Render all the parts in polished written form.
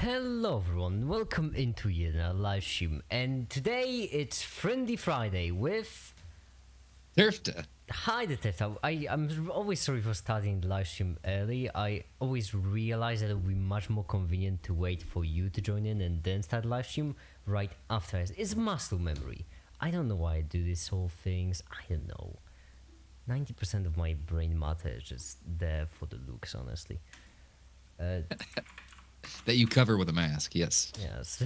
Hello everyone, welcome into yet another live stream, and today it's Friendly Friday with Turfta. Hi the Tefta. I'm always sorry for starting the live stream early. I always realize that it would be much more convenient to wait for you to join in and then start the live stream right after. It's muscle memory. I don't know why I do these whole things. I don't know. 90% of my brain matter is just there for the looks, honestly. That you cover with a mask, yes. Yes.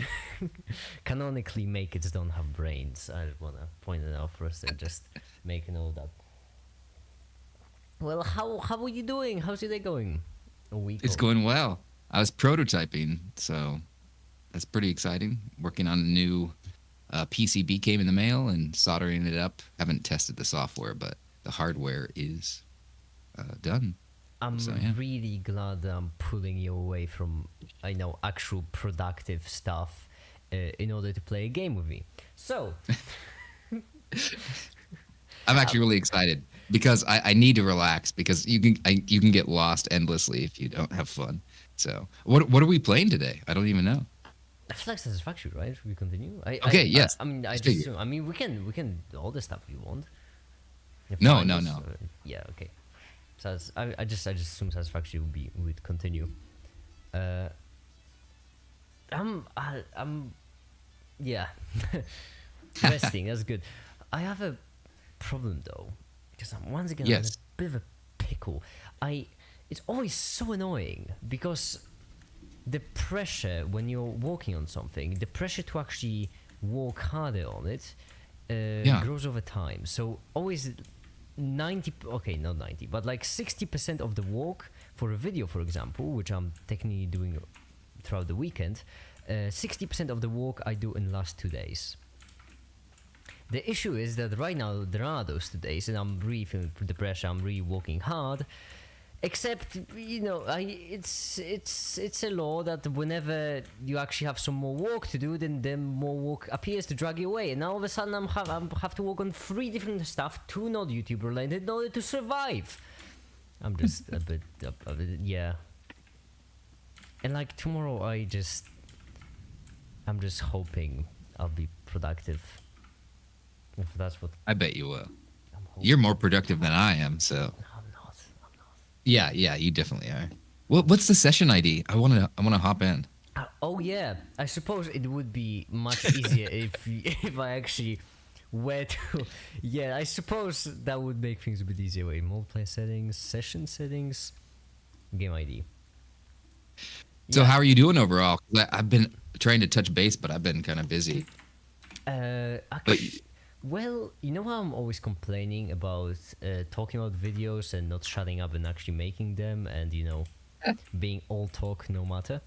Canonically, Makids don't have brains. I want to point it out first and just make a note that. Well, how are you doing? How's your day going? A week. It's going well. I was prototyping, so that's pretty exciting. Working on a new PCB came in the mail and soldering it up. Haven't tested the software, but the hardware is done. I'm yeah. really glad that I'm pulling you away from, actual productive stuff in order to play a game with me. So. I'm actually really excited because I need to relax because you can get lost endlessly if you don't have fun. So what are we playing today? I don't even know. I feel like Satisfactory, right? Should we continue? Yes. We can do all the stuff we want. No. Yeah, okay. So I just assume Satisfactory would continue. Yeah. Resting, that's good. I have a problem though, because I'm once again in a bit of a pickle. It's always so annoying because the pressure when you're working on something, the pressure to actually work harder on it grows over time. So always 90, okay, not 90, but like 60% of the work for a video, for example, which I'm technically doing throughout the weekend, 60% of the work I do in the last 2 days. The issue is that right now there are those 2 days and I'm really feeling the pressure, I'm really working hard. Except, it's a law that whenever you actually have some more work to do, then more work appears to drag you away. And now all of a sudden I have to work on 3 different stuff, 2 not YouTube related, in order to survive. I'm just a bit, yeah. And like tomorrow, I'm just hoping I'll be productive. If that's what I bet you will. You're more productive than I am, so. I'm not. Yeah, you definitely are. What's the session ID? I wanna hop in. Oh yeah, I suppose it would be much easier if I actually were to. Yeah, I suppose that would make things a bit easier. Wait, multiplayer settings, session settings, game ID. So how are you doing overall? I've been trying to touch base, but I've been kind of busy. Well, you know how I'm always complaining about talking about videos and not shutting up and actually making them and, being all talk no matter?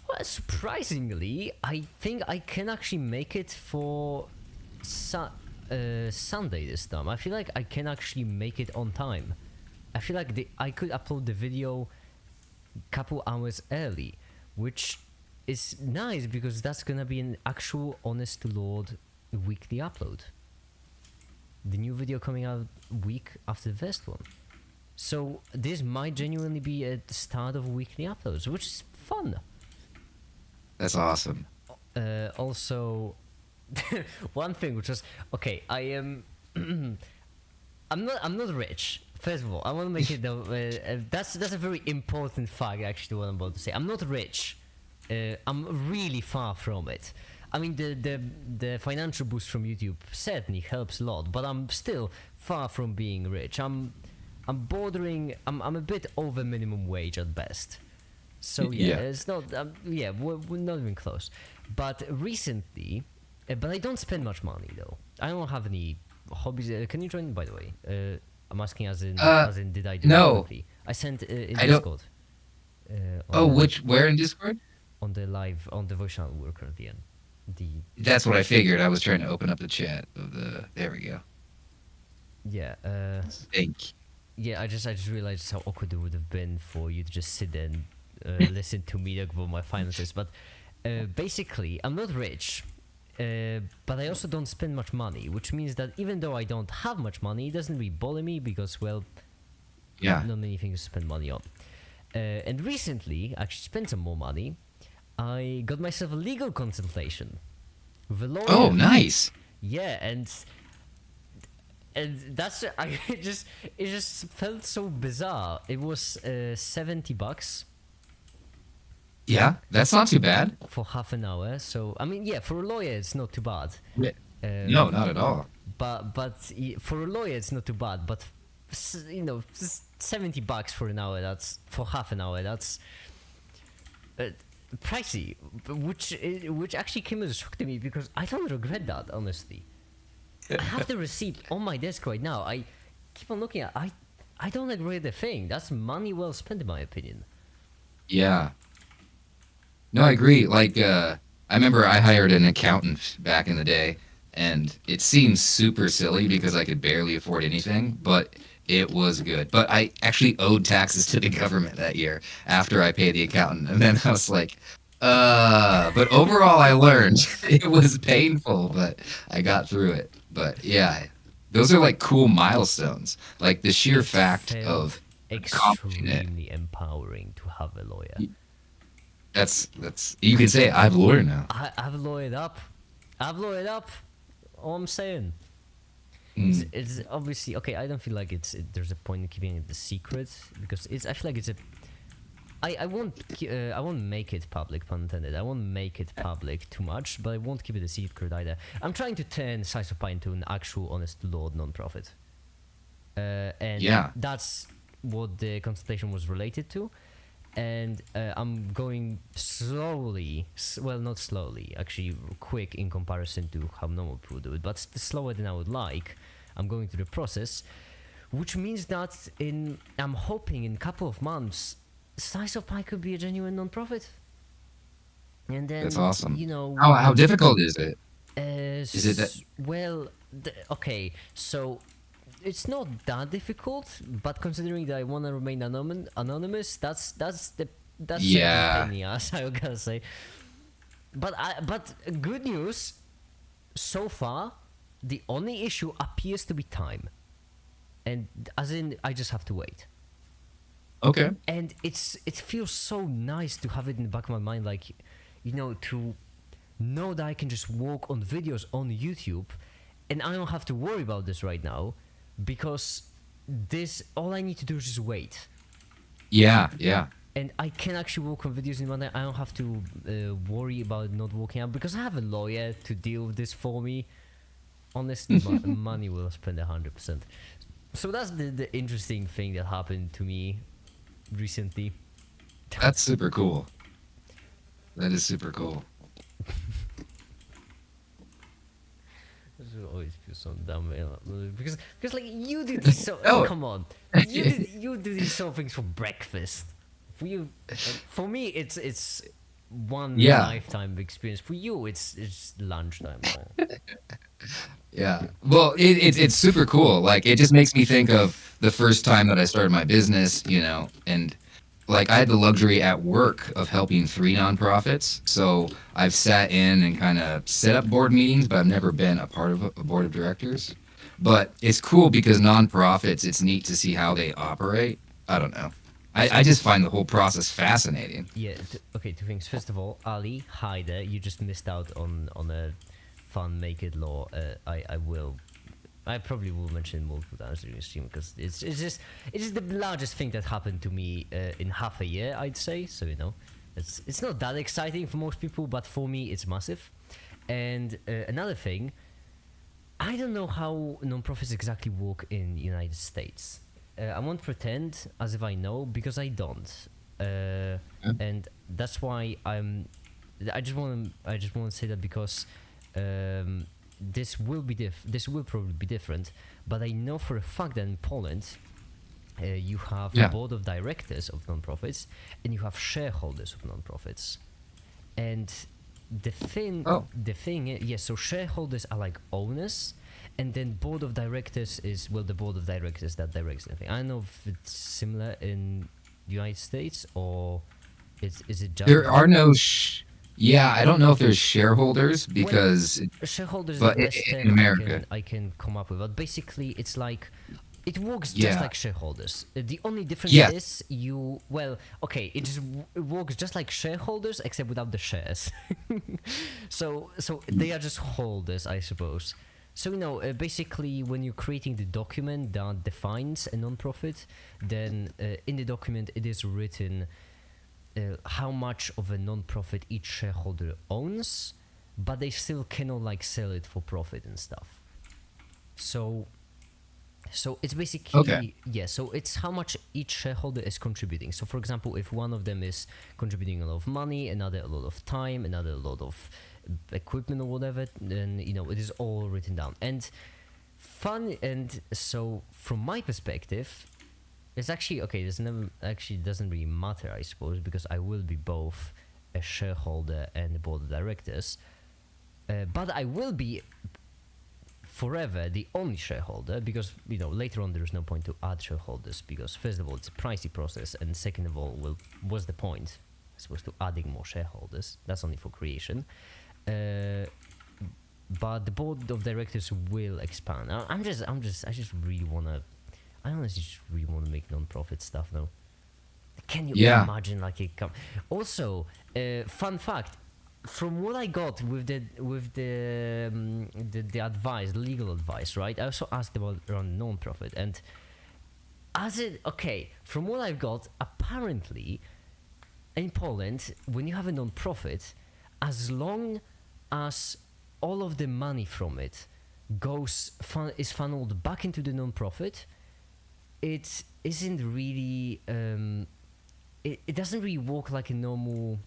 Well, surprisingly, I think I can actually make it for Sunday this time. I feel like I can actually make it on time. I feel like I could upload the video a couple hours early, which is nice because that's gonna be an actual honest to Lord weekly upload. The new video coming out week after the first one. So this might genuinely be at the start of weekly uploads, which is fun. That's awesome. Also, one thing which was okay. I am. I'm not rich. First of all, I want to make it though. That's a very important fact. Actually, what I'm about to say. I'm not rich. I'm really far from it. I mean, the financial boost from YouTube certainly helps a lot, but I'm still far from being rich. I'm bordering. I'm a bit over minimum wage at best. So yeah. It's not. We're not even close. But recently, but I don't spend much money though. I don't have any hobbies. Can you join? By the way, I'm asking as in did I do it correctly? I sent in Discord. Where in Discord? On the voice channel we're currently in. That's what I figured. I was trying to open up the chat of the. There we go. Yeah. Thank you. Yeah, I just realized how awkward it would have been for you to just sit there and listen to me talk about my finances. But basically, I'm not rich, but I also don't spend much money, which means that even though I don't have much money, it doesn't really bother me because, well, not many things to spend money on. And recently, I actually spent some more money. I got myself a legal consultation with a lawyer. Oh, nice. Yeah, and that's I it just felt so bizarre. It was $70 Yeah, that's not too bad. for half an hour. So I mean, yeah, for a lawyer, it's not too bad. Yeah. Um, No, not at all. but for a lawyer, it's not too bad. But you know, $70 for an hour. That's for half an hour. That's pricey, which actually came as a shock to me because I don't regret that, honestly. I have the receipt on my desk right now. I keep on looking at. I don't regret the thing. That's money well spent, in my opinion. Yeah. No, I agree. Like, I remember I hired an accountant back in the day, and it seemed super silly because I could barely afford anything, but it was good. But I actually owed taxes to the government that year after I paid the accountant, and then I was like, but overall I learned. It was painful, but I got through it. But yeah, those are like cool milestones. Like the sheer It fact felt of accomplishing it. extremely empowering to have a lawyer. That's you could say I've lawyer now. I've lawyered up. I've lawyered up. All I'm saying. Mm. It's obviously okay. I don't feel like there's a point in keeping it the secret because it's. I feel like it's a. I won't make it public, pun intended. I won't make it public too much, but I won't keep it a secret either. I'm trying to turn Size of Pie into an actual, honest to Lord non-profit. And Yeah. that's what the consultation was related to. And I'm going slowly, well, not slowly, actually quick in comparison to how normal people do it, but slower than I would like. I'm going through the process, which means that I'm hoping in a couple of months, Slice of Pie could be a genuine non-profit. And then, That's awesome. you know, How difficult is it? is it that- well, okay, so it's not that difficult, but considering that I want to remain anonymous, that's Yeah. a pain in the ass, I gotta say. But good news, so far, the only issue appears to be time, and as in I just have to wait. Okay. And it feels so nice to have it in the back of my mind, like, you know, to know that I can just work on videos on YouTube, and I don't have to worry about this right now, because all I need to do is just wait, Yeah, yeah. and I can actually work on videos in one day. I don't have to worry about not working out because I have a lawyer to deal with this for me. Honestly, money will spend 100%. So that's the interesting thing that happened to me recently. That's super cool. That is super cool. This will always feel so dumb because like you do this so Oh. come on, you do these sort of things for breakfast. For you, for me it's one Yeah. lifetime experience. For you it's lunchtime. Yeah. Well, it's super cool. Like it just makes me think of the first time that I started my business, you know, and like I had the luxury at work of helping 3 nonprofits. So I've sat in and kind of set up board meetings, but I've never been a part of a board of directors. But it's cool because nonprofits, it's neat to see how they operate. I don't know. I just find the whole process fascinating. Yeah. Okay. Two things. First of all, Ali, hi there. You just missed out on a fun make it law. I probably will mention multiple times during the stream because it's just the largest thing that happened to me in half a year, I'd say. So you know, it's not that exciting for most people, but for me it's massive. And another thing, I don't know how non-profits exactly work in the United States. I won't pretend as if I know because I don't, and that's why I just want to say that because this will probably be different. But I know for a fact that in Poland, you have a board of directors of non-profits and you have shareholders of non-profits, and the thing so shareholders are like owners, and then board of directors is the board of directors that directs everything. I don't know if it's similar in the United States or is it just There are no yeah, I don't know if there's shareholders because shareholders is but the best in term America. I can come up with, but basically it's like It works just Yeah. like shareholders. The only difference Yes. is it works just like shareholders except without the shares. So they are just holders, I suppose. So basically, when you're creating the document that defines a non-profit, then in the document it is written how much of a non-profit each shareholder owns, but they still cannot like sell it for profit and stuff. So it's basically Okay. so it's how much each shareholder is contributing. So for example, if one of them is contributing a lot of money, another a lot of time, another a lot of equipment or whatever, then it is all written down. And so from my perspective, it's actually okay. This never actually doesn't really matter, I suppose, because I will be both a shareholder and a board of directors. But I will be forever the only shareholder, because later on there is no point to add shareholders, because first of all it's a pricey process, and second of all, what's the point, I suppose, to adding more shareholders? That's only for creation. But the board of directors will expand. I just really wanna, I honestly just really want to make non-profit stuff now. Can you Yeah. imagine like it come? Also, fun fact: from what I got with the advice, legal advice, right? I also asked about around non-profit, and from what I've got, apparently, in Poland, when you have a non-profit, as long as all of the money from it is funneled back into the non-profit, it isn't really it doesn't really work like a normal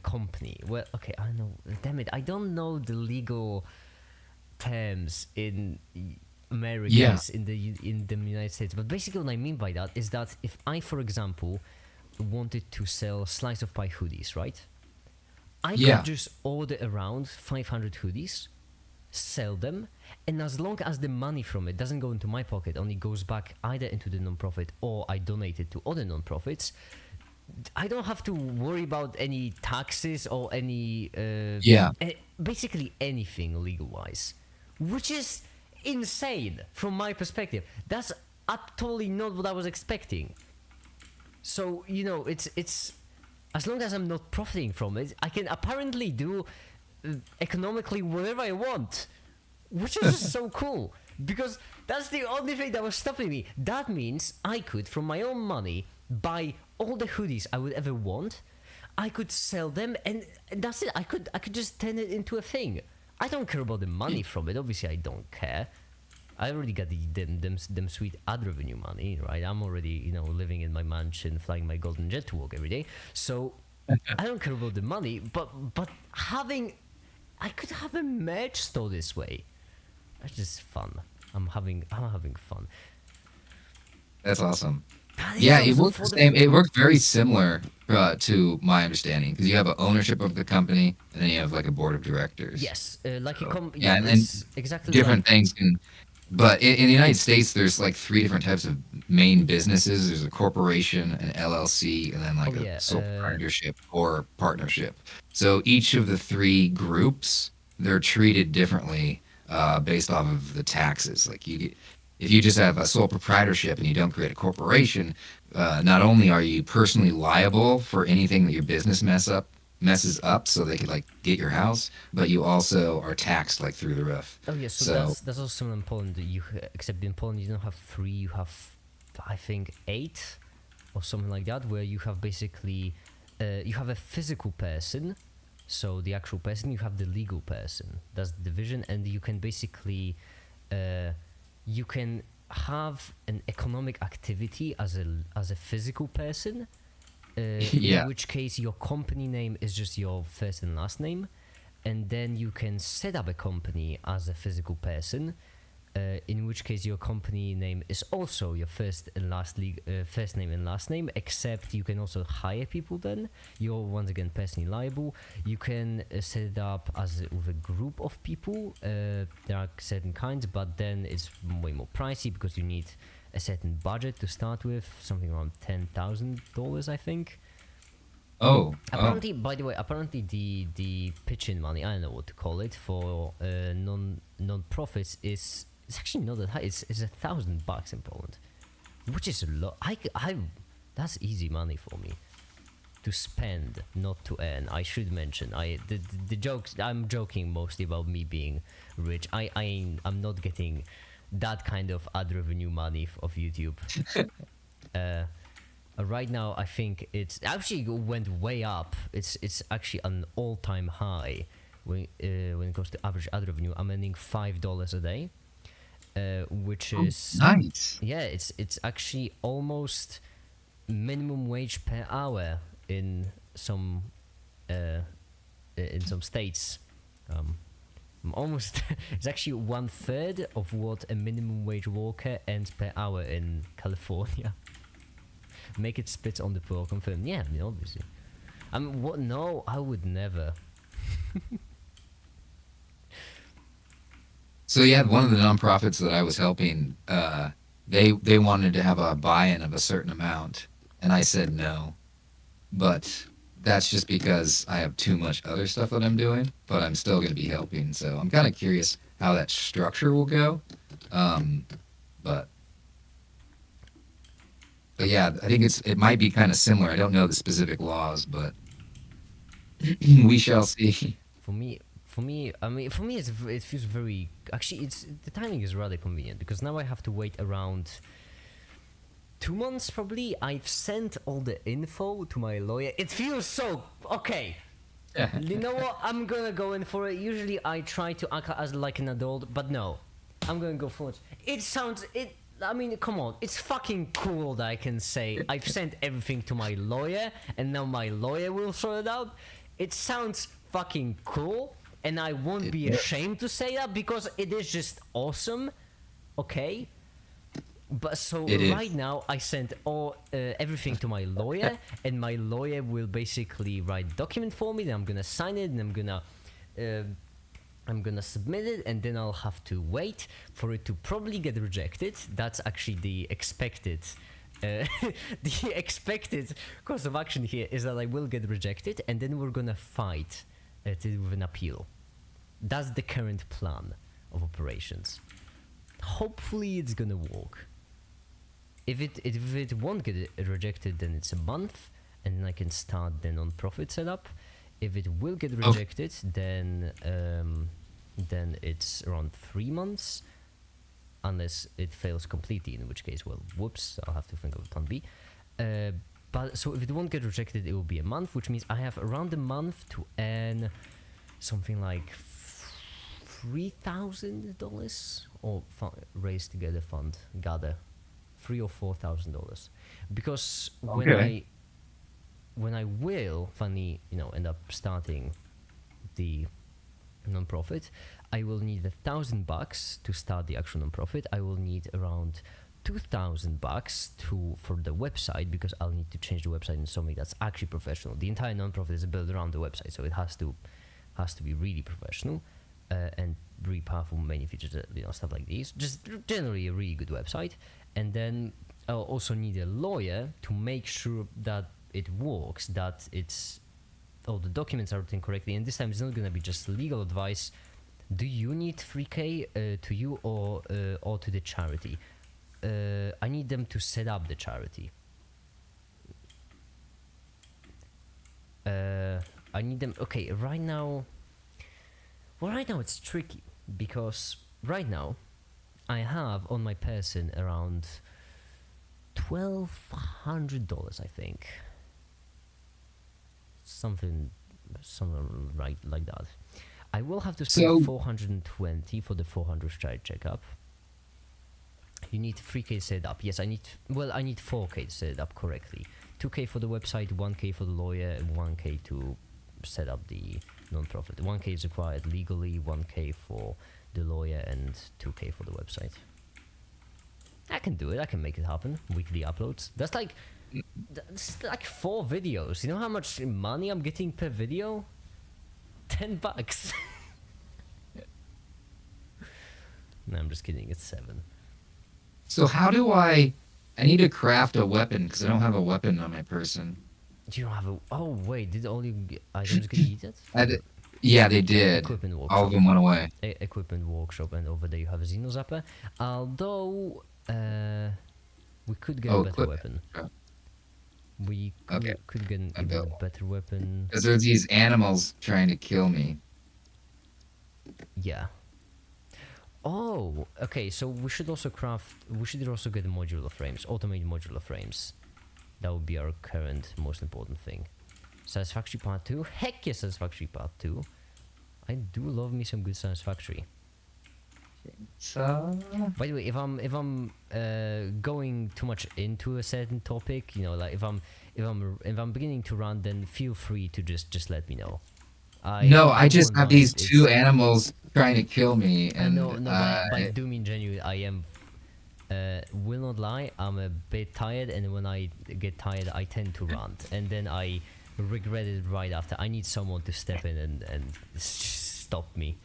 company. Well, okay, I know. Damn it, I don't know the legal terms in Americas in the United States. But basically, what I mean by that is that if I, for example, wanted to sell slice of pie hoodies, right? I Yeah. could just order around 500 hoodies, sell them, and as long as the money from it doesn't go into my pocket, only goes back either into the non-profit or I donate it to other non-profits, I don't have to worry about any taxes or any Yeah. basically anything legal-wise, which is insane from my perspective. That's totally not what I was expecting. So it's as long as I'm not profiting from it, I can apparently do economically whatever I want, which is just so cool, because that's the only thing that was stopping me. That means I could, from my own money, buy all the hoodies I would ever want. I could sell them, and that's it. I could just turn it into a thing. I don't care about the money from it. Obviously, I don't care. I already got them sweet ad revenue money, right? I'm already living in my mansion, flying my golden jet to work every day. So I don't care about the money, but I could have a merch store this way. That's just fun. I'm having fun. That's awesome. But Yeah, it so works the same. It works very similar to my understanding, because you have an ownership of the company, and then you have like a board of directors. yes, like Yeah, and then it's exactly different like things can. But in the United States, there's like three different types of main businesses. There's a corporation, an LLC, and then like a yeah, sole proprietorship or partnership. So each of the three groups, they're treated differently based off of the taxes. Like if you just have a sole proprietorship and you don't create a corporation, not only are you personally liable for anything that your business messes up, so they could like get your house, but you also are taxed like through the roof. oh yeah, so So that's also similar in Poland. Except in Poland you don't have three, you have I think 8 or something like that, where you have basically you have a physical person, so the actual person, you have the legal person, that's the division, and you can basically you can have an economic activity as a physical person, yeah. in which case your company name is just your first and last name, and then you can set up a company as a physical person, in which case your company name is also your first name and last name, except you can also hire people. Then you're once again personally liable. You can set it up with a group of people. There are certain kinds, but then it's way more pricey because you need a certain budget to start with, something around $10,000, I think. Apparently, by the way, the pitch-in money, I don't know what to call it, for non-profits is It's actually not that high. It's $1,000 in Poland, which is a lot. That's easy money for me to spend, not to earn. I should mention. The jokes. I'm joking mostly about me being rich. I'm not getting that kind of ad revenue money of YouTube. Right now, I think it's actually went way up. It's actually an all-time high when it comes to average ad revenue. I'm earning $5 a day, which is Nice. yeah, it's actually almost minimum wage per hour in some states. Almost it's actually 1/3 of what a minimum wage worker earns per hour in California. Make it split on the poor, confirm. Yeah, I mean, obviously. What? No, I would never. So yeah, one of the nonprofits that I was helping, they wanted to have a buy-in of a certain amount, and I said no. But that's just because I have too much other stuff that I'm doing. But I'm still going to be helping, so I'm kind of curious how that structure will go. But yeah, I think it might be kind of similar. I don't know the specific laws, but we shall see. For me, I mean, for me, it feels very. Actually, the timing is rather convenient because now I have to wait around 2 months probably. I've sent all the info to my lawyer. It feels so okay. You know what? I'm gonna go in for it. Usually, I try to act as like an adult, but no, I'm gonna go for it. It sounds it. I mean, come on, it's fucking cool that I can say I've sent everything to my lawyer, and now my lawyer will sort it out. It sounds fucking cool, and I won't be ashamed to say that because it is just awesome. Okay. But so right now I sent everything to my lawyer, and my lawyer will basically write a document for me. Then I'm gonna sign it, and I'm gonna submit it, and then I'll have to wait for it to probably get rejected. That's actually the expected. The expected course of action here is that I will get rejected, and then we're gonna fight it with an appeal. That's the current plan of operations. Hopefully, it's gonna work. If it won't get rejected, then it's a month, and then I can start the non-profit setup. If it will get rejected, then it's around 3 months, unless it fails completely. In which case, well, whoops, I'll have to think of plan B. But so if it won't get rejected, it will be a month, which means I have around a month to earn something like $3,000 or raise together fund gather. $3,000 or $4,000, because when I will finally end up starting the non-profit, I will need $1,000 to start the actual non-profit. I will need around $2,000 for the website, because I'll need to change the website into something that's actually professional. The entire non-profit is built around the website, so it has to be really professional and really powerful, many features, stuff like these. Just generally a really good website. And then I'll also need a lawyer to make sure that it works, that all the documents are written correctly. And this time it's not going to be just legal advice. Do you need $3,000 to you or to the charity? I need them to set up the charity. I need them. Okay, right now it's tricky because right now I have on my person around $1,200, I think. Something right like that. I will have to spend $420 for the 400 stride checkup. You need $3,000 set up. Yes, I need $4,000 to set it up correctly. $2,000 for the website, $1,000 for the lawyer, and $1,000 to set up the non-profit. $1,000 is required legally, $1,000 for the lawyer, and $2,000 for the website. I can do it. I can make it happen. Weekly uploads. That's like 4 videos. You know how much money I'm getting per video? $10. No, I'm just kidding. It's 7. So how do I need to craft a weapon because I don't have a weapon on my person. You don't have a... Oh, wait. Did all your items get eaten? Yeah, they did. Equipment All workshop. of them went away. Equipment workshop, and over there you have a Xenozapper. Although we could get a better Equipment. weapon. We Okay. could get an even better weapon. Because there's these animals trying to kill me. Yeah. Oh, okay. So we should also get modular frames, automated modular frames. That would be our current most important thing. Satisfactory Part 2. Heck yes, Satisfactory Part 2. I do love me some good Satisfactory. So. By the way, if I'm going too much into a certain topic, you know, like if I'm beginning to run, then feel free to just let me know. I just won't have mind. these two animals trying to kill me, and no, but I do mean genuine. I am. Will not lie, I'm a bit tired, and when I get tired, I tend to rant, and then I regret it right after. I need someone to step in and stop me.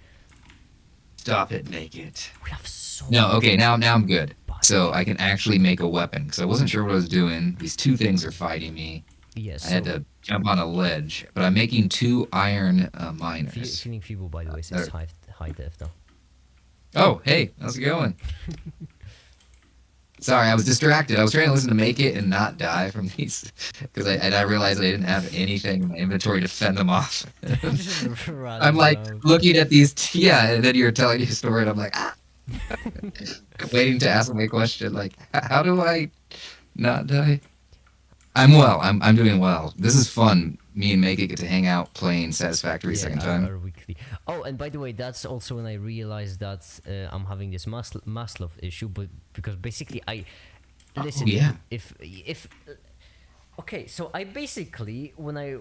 Stop it, make it. We have so Okay, now I'm good. So I can actually make a weapon, because I wasn't sure what I was doing. These two things are fighting me. Yes. I had to jump on a ledge, but I'm making 2 iron miners. Feeling feeble, by the way, since high death though. Oh, hey, how's it going? Sorry, I was distracted. I was trying to listen to Make It and not die from these, because I realized I didn't have anything in my inventory to fend them off. I'm like looking at these, and then you're telling your story, and I'm like, waiting to ask my question, like, how do I not die? I'm well. I'm doing well. This is fun. Me and Make It get to hang out playing Satisfactory second time. Our weekly. Oh, and by the way, that's also when I realized that I'm having this Maslow issue, but because basically listen. If okay, so I basically when I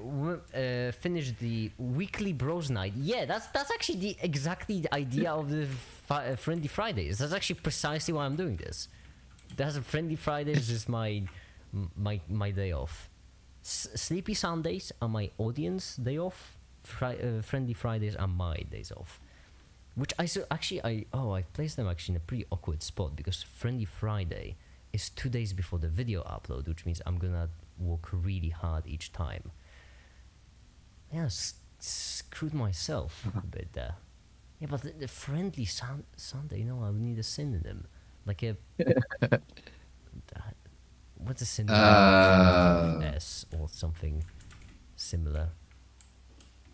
finished the weekly Bros Night, that's actually exactly the idea of the Friendly Fridays. That's actually precisely why I'm doing this. That's a Friendly Fridays is my day off. Sleepy Sundays are my audience day off. Friendly Fridays are my days off. Which I placed them actually in a pretty awkward spot, because Friendly Friday is 2 days before the video upload, which means I'm gonna work really hard each time. Yeah, screwed myself a bit there. Yeah, but the Friendly Sunday, you know, I would need a synonym, like a. What's a synonym? S or something similar.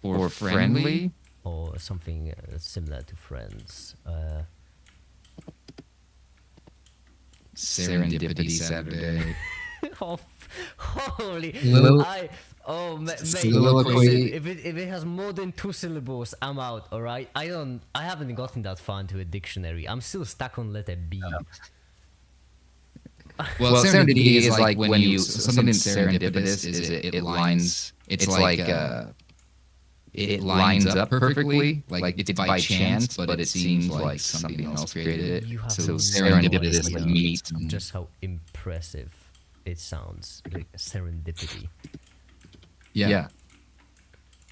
Or friendly? Or something similar to friends. Serendipity Saturday. Holy! Mate. Soliloquy. If it has more than 2 syllables, I'm out. All right. I haven't gotten that far into a dictionary. I'm still stuck on letter B. Well, serendipity is like when you something serendipitous is it lines. It's like it lines up perfectly. Like it's by chance, but it seems like something else created it. So serendipitous like meets. Just how impressive it sounds. Like serendipity. Yeah.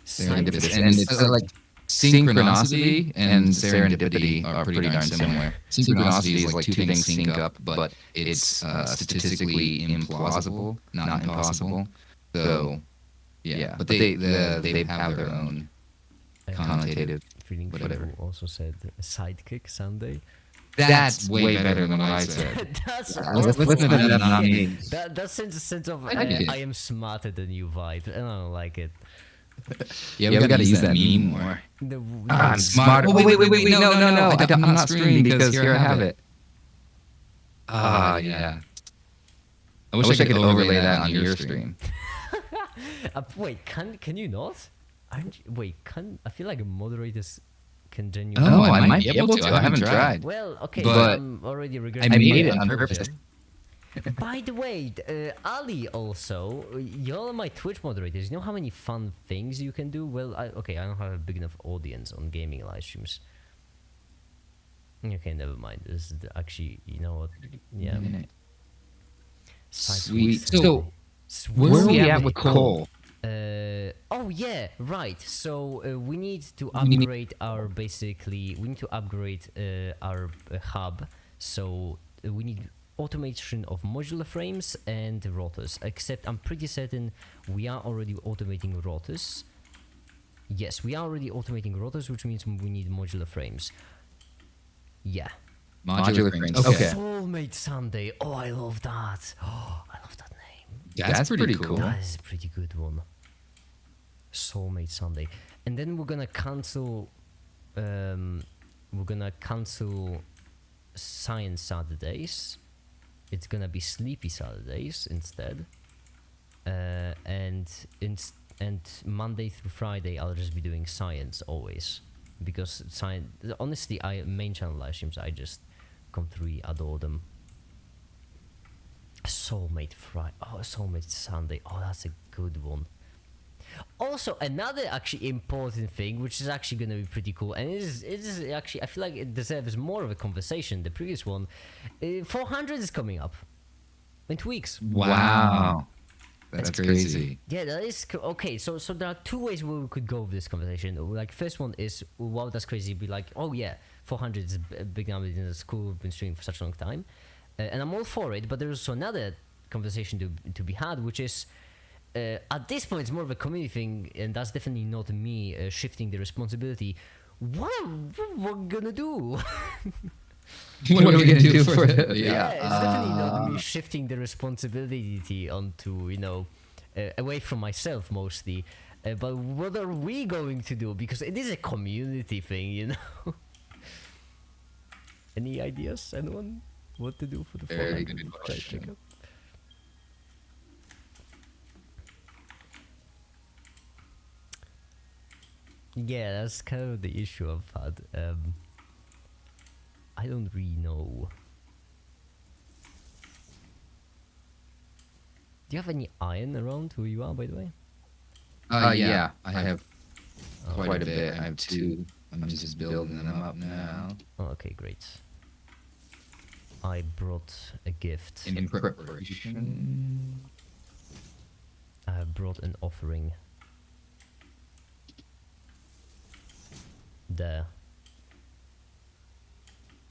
Serendipitous, and it's like synchronicity and serendipity are pretty darn similar. Synchronicity is like 2 things sync up, but it's statistically implausible, not impossible. So, yeah, but they have their own connotative. Feeling whatever. Also said sidekick Sunday. That's way better than what I said. That's listen to that, not me. That sends a sense of I am smarter than you vibe, and I don't like it. Yeah, we gotta use that meme more. I'm smart. Oh, wait, no. I'm not streaming because here I have it. Yeah. I wish I could overlay that on your stream. Wait, can you not? I feel like moderators can genuinely. Oh, I might be able to. I haven't tried. Well, okay, but I'm already regretting. I made it on purpose. By the way, Ali also, y'all are my Twitch moderators. You know how many fun things you can do? Well, I don't have a big enough audience on gaming live streams. Okay, never mind. This is actually, you know what? Yeah. Sweet. So, where are we at with coal? Oh yeah, right. So we need to upgrade our our hub. So we need automation of modular frames and rotors. Except I'm pretty certain we are already automating rotors. Yes, we are already automating rotors, which means we need modular frames. Yeah. Modular frames. Okay. Soulmate Sunday. Oh, I love that. Oh, I love that name. That's pretty cool. That is a pretty good one. Soulmate Sunday. And then we're gonna cancel Science Saturdays. It's gonna be Sleepy Saturdays instead. And Monday through Friday I'll just be doing science always. Because science, honestly, main channel live streams, I just completely adore them. Soulmate Sunday. Oh, that's a good one. Also, another actually important thing, which is actually going to be pretty cool, and it is actually, I feel like it deserves more of a conversation. The previous one, 400 is coming up in 2 weeks. Wow. That's crazy. Yeah, that is okay. So there are two ways we could go with this conversation. Like, first one is, wow, that's crazy. Be like, oh yeah, 400 is a big number in the school. We've been streaming for such a long time, and I'm all for it. But there's also another conversation to be had, which is, at this point, it's more of a community thing, and that's definitely not me shifting the responsibility. What we're gonna do? What are we gonna do for it? Yeah, it's definitely not me shifting the responsibility onto, away from myself mostly. But what are we going to do? Because it is a community thing, Any ideas, anyone? What to do for the Very good question. Yeah, that's kind of the issue I've had. I don't really know. Do you have any iron around who you are, by the way? Yeah, I have quite a bit. I have 2. I'm just building them up now. Oh, okay, great. I brought a gift. In preparation. I brought an offering. There.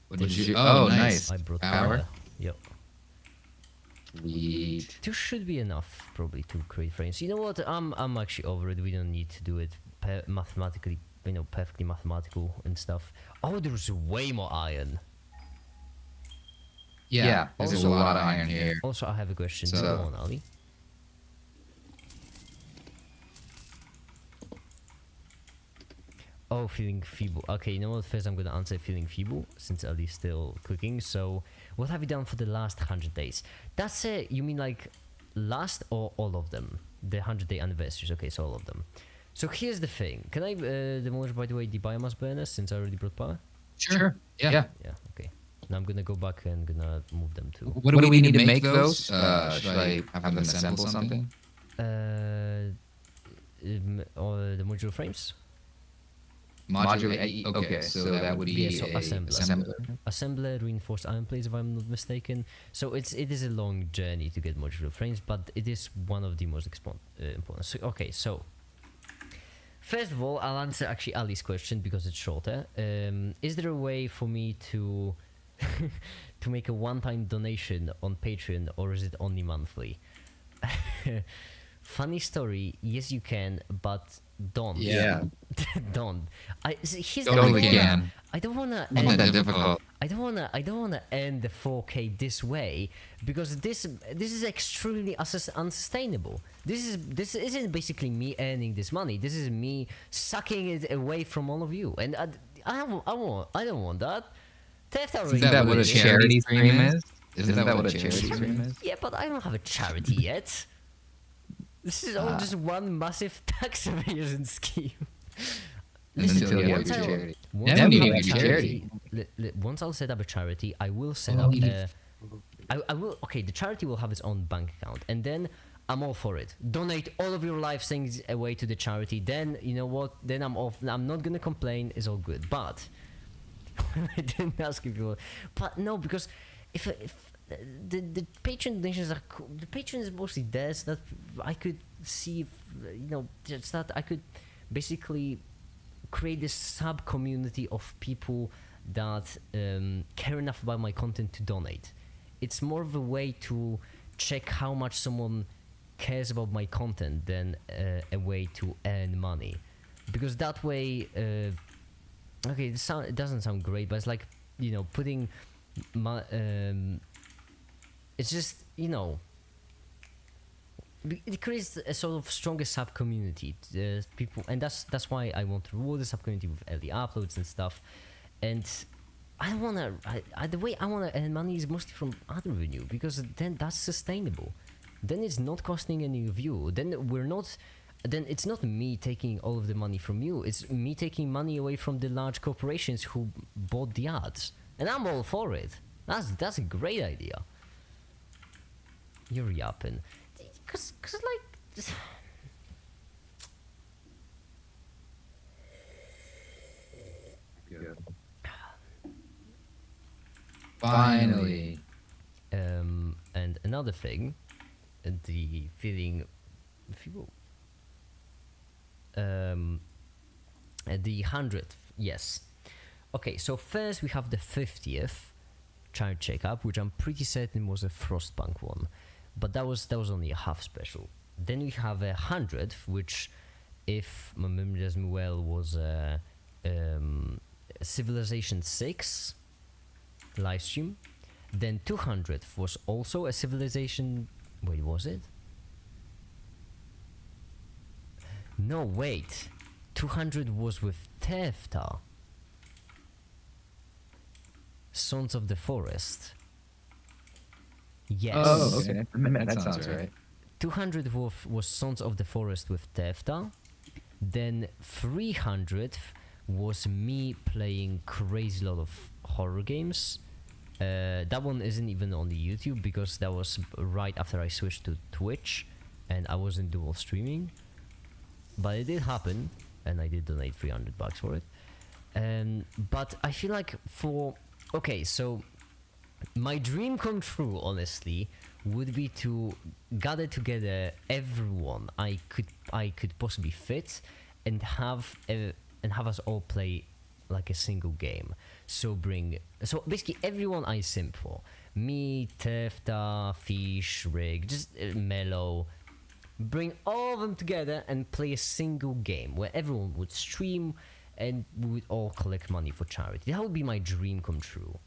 What did you? Oh, nice. I brought Power. Yep. Sweet. 2 should be enough, probably, to create frames. You know what? I'm actually over it. We don't need to do it mathematically, perfectly mathematical and stuff. Oh, there's way more iron. Yeah, there's Also, a lot of iron here. Also, I have a question. So- Go on, Ali. Oh, feeling feeble. Okay, you know what? First, I'm gonna answer feeling feeble since Ali's still cooking. So, what have you done for the last 100 days? That's it. You mean like last or all of them? The 100-day anniversaries. Okay, so all of them. So here's the thing. Can I demolish, by the way, the biomass burners since I already brought power? Sure. Yeah. Yeah. Okay. Now I'm gonna go back and gonna move them too. What do we need to make those? Should I have them assemble something? Or the modular frames. Modular. Okay, so that would be Yeah, so a assembler. Assembler, reinforced iron plates, if I'm not mistaken. So it is a long journey to get modular frames, but it is one of the most important. So, okay, so first of all, I'll answer actually Ali's question because it's shorter. Is there a way for me to to make a one-time donation on Patreon, or is it only monthly? Funny story. Yes, you can, but don't. Yeah. Don't. Here's Totally the thing. can. I don't wanna. Not that difficult. I don't wanna end the 4K this way because this is extremely unsustainable. This isn't basically me earning this money. This is me sucking it away from all of you, and I don't want that. Theft already. Isn't that what a charity stream is? Isn't that what a charity stream is? Yeah, but I don't have a charity yet. This is all just one massive tax evasion scheme. Until you have once your I- charity. once Then I'll you have need a your charity. Once I'll set up a charity, I will set Oh, up you need- I will. Okay, the charity will have its own bank account, and then I'm all for it. Donate all of your life things away to the charity. Then you know what? Then I'm off. I'm not gonna complain. It's all good. But I didn't ask if you. But no, because if the patron donations are cool. The patron is mostly there, so that I could see if, just that I could basically create this sub community of people that care enough about my content to donate. It's more of a way to check how much someone cares about my content than a way to earn money. because that way, okay, it doesn't sound great, but it's like, you know, putting it's just, you know, it creates a sort of stronger sub community, people, and that's why I want to reward the sub community with early uploads and stuff. And I don't wanna, the way I wanna earn money is mostly from other revenue, because then that's sustainable. Then it's not costing any of you. Then it's not me taking all of the money from you. It's me taking money away from the large corporations who bought the ads, and I'm all for it. That's a great idea. You're yapping, cause like. Good. Finally. And another thing, the feeling, the 100th, yes. Okay, so first we have the 50th child checkup, which I'm pretty certain was a Frostpunk one, but that was only a half special. Then we have a 100th, which, if my memory does me well, was Civilization 6 live stream. Then 200th was also a Civilization. Wait, was it? No, wait. 200 was with Tefta. Sons of the Forest. Yes. Oh, okay. That sounds right. 200 was Sons of the Forest with Tefta. Then 300 was me playing crazy lot of horror games. That one isn't even on the YouTube because that was right after I switched to Twitch and I wasn't dual streaming. But it did happen and I did donate $300 for it. But I feel like okay, so my dream come true, honestly, would be to gather together everyone I could possibly fit and have us all play like a single game. So basically everyone I simp for, me, Tefta, Fish, Rig, just Mellow, bring all of them together and play a single game where everyone would stream and we would all collect money for charity. That would be my dream come true.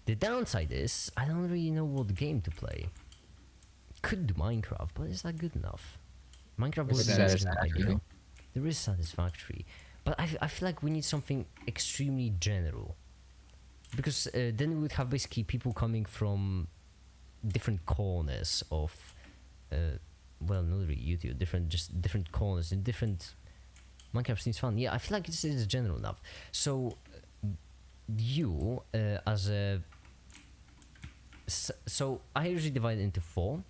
The downside is I don't really know what game to play. Could do Minecraft, but is that good enough? Minecraft was Satisfactory. There is Satisfactory, but I feel like we need something extremely general, because then we would have basically people coming from different corners of, well, not really YouTube, different corners in different. Minecraft seems fun. Yeah, I feel like this is general enough. So you as a so I usually divide it into 4,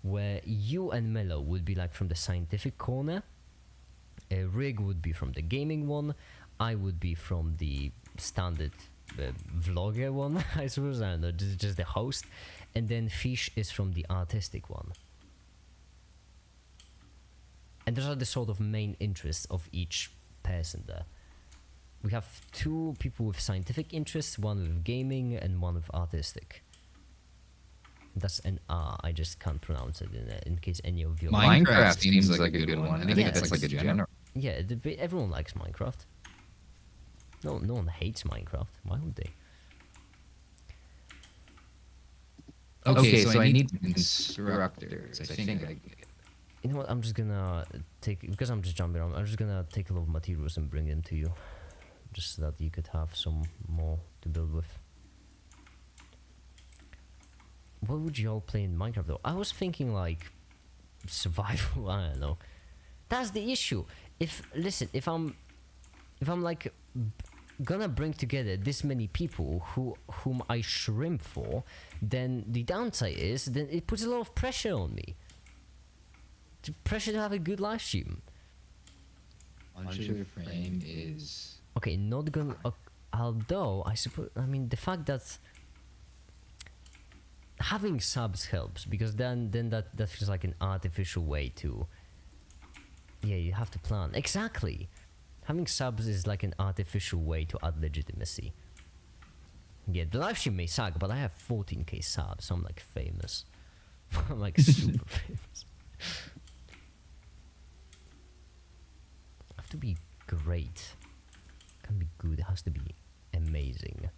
where you and Mello would be like from the scientific corner, Rig would be from the gaming one, I would be from the standard vlogger one, I suppose, I don't know, just the host, and then Fish is from the artistic one. And those are the sort of main interests of each person there. We have 2 people with scientific interests, one with gaming and one with artistic. That's an R, I just can't pronounce it in case any of you... Minecraft seems like a good one. I think Yeah, that's like a general. Yeah, everyone likes Minecraft. No one hates Minecraft. Why would they? Okay, so I need instructors. I think You know what, I'm just gonna because I'm just jumping around, I'm just gonna take a lot of materials and bring them to you. Just so that you could have some more to build with. What would you all play in Minecraft though? I was thinking like survival, I don't know. That's the issue. If I'm like gonna bring together this many people whom I shrimp for, then the downside is then it puts a lot of pressure on me. Pressure to have a good live stream. Launcher frame is Okay, not gonna. Although I suppose, I mean, the fact that having subs helps, because then that feels like an artificial way to. Yeah, you have to plan exactly. Having subs is like an artificial way to add legitimacy. Yeah, the live stream may suck, but I have 14k subs, so I'm like famous. I'm like super famous. to be great. Can't be good. It has to be amazing.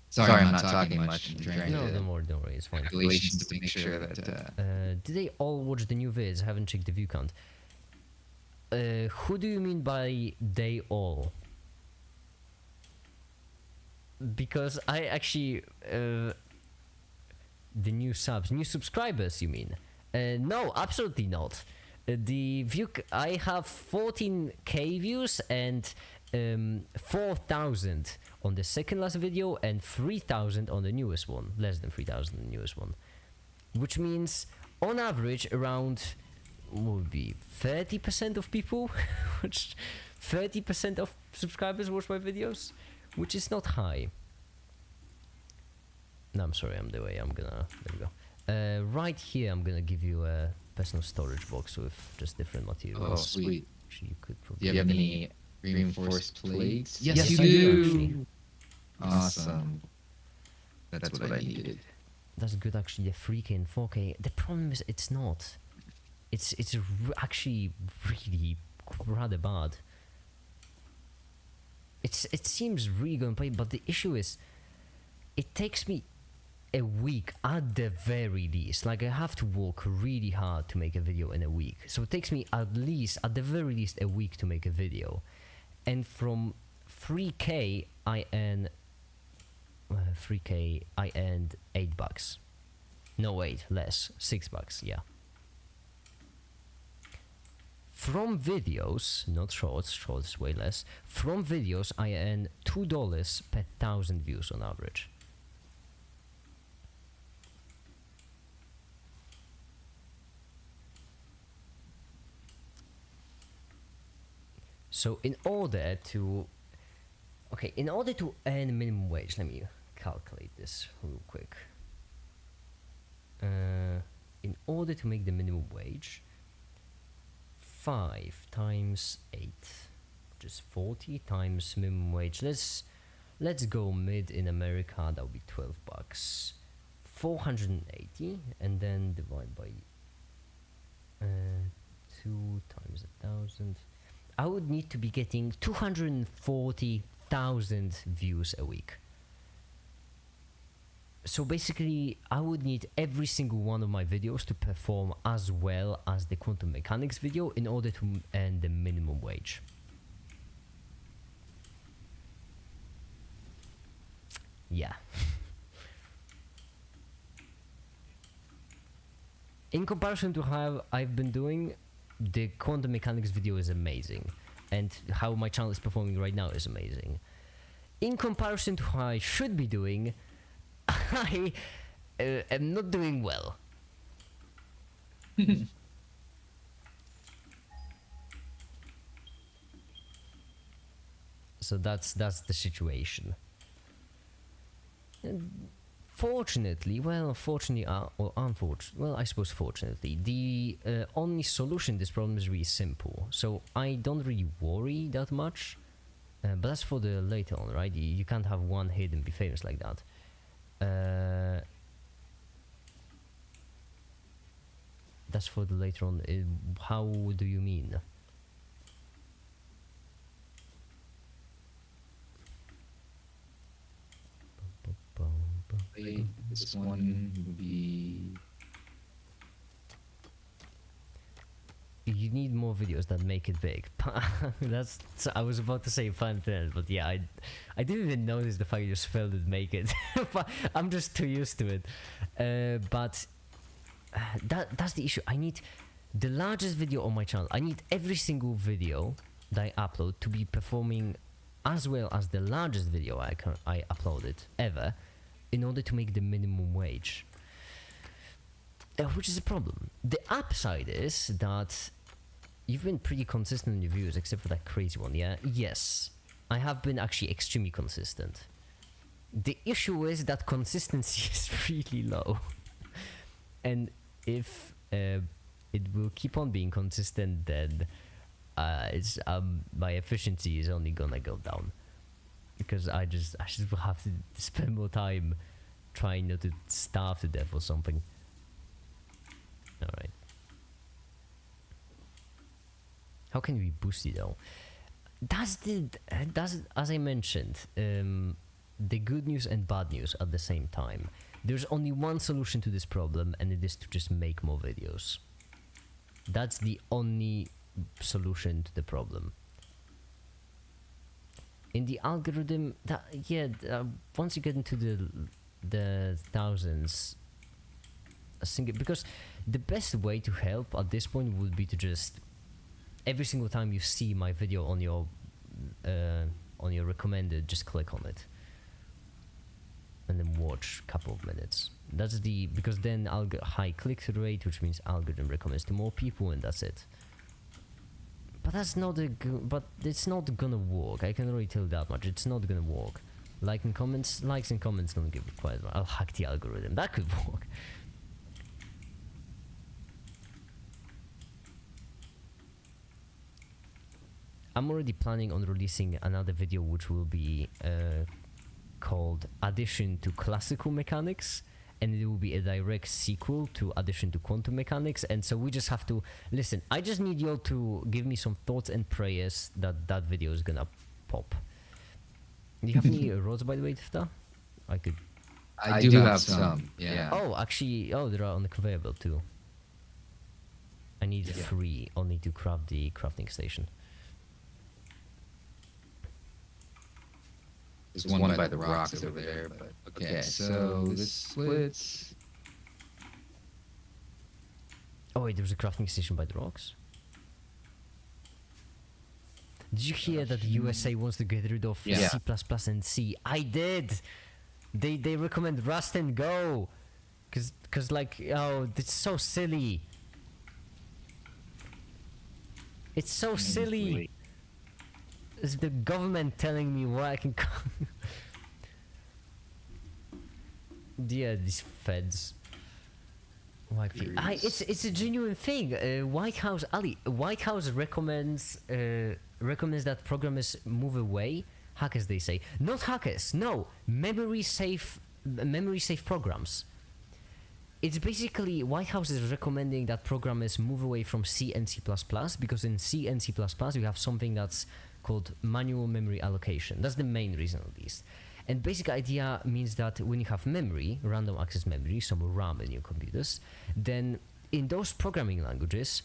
Sorry, I'm not talking much. I'm trying No, to don't worry, it's fine. calculations to make sure that. Did they all watch the new vids? Haven't checked the view count. Who do you mean by they all? Because I actually the new subscribers, you mean? No, absolutely not. I have 14k views and 4,000 on the second last video and 3,000 on the newest one. Less than 3,000 on the newest one, which means on average around would be 30% of people, which 30% of subscribers watch my videos, which is not high. No, I'm sorry, there we go. Right here, I'm gonna give you a personal storage box with just different materials. Oh, sweet. Actually, you could probably. Do you have any reinforced plates? Yes, you I do, do. actually. Awesome. That's what I needed. That's good, actually. The 3K and 4K. The problem is, it's not. It's actually really rather bad. It seems really good to play, but the issue is, it takes me a week at the very least. Like, I have to work really hard to make a video in a week. So it takes me at the very least a week to make a video. And from 3K I earn $8. No, wait, less. $6, yeah. From videos, not shorts way less. From videos I earn $2 per 1,000 views on average. So in order to earn minimum wage, let me calculate this real quick. In order to make the minimum wage, 5 times 8, which is 40 times minimum wage. Let's go mid in America. That would be $12. 480, and then divide by 2 times 1,000. I would need to be getting 240,000 views a week. So basically, I would need every single one of my videos to perform as well as the quantum mechanics video in order to earn the minimum wage. Yeah. In comparison to how I've been doing, the quantum mechanics video is amazing, and how my channel is performing right now is amazing. In comparison to how I should be doing, I am not doing well. So that's the situation. And fortunately, or unfortunately, well, I suppose fortunately, the only solution to this problem is really simple. So I don't really worry that much, but that's for the later on, right? You can't have one hit and be famous like that. That's for the later on. How do you mean? This one would be. You need more videos that make it big. That's. So I was about to say fun things, but yeah, I didn't even notice the fact you spelled it make it. But I'm just too used to it. But that's the issue. I need the largest video on my channel. I need every single video that I upload to be performing as well as the largest video I uploaded ever, in order to make the minimum wage. Which is a problem. The upside is that you've been pretty consistent in your views, except for that crazy one, yeah? Yes, I have been actually extremely consistent. The issue is that consistency is really low. And if it will keep on being consistent, then my efficiency is only gonna go down. because I just will have to spend more time trying not to starve to death or something. All right. How can we boost it though? That's as I mentioned, the good news and bad news at the same time. There's only one solution to this problem, and it is to just make more videos. That's the only solution to the problem. In the algorithm, once you get into the thousands, because the best way to help at this point would be to just every single time you see my video on your recommended, just click on it and then watch a couple of minutes. That's because then I'll get high click-through rate, which means algorithm recommends to more people, and that's it. But that's not but it's not gonna work. I can already tell that much. It's not gonna work. Likes and comments don't give it quite. I'll hack the algorithm. That could work. I'm already planning on releasing another video which will be called Addition to Classical Mechanics, and it will be a direct sequel to Addition to Quantum Mechanics. And so we just have to listen. I just need you all to give me some thoughts and prayers that that video is gonna pop. Do you have any rods, by the way, Tifta? I do have some. Yeah. Oh, actually, there are on the conveyor belt too. I need 3 only to craft the crafting station. There's one by the rocks over there, but okay, so this splits. Oh wait, there's a crafting station by the rocks? Did you hear that the USA wants to get rid of C++ and C? I did! They recommend Rust and Go! Cause like, oh, it's so silly. It's so silly. Is the government telling me where I can yeah, these feds. It's a genuine thing. White House recommends that programmers move away. Hackers, they say, not hackers. No, memory safe programs. It's basically White House is recommending that programmers move away from C and C++, because in C and C++ you have something that's called manual memory allocation. That's the main reason of these. And basic idea means that when you have memory, random access memory, some RAM in your computers, then in those programming languages,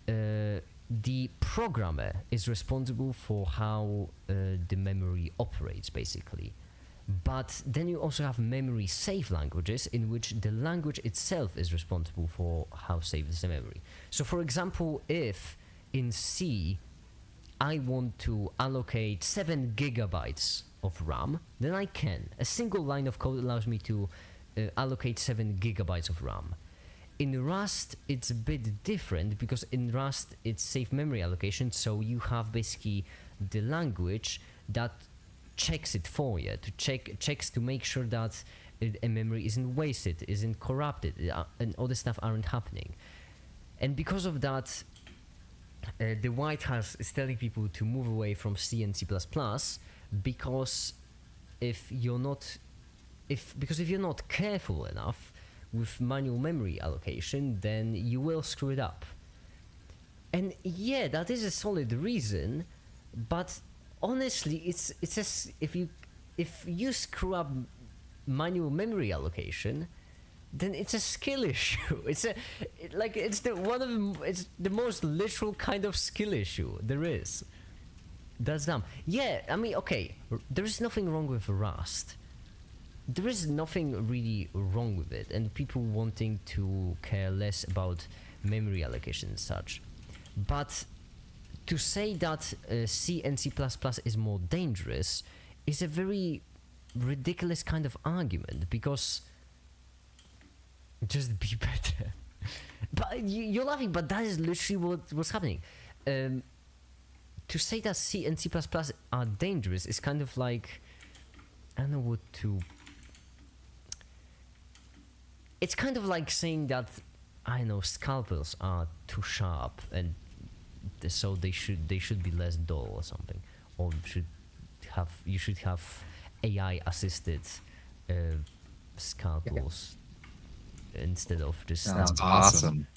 the programmer is responsible for how the memory operates, basically. But then you also have memory safe languages in which the language itself is responsible for how safe is the memory. So for example, if in C I want to allocate 7 gigabytes of RAM, then I can. A single line of code allows me to allocate 7 gigabytes of RAM. In Rust, it's a bit different because in Rust, it's safe memory allocation, so you have basically the language that checks it for you, checks to make sure that a memory isn't wasted, isn't corrupted, and all this stuff aren't happening. And because of that, the White House is telling people to move away from C and C++, because if you're not careful enough with manual memory allocation, then you will screw it up. And yeah, that is a solid reason, but honestly, if you screw up manual memory allocation, then it's a skill issue. It's the most literal kind of skill issue there is. That's dumb. Yeah, I mean, okay, there is nothing wrong with Rust. There is nothing really wrong with it, and people wanting to care less about memory allocation and such. But to say that C and C++ is more dangerous is a very ridiculous kind of argument, because just be better. But you're laughing, but that is literally what's happening. To say that C and C++ are dangerous is kind of like, I don't know what to... It's kind of like saying that, I don't know, scalpels are too sharp and so they should be less dull or something, or should should have AI assisted scalpels instead of just. Sounds awesome.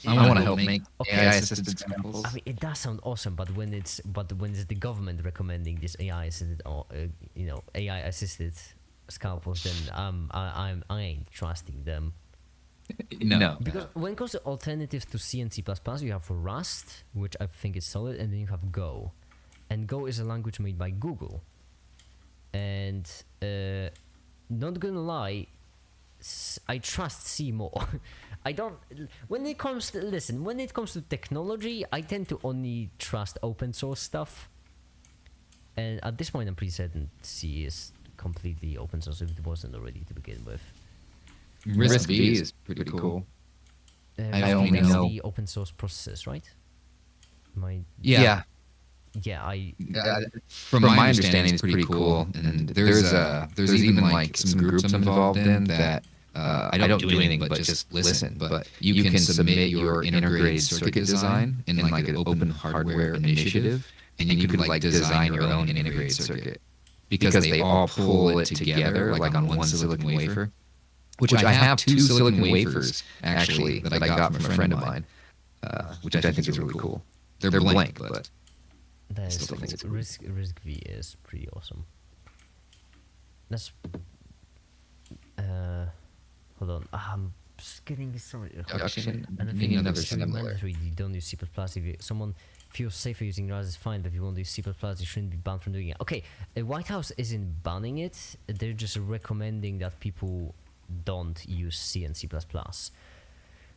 I want to help make AI assisted scalpels. I mean, it does sound awesome, but when it's the government recommending this AI assisted or AI assisted scalpels, then I ain't trusting them. No. Because when it comes to alternatives to C and C++, you have Rust, which I think is solid, and then you have Go, and Go is a language made by Google. And not gonna lie, I trust C more. I don't. When it comes to technology, I tend to only trust open source stuff. And at this point, I'm pretty certain C is completely open source if it wasn't already to begin with. RISC-V is pretty cool. I only that's know- the open source process, right? Yeah. From my understanding, it's pretty cool. And there's even like some groups I'm involved in that I don't do anything but just listen. But you can submit your integrated circuit design in like an open hardware initiative, and you could like design your own integrated circuit because they all pull it together like on one silicon wafer. Which I have two silicon wafers actually that I got from a friend of mine, which I think is really cool. They're blank, but That is Still think it's cool. RISC-V is pretty awesome. That's hold on. I'm just getting sorry. Production, And I need think another it's similar. mandatory. You don't use C++. If someone feels safer using Rust, it's fine. But if you want to use C++, you shouldn't be banned from doing it. Okay, the White House isn't banning it. They're just recommending that people don't use C and C++,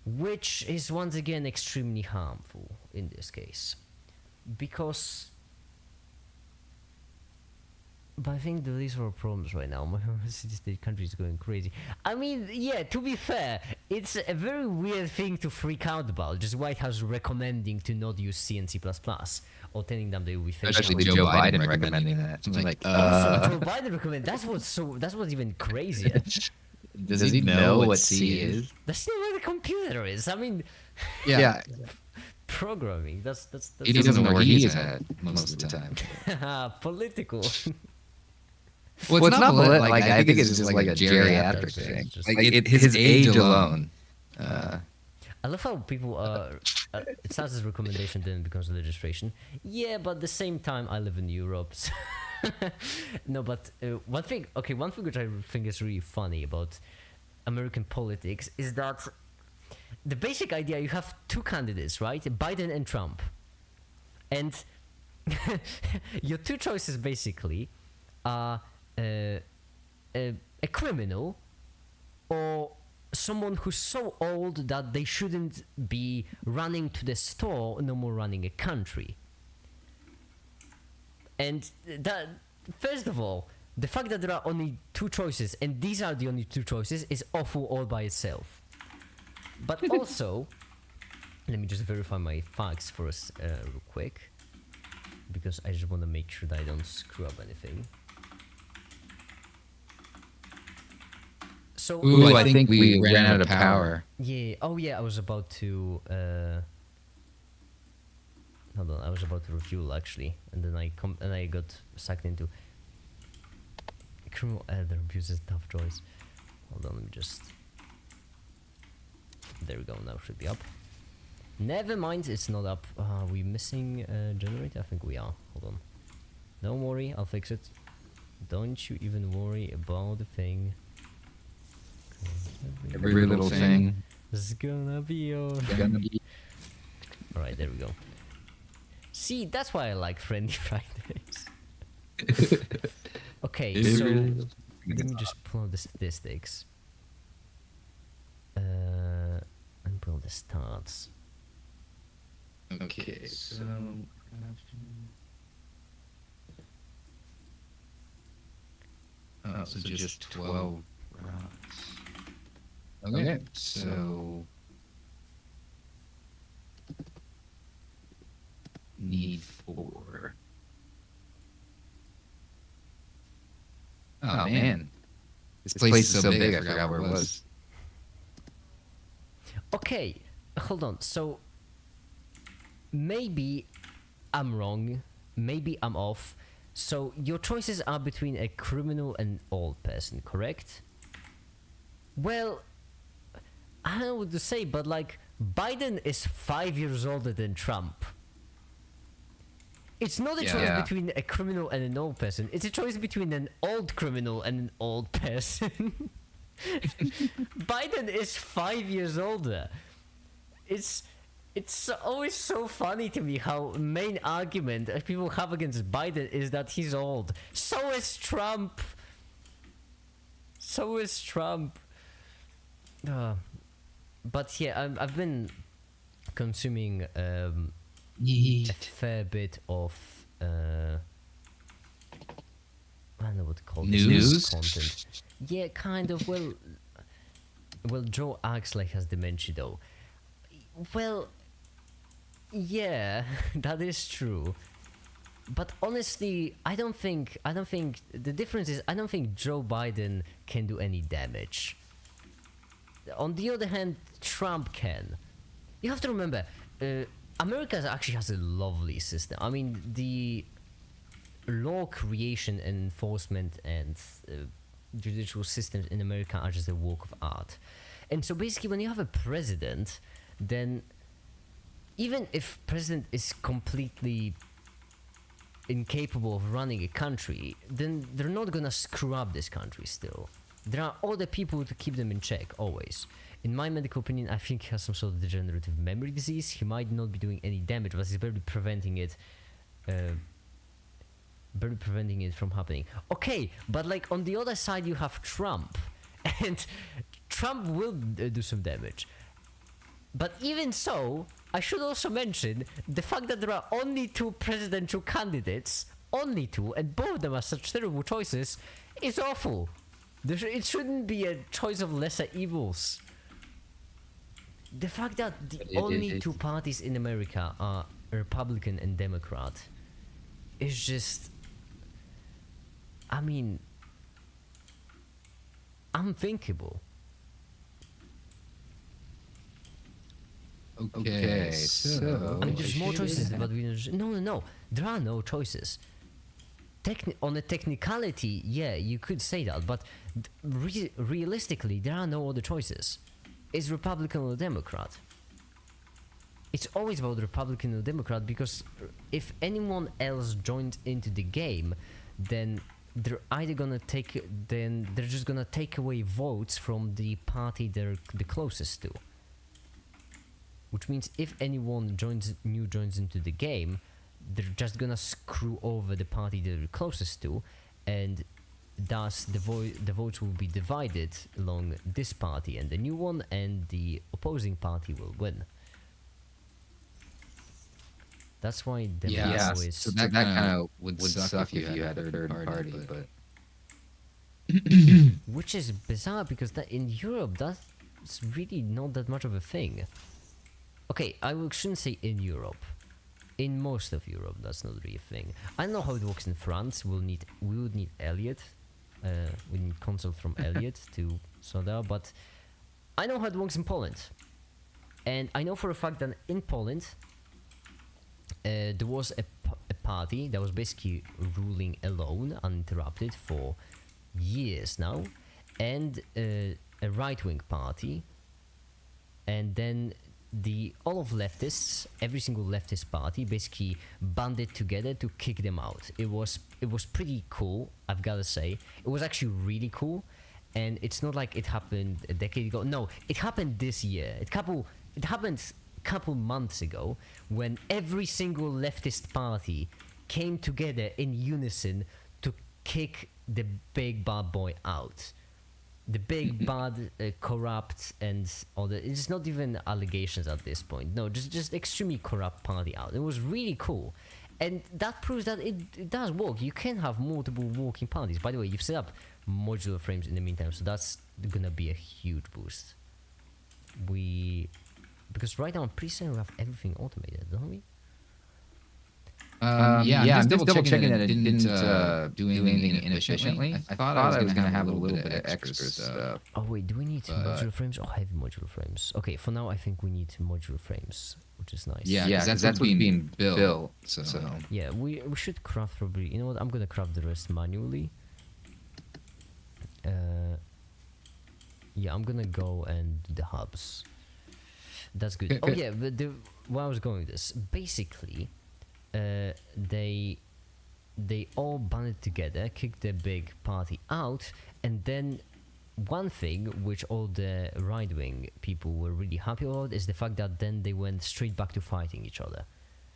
which is once again extremely harmful in this case, because. But I think these are problems right now. My city-state country is going crazy. I mean, yeah, to be fair, it's a very weird thing to freak out about. Just White House recommending to not use C and C++, or telling them they will be fake. Especially Joe Biden recommending that. It's like, Joe Biden recommend. That's what's even crazier. does he know what C is? That's not what the computer is. I mean, Yeah. programming. That's he doesn't know where he is at most of the time. political. Well, it's not like I think it's just like a geriatric thing. Just- Like his age alone. I love how people it starts as recommendation, then it becomes legislation. Yeah, but at the same time, I live in Europe. So no, but one thing which I think is really funny about American politics is that the basic idea, you have two candidates, right? Biden and Trump. And your two choices basically are a criminal or someone who's so old that they shouldn't be running to the store, no more running a country. And that, first of all, the fact that there are only two choices, and these are the only two choices, is awful all by itself. But also, let me just verify my facts for us real quick, because I just want to make sure that I don't screw up anything. So, Ooh, I think we ran out of power. yeah. Oh, yeah. I was about to. Hold on. I was about to refuel actually, and then I got sucked into. Criminal elder abuses tough choice. Hold on. Let me just. There we go. Now it should be up. Never mind. It's not up. Are we missing a generator? I think we are. Hold on. Don't worry. I'll fix it. Don't you even worry about the thing. Every little thing. It's gonna be alright. Alright, there we go. See, that's why I like Friendly Fridays. Okay, so let me just pull out the statistics. And pull the stats. Okay, so so just 12 rounds. Okay, so need 4. Oh man, this place is so big. I forgot where it was. Okay, hold on. So maybe I'm wrong. Maybe I'm off. So your choices are between a criminal and an old person, correct? Well, I don't know what to say, but like Biden is 5 years older than Trump. It's not a choice Yeah. between a criminal and an old person. It's a choice between an old criminal and an old person. Biden is 5 years older. It's always so funny to me how main argument that people have against Biden is that he's old. So is Trump. So is Trump. But yeah, I've been consuming a fair bit of I don't know what to call this News? content. Yeah, kind of. Well, Joe Axley has dementia though. Well, yeah, that is true. But honestly, I don't think the difference is I don't think Joe Biden can do any damage. On the other hand, Trump can. You have to remember, America actually has a lovely system. I mean, the law creation and enforcement and judicial systems in America are just a work of art. And so basically, when you have a president, then even if president is completely incapable of running a country, then they're not gonna screw up this country still. There are other people to keep them in check, always. In my medical opinion, I think he has some sort of degenerative memory disease. He might not be doing any damage, but he's barely preventing it from happening. Okay, but like on the other side you have Trump, and Trump will do some damage. But even so, I should also mention the fact that there are only 2 presidential candidates, only 2, and both of them are such terrible choices, is awful. It shouldn't be a choice of lesser evils. The fact that the only 2 parties in America are Republican and Democrat is just, I mean, unthinkable. Okay, so I mean, there's more choices, but we don't. No. There are no choices. On a technicality, yeah, you could say that, but realistically, there are no other choices. It's Republican or Democrat. It's always about Republican or Democrat, because if anyone else joins into the game, then they're just gonna take away votes from the party they're the closest to. Which means if anyone joins into the game, they're just gonna screw over the party they're closest to, and thus the votes will be divided along this party and the new one, and the opposing party will win. That's why Democrats always. So that kind of would suck if you had a third party, but Which is bizarre, because that in Europe that's really not that much of a thing. Okay, shouldn't say in Europe. In most of Europe, that's not really a thing. I don't know how it works in France. We would need Elliot. We need consult from Elliot to sort that out. But I know how it works in Poland, and I know for a fact that in Poland there was a party that was basically ruling alone, uninterrupted, for years now, and a right-wing party, and then all of leftists, every single leftist party, basically banded together to kick them out. It was pretty cool, I've gotta say. It was actually really cool, and it's not like it happened a decade ago. No, it happened this year. It happened a couple months ago, when every single leftist party came together in unison to kick the big bad boy out. The big bad, corrupt, and all that. It's not even allegations at this point. No, just extremely corrupt party out. It was really cool, and that proves that it does work. You can have multiple working parties. By the way, you've set up modular frames in the meantime, so that's gonna be a huge boost. Because right now I'm pretty certain we have everything automated, don't we? Yeah, I'm just double checking that it didn't do anything inefficiently. I thought I was gonna have a little bit of extra stuff. Oh wait, do we need modular frames or heavy modular frames? Okay, for now I think we need modular frames, which is nice. Yeah, that's what's being built. So yeah, we should craft probably. You know what? I'm gonna craft the rest manually. Yeah, I'm gonna go and do the hubs. That's good. Oh yeah, but where I was going with this, basically, they all banded together, kicked the big party out, and then one thing which all the right-wing people were really happy about is the fact that then they went straight back to fighting each other.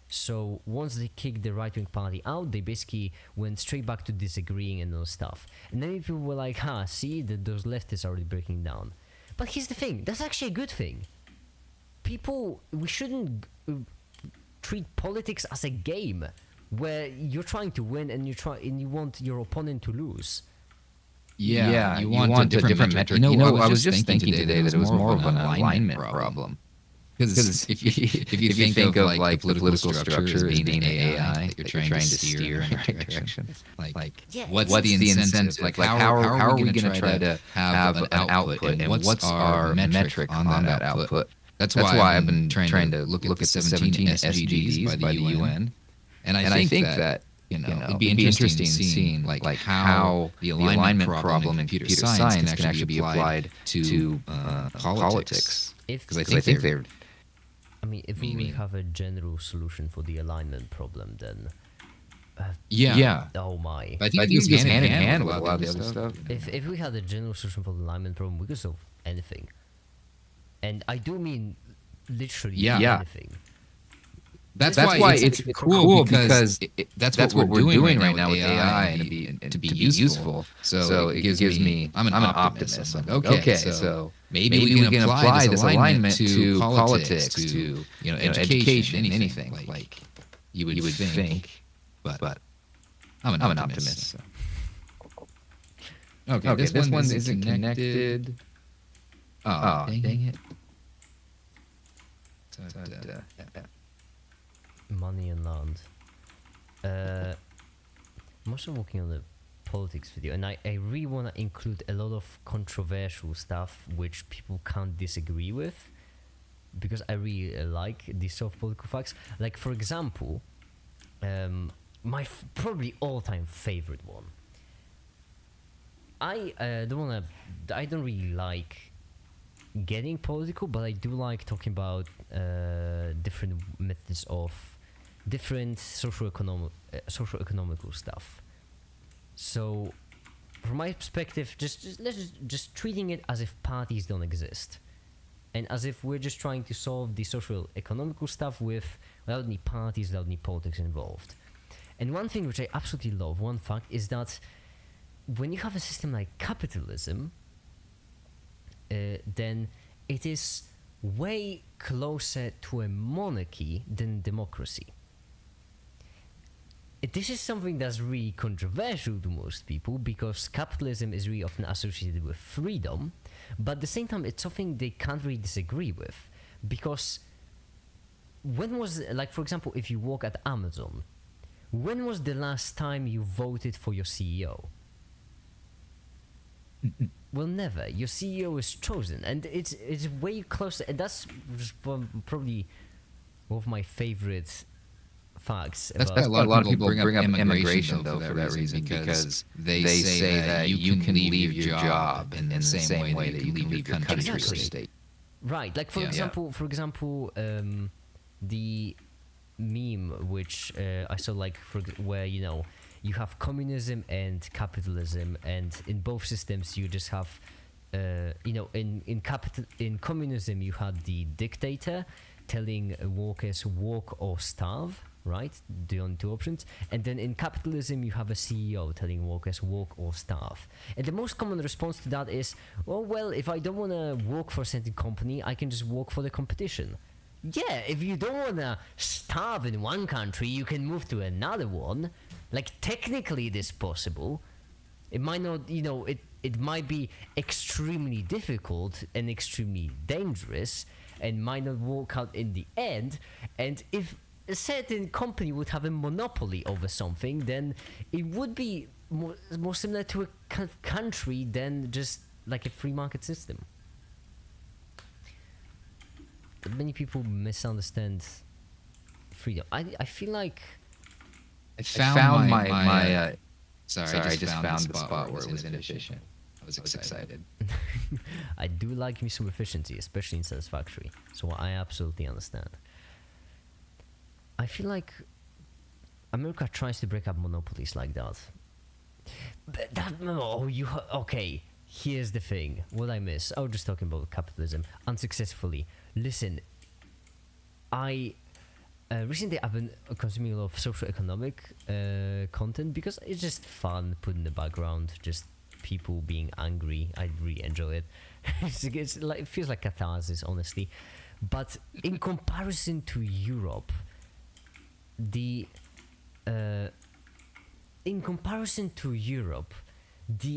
So once they kicked the right-wing party out, they basically went straight back to disagreeing and all stuff. And then people were like, see, those leftists are already breaking down. But here's the thing, that's actually a good thing. We shouldn't treat politics as a game where you're trying to win and you want your opponent to lose. Yeah, you want a different metric. You know, I was just thinking today that it was more of an alignment problem. Because if you think of like the political structure as being an AI that you're trying to steer in the right direction, what's the incentive? Like how are we going to try to have an output, and what's our metric on that output? That's why I've been trying to look at the 17 SDGs by the UN, and I think that it'd be interesting seeing like how the alignment problem in computer science can actually be applied to politics. Because I think they're. I mean, if we have a general solution for the alignment problem, then yeah. Oh my! I think it goes hand in hand with a lot of the other stuff. If we had a general solution for the alignment problem, we could solve anything. And I do mean literally anything. That's why it's cool because that's what we're doing right now with AI and to be useful. So it gives me. I'm an optimist. Okay, so maybe we can apply this alignment to politics, to education, anything like you would think. But I'm an optimist. So. Okay, this one isn't connected. Oh, dang it. Money and land. I'm also working on the politics video, and I really want to include a lot of controversial stuff which people can't disagree with, because I really like these sort of political facts. Like, for example, my probably all-time favorite one. I don't really like getting political, but I do like talking about different methods of different socio-economical stuff. So, from my perspective, just treating it as if parties don't exist, and as if we're just trying to solve the social economical stuff without any parties, without any politics involved. And one thing which I absolutely love, one fact, is that when you have a system like capitalism, then it is way closer to a monarchy than democracy. This is something that's really controversial to most people, because capitalism is really often associated with freedom, but at the same time it's something they can't really disagree with, because when was, like, for example, if you work at Amazon, when was the last time you voted for your CEO? Well, never. Your CEO is chosen, and it's way closer, and that's probably one of my favorite facts. That's why a lot of people bring up immigration though for that reason, because they say that you can leave your job in the same way that you can leave your country or state. Right. Like, for example, the meme which I saw, like, where you have communism and capitalism, and in both systems you just have in communism you had the dictator telling workers work or starve, right? The only two options. And then in capitalism you have a CEO telling workers work or starve. And the most common response to that is, well, if I don't want to work for a certain company, I can just work for the competition. Yeah, if you don't want to starve in one country, you can move to another one. Like, technically it is possible. It might not, it might be extremely difficult and extremely dangerous and might not work out in the end. And if a certain company would have a monopoly over something, then it would be more similar to a country than just like a free market system. Many people misunderstand freedom. I feel like I found my sorry, I just found the spot where it was inefficient. I was excited. I do like me some efficiency, especially in satisfactory. So I absolutely understand. I feel like America tries to break up monopolies like that. But that okay. Here's the thing. What I miss. I was just talking about capitalism unsuccessfully. Listen, I recently I've been consuming a lot of socioeconomic content because it's just fun put in the background, just people being angry. I really enjoy it. It's like, it feels like catharsis, honestly. But in comparison to Europe, the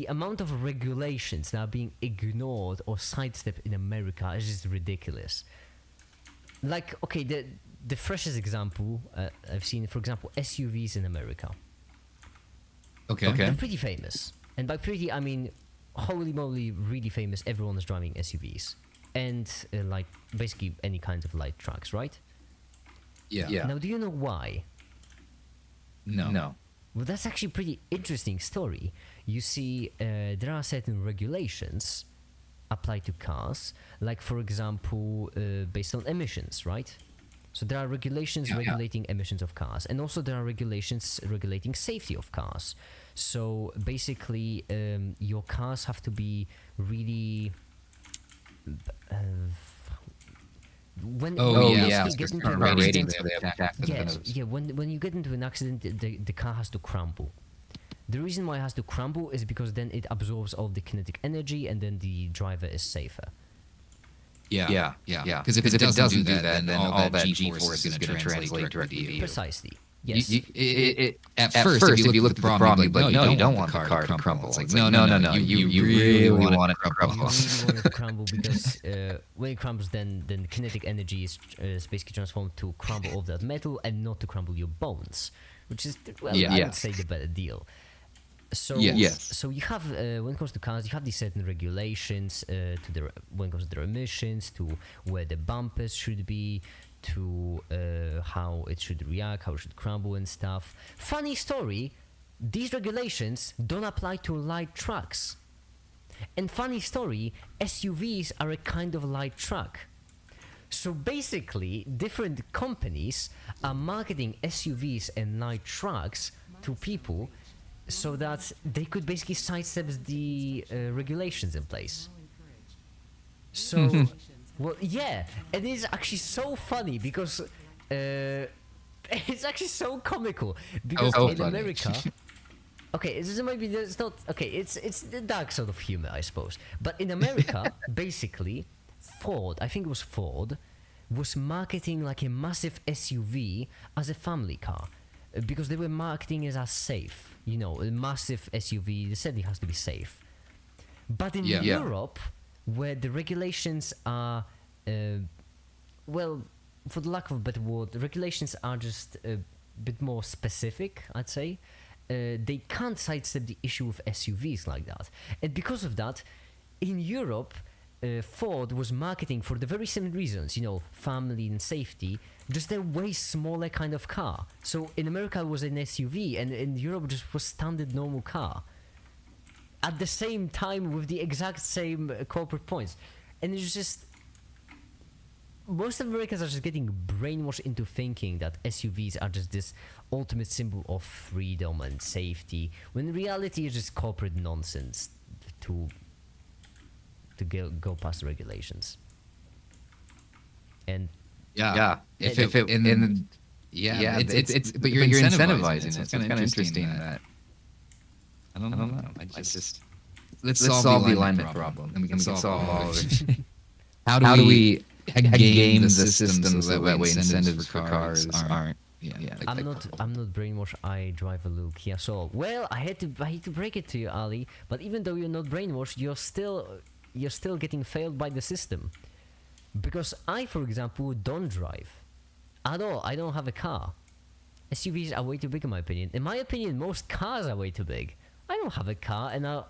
amount of regulations that are being ignored or sidestepped in America is just ridiculous. Like, okay, the freshest example I've seen, for example, SUVs in America. Okay. They're pretty famous. And by pretty, I mean, holy moly, really famous. Everyone is driving SUVs. And, like, basically any kinds of light trucks, right? Yeah. Now, do you know why? No. Well, that's actually a pretty interesting story. You see, there are certain regulations applied to cars, like, for example, based on emissions, right? So there are regulations regulating emissions of cars, and also there are regulations regulating safety of cars. So basically, your cars have to be really... when you get into an accident, when you get into an accident, the car has to crumble. The reason why it has to crumble is because then it absorbs all the kinetic energy, and then the driver is safer. Yeah. Because if it doesn't do that, then all that G-force is going to translate directly to you. Precisely. Yes. At first, if you look at the problem, you'd be like, no, you don't want the car to crumble. It's like, no. You really want it to crumble. You really want it to crumble because when it crumbles, then the kinetic energy is basically transformed to crumble all that metal and not to crumble your bones, which is, I would say, the better deal. So, so you have, when it comes to cars, you have these certain regulations when it comes to their emissions, to where the bumpers should be, to how it should react, how it should crumble and stuff. Funny story, these regulations don't apply to light trucks. And funny story, SUVs are a kind of light truck. So basically, different companies are marketing SUVs and light trucks to people so that they could basically sidestep the regulations in place. So, well, yeah, and it is actually so funny because it's actually so comical because in America, okay, it's not okay. It's the dark sort of humor, I suppose. But in America, basically, Ford, I think it was Ford, was marketing like a massive SUV as a family car. Because they were marketing it as safe, a massive SUV. They said it has to be safe. But in Europe, where the regulations are, well, for the lack of a better word, the regulations are just a bit more specific, I'd say. They can't sidestep the issue of SUVs like that. And because of that, in Europe, Ford was marketing for the very same reasons, family and safety, just a way smaller kind of car. So in America it was an SUV, and in Europe just was standard normal car. At the same time with the exact same corporate points. And it's just... most Americans are just getting brainwashed into thinking that SUVs are just this ultimate symbol of freedom and safety, when in reality it's just corporate nonsense to go past the regulations. And it's but you're incentivizing it. It's kind of interesting that I don't know. Let's solve the alignment problem, and we can solve all of it. How do we game the system so that way incentives for cars aren't? I'm not brainwashed. I drive a little Kia Soul. Well, I hate to break it to you, Ali, but even though you're not brainwashed, you're still getting failed by the system. Because I, for example, don't drive. at all. I don't have a car. SUVs are way too big in my opinion. In my opinion, most cars are way too big. I don't have a car, and I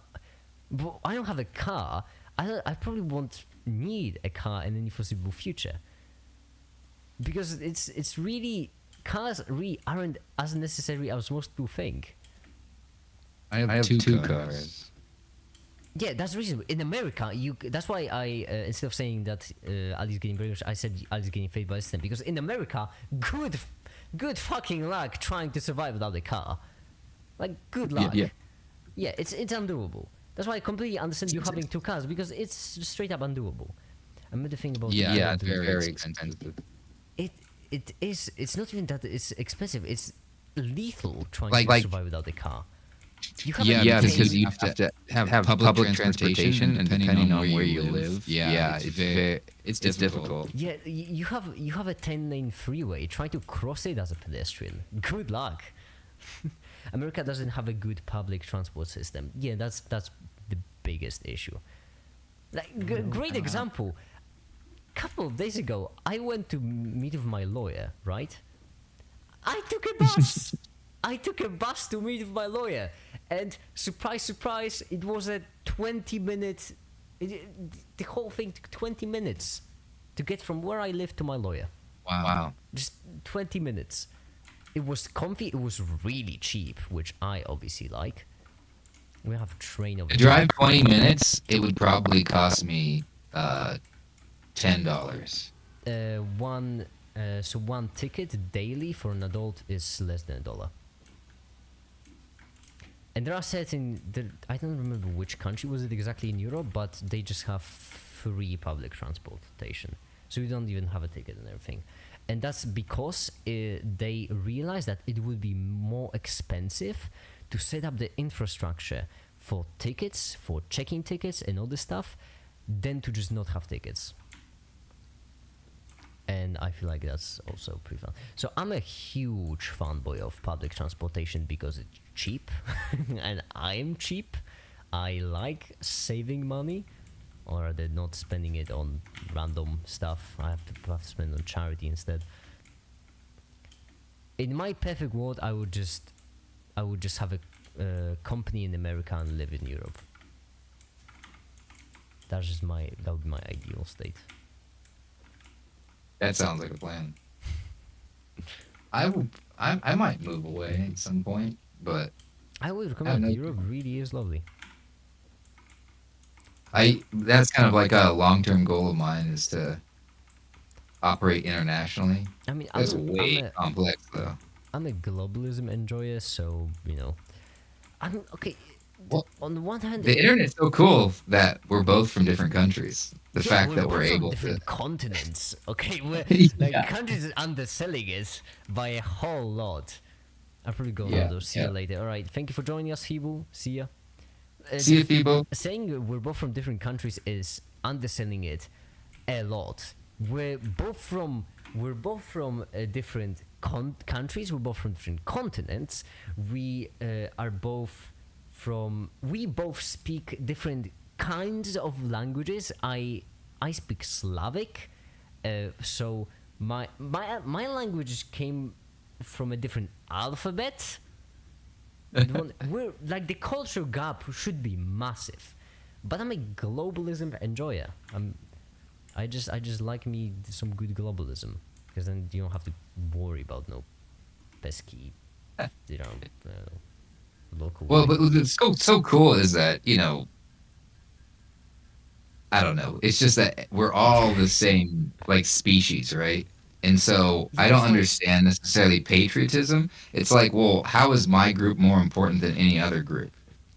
don't have a car. I probably won't need a car in any foreseeable future. Because it's really, cars really aren't as necessary as most people think. I have two cars. Yeah, that's the reason. In America, that's why I instead of saying that Ali's getting brainwashed, I said Ali's getting fed by the system. Because in America, good fucking luck trying to survive without a car. Like, good luck. Yeah, it's undoable. That's why I completely understand you having two cars, because it's straight up undoable. I made the thing about it's very expensive. It is. It's not even that it's expensive. It's lethal trying to survive without a car. Because you have to have public transportation, and depending on where you live, it's difficult. Yeah, you have a 10-lane freeway. Try to cross it as a pedestrian. Good luck. America doesn't have a good public transport system. Yeah, that's the biggest issue. Like, great example. Couple of days ago, I went to meet with my lawyer. Right? I took a bus. I took a bus to meet with my lawyer, and surprise, surprise, it was a 20-minute. The whole thing took 20 minutes to get from where I live to my lawyer. Wow. Just 20 minutes. It was comfy. It was really cheap, which I obviously like. We have train over. To drive 20 minutes, it would probably cost me $10. One ticket daily for an adult is less than $1. And there are certain, I don't remember which country was it exactly in Europe, but they just have free public transportation. So you don't even have a ticket and everything. And that's because they realize that it would be more expensive to set up the infrastructure for tickets, for checking tickets and all this stuff, than to just not have tickets. And I feel like that's also pretty fun. So I'm a huge fanboy of public transportation because it's cheap, and I'm cheap. I like saving money, or rather not spending it on random stuff. I have to spend on charity instead. In my perfect world, I would just have a company in America and live in Europe. That would be my ideal state. That sounds like a plan. I might move away at some point, but I would recommend. Europe really is lovely. That's kind of like a long-term goal of mine, is to operate internationally. I mean, that's way complex though. I'm a globalism enjoyer, so I'm okay. Well, on the one hand, the internet's so cool that we're both from different countries. The fact that we're able to different continents. Okay, we're countries underselling us by a whole lot. I'll probably go on those. See you later. All right, thank you for joining us, Feeble. See ya. See you, Feeble. Saying we're both from different countries is underselling it a lot. We're both from different countries. We're both from different continents. We both speak different kinds of languages. I speak Slavic, so my language came from a different alphabet. We're like, the cultural gap should be massive, but I'm a globalism enjoyer. I just like me some good globalism, because then you don't have to worry about no pesky, local. Well, but what's so cool is that, I don't know. It's just that we're all the same, like, species, right? And so I don't understand necessarily patriotism. It's like, well, how is my group more important than any other group?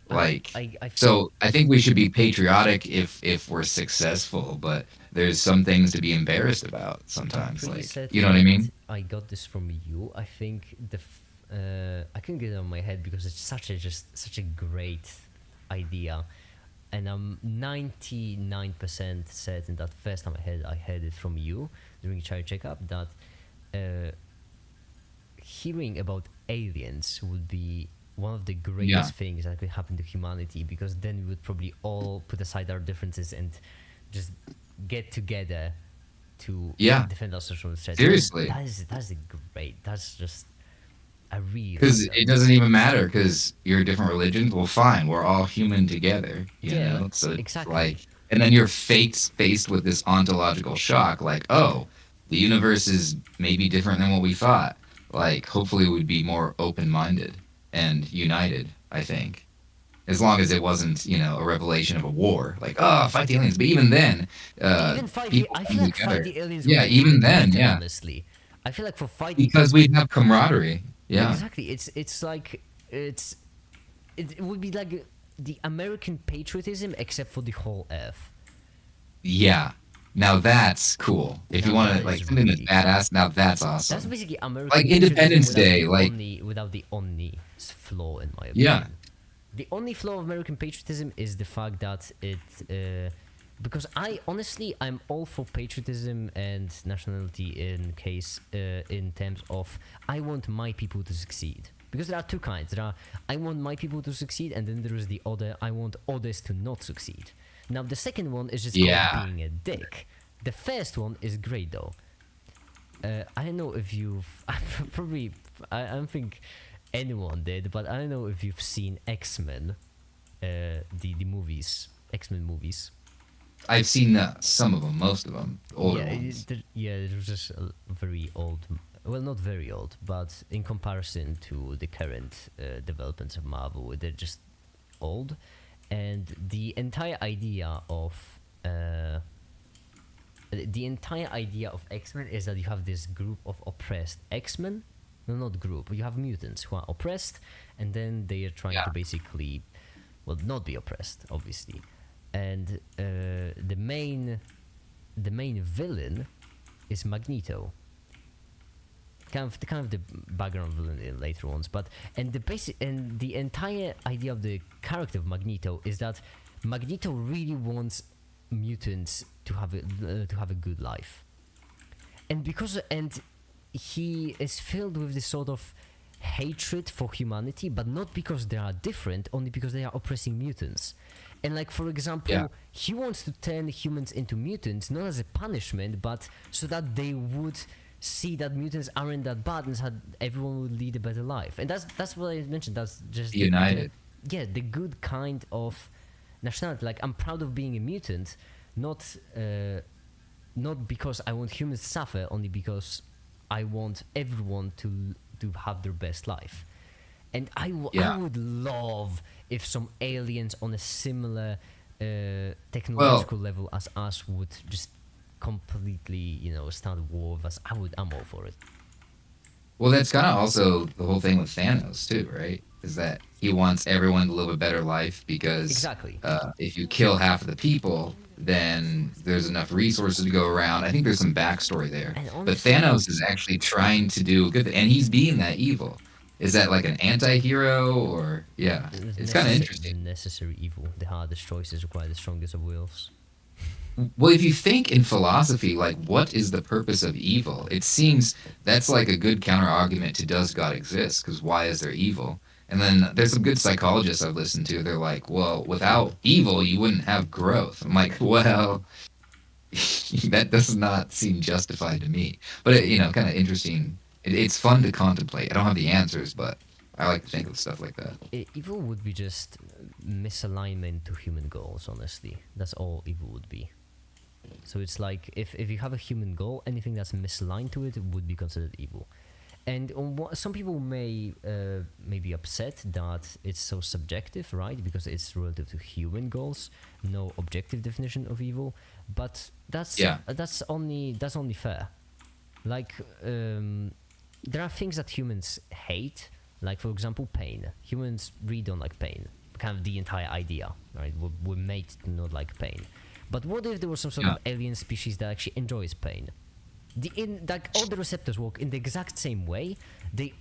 Like, so I think we should be patriotic if we're successful, but there's some things to be embarrassed about sometimes. Like, you know what I mean? I got this from you. I think I couldn't get it out of my head because it's such a great idea, and I'm 99% certain that first time I heard it from you during Child Checkup, that hearing about aliens would be one of the greatest things that could happen to humanity, because then we would probably all put aside our differences and just get together to Yeah. defend ourselves from threats. Seriously. That's a great. That's just I really like Because that. it doesn't even matter because you're different religions. Well, fine, we're all human together, you Yeah, know. So it's exactly. like, and then you're faced with this ontological shock, like, oh, the universe is maybe different than what we thought. Like, hopefully, we'd be more open-minded and united. I think, as long as it wasn't, a revelation of a war, like, oh, fight the aliens. But even then, Even fight the people I feel coming like fight together. the aliens would Yeah, be even even then, better. yeah, Honestly, I feel like for fighting because we'd have camaraderie. Yeah. exactly, it's like it would be like the American patriotism except for the whole Earth. Yeah. Now that's cool. If you Now want that to like is something that's really cool. badass, now that's That's awesome. basically American Like patriotism Independence Day, like without the only flaw, in my yeah, opinion. The only flaw of American patriotism is the fact that because I'm all for patriotism and nationality in terms of I want my people to succeed. Because there are two kinds. There are I want my people to succeed, and then there is the other I want others to not succeed. Now the second one is just called yeah. being a dick. The first one is great though. I don't know if you've probably I don't think anyone did, but I don't know if you've seen X-Men, the movies, X-Men movies. I've seen some of them, most of them, the older Yeah, ones. it was just a very old. Well, not very old, but in comparison to the current developments of Marvel, they're just old, and the entire idea of X-Men is that you have this group of oppressed X-Men. No, not group. You have mutants who are oppressed, and then they are trying Yeah. to basically, well, not be oppressed, obviously. And the main villain is Magneto. Kind of the background villain in later ones, but the entire idea of the character of Magneto is that Magneto really wants mutants to have a good life, and he is filled with this sort of hatred for humanity, but not because they are different, only because they are oppressing mutants. And like for example, Yeah. he wants to turn humans into mutants not as a punishment, but so that they would see that mutants aren't that bad and that everyone would lead a better life. And that's what I mentioned. That's just United. the good kind of nationality. Like I'm proud of being a mutant, not because I want humans to suffer, only because I want everyone to have their best life. And I Yeah. would love if some aliens on a similar technological Well, level as us would just completely, start war with us. I'm all for it. well, that's kind of also the whole thing with Thanos too, right? Is that he wants everyone to live a better life because Exactly. if you kill half of the people, then there's enough resources to go around. I think there's some backstory there. And But honestly, Thanos is actually trying to do good, and he's being that evil. Is that like an anti-hero or yeah? It's kind of the interesting. necessary evil, the hardest choices require the strongest of wills. Well, if you think in philosophy, like what is the purpose of evil? It seems that's like a good counter argument to does God exist? Because why is there evil? And then there's some good psychologists I've listened to. They're like, well, without evil, you wouldn't have growth. I'm like, well, that does not seem justified to me. But kind of interesting. It's fun to contemplate. I don't have the answers, but I like to think of stuff like that. Evil would be just misalignment to human goals, honestly. That's all evil would be. So it's like if you have a human goal, anything that's misaligned to it would be considered evil. And some people may be upset that it's so subjective, right? Because it's relative to human goals, no objective definition of evil. But that's Yeah. that's only fair. Like there are things that humans hate, like for example pain. Humans really don't like pain. Kind of the entire idea, right? We're made to not like pain. But what if there was some sort Yeah. of alien species that actually enjoys pain? Like all the receptors work in the exact same way. They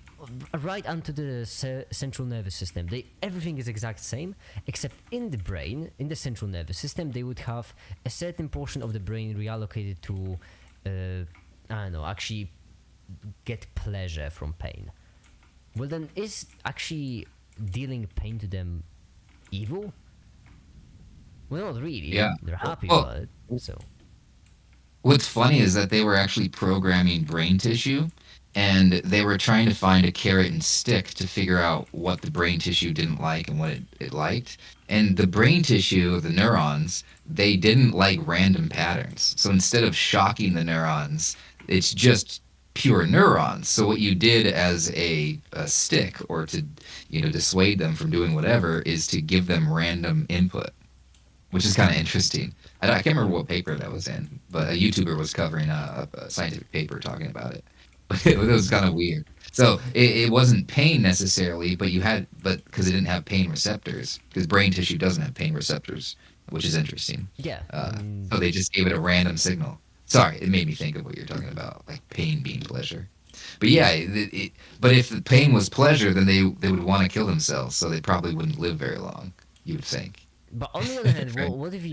right onto the central nervous system. Everything is exact same, except in the brain, in the central nervous system, they would have a certain portion of the brain reallocated to, I don't know, actually get pleasure from pain. Well, then is actually dealing pain to them evil? Well, not really. Yeah. They're happy Well, about it. So What's funny is that they were actually programming brain tissue, and they were trying to find a carrot and stick to figure out what the brain tissue didn't like and what it liked. And the brain tissue of the neurons, they didn't like random patterns. So instead of shocking the neurons, it's just pure neurons. So what you did as a stick or to, dissuade them from doing whatever is to give them random input, which is kind of interesting. I can't remember what paper that was in, but a YouTuber was covering a scientific paper talking about it. But it was kind of weird. So it wasn't pain necessarily, but because it didn't have pain receptors, because brain tissue doesn't have pain receptors, which is interesting. Yeah, So they just gave it a random signal. Sorry, it made me think of what you're talking about, like pain being pleasure. But yeah, but if the pain was pleasure, then they would want to kill themselves, so they probably wouldn't live very long. You would think. but on the other hand, Right. what if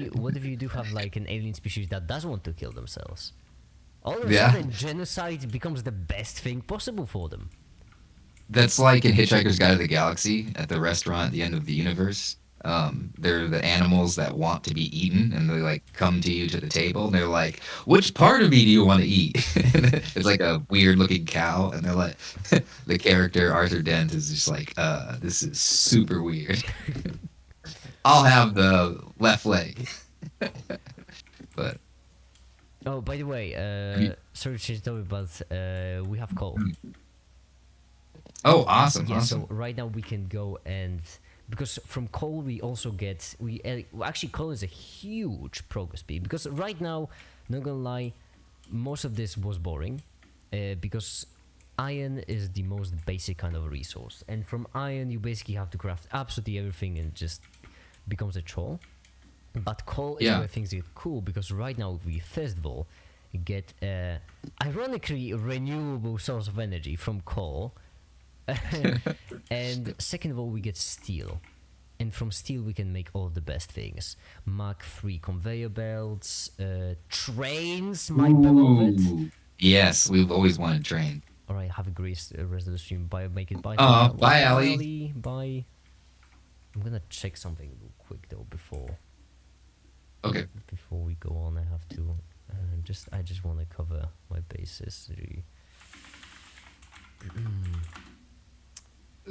you do have like an alien species that does want to kill themselves? All of a Yeah. sudden, genocide becomes the best thing possible for them. That's like in Hitchhiker's Guide to the Galaxy at the restaurant at the end of the universe. They're the animals that want to be eaten, and they like come to you to the table, and they're like, "Which part of me do you want to eat?" It's like a weird looking cow, and they're like, the character Arthur Dent is just like, "This is super weird. I'll have the left leg." But Oh, by the way, you- sorry to change the topic, but we have coal. oh, awesome, Yeah, awesome. so right now we can go and because from coal we also get well, actually coal is a huge progress speed because right now, not gonna lie, most of this was boring, because iron is the most basic kind of resource, and from iron you basically have to craft absolutely everything and it just becomes a chore. But coal is Yeah. where things get cool because right now we first of all get ironically renewable source of energy from coal. And second of all, we get steel. And from steel, we can make all of the best things: Mach 3 conveyor belts, trains, my beloved. Ooh. Yes, we've always wanted train. Alright, have a great rest of the stream. Bye, make it bye. Aw, Well, bye, Ali. Bye. I'm gonna check something real quick though Okay. before we go on. I have to I just want to cover my bases.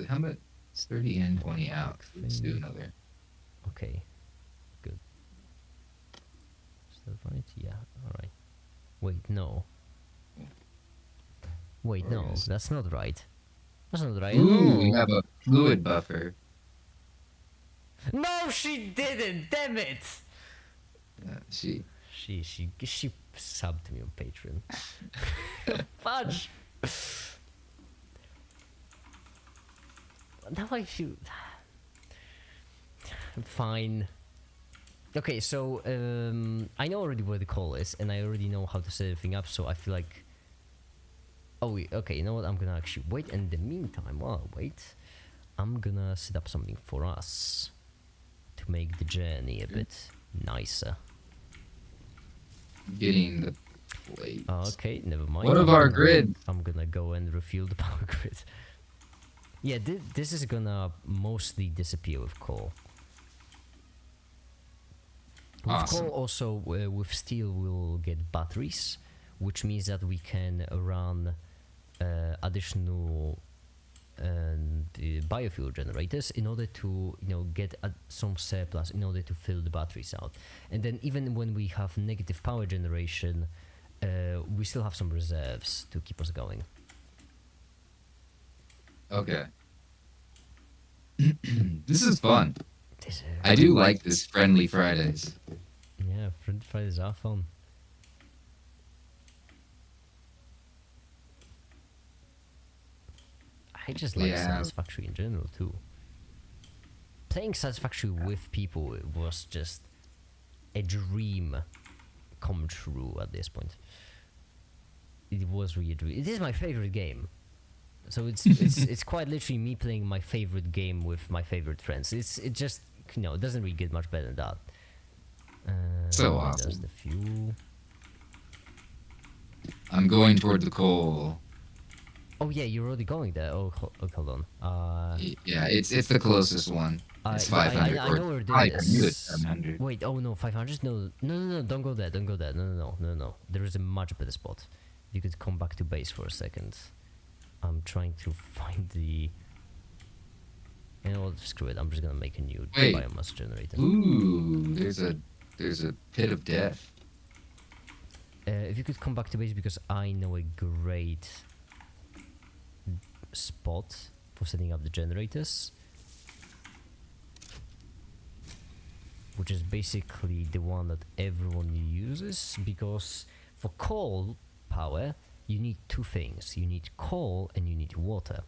How about it's 30 in, 20 out? Let's do another. Okay, good. Is that right? Yeah. All right. Wait, no. Wait, no. Yes. That's not right. That's not right. Ooh, we No. have a fluid buffer. No, she didn't. Damn it. She. She subbed me on Patreon. Fudge. Now I feel. Fine. Okay, so I know already where the call is, and I already know how to set everything up. So I feel like. Oh, okay. You know what? I'm gonna actually wait. And in the meantime, while I wait, I'm gonna set up something for us to make the journey a bit nicer. Getting the plates. Okay, never mind. What of our grid? I'm gonna go and refuel the power grid. Yeah, this is gonna mostly disappear with coal. With Awesome. coal, also with steel, we'll get batteries, which means that we can run additional biofuel generators in order to get some surplus in order to fill the batteries out. And then even when we have negative power generation, we still have some reserves to keep us going. Okay. This is fun. This, I do like this Friendly Fridays. yeah, Fridays are fun. I just like Yeah. Satisfactory in general too. Playing Satisfactory with people was just a dream come true at this point. It was really a dream. It is my favorite game. So it's quite literally me playing my favorite game with my favorite friends. It just it doesn't really get much better than that. So There's awesome. the fuel. I'm going toward the coal. Oh yeah, you're already going there. Oh, hold on. Yeah, it's the closest one. It's Yeah, 500. I or know we're doing 500, this. 700. Wait, oh no, 500? No, no, no, no, don't go there, don't go there. No, no, no, no, no. There is a much better spot. You could come back to base for a second. I'm trying to find the. You know what? Screw it. I'm just gonna make a new Wait. biomass generator. Ooh, there's a pit of death. If you could come back to base because I know a great spot for setting up the generators, which is basically the one that everyone uses, because for coal power you need two things: you need coal and you need water.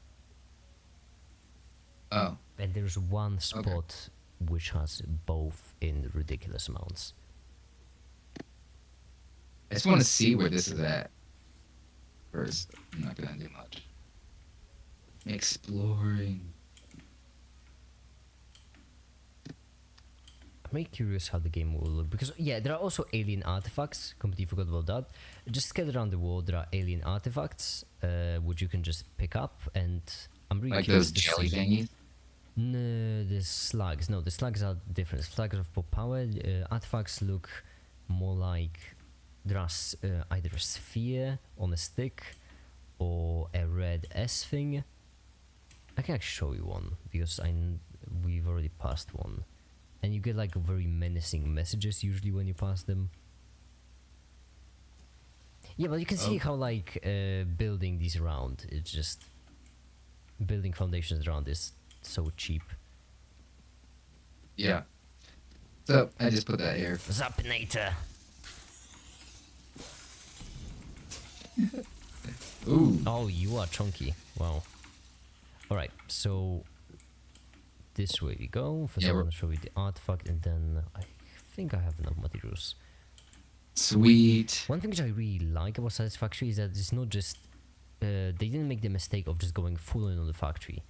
Oh, And there's one spot which has both in ridiculous amounts. I just want to see where this is at. First, I'm not gonna do much. Exploring. I'm very curious how the game will look, because yeah, there are also alien artifacts. Completely forgot about that. Just scattered around the world, there are alien artifacts which you can just pick up, and I'm really Like curious those to jelly see. thingies? No, the slugs. No, the slugs are different. Slugs are for power. Artifacts look more like there's either a sphere on a stick or a red S thing. I can actually show you one because we've already passed one, and you get like very menacing messages usually when you pass them. Yeah, but you can see how like building these around, it's just building foundations around is so cheap. Yeah. So I just put that here. Zapinator. Ooh. Oh, you are chunky. Wow. Alright, so this way we go. First Yeah, I we're- want to show you the artifact, and then I think I have enough materials. Sweet. One thing which I really like about Satisfactory is that it's not just they didn't make the mistake of just going full in on the factory.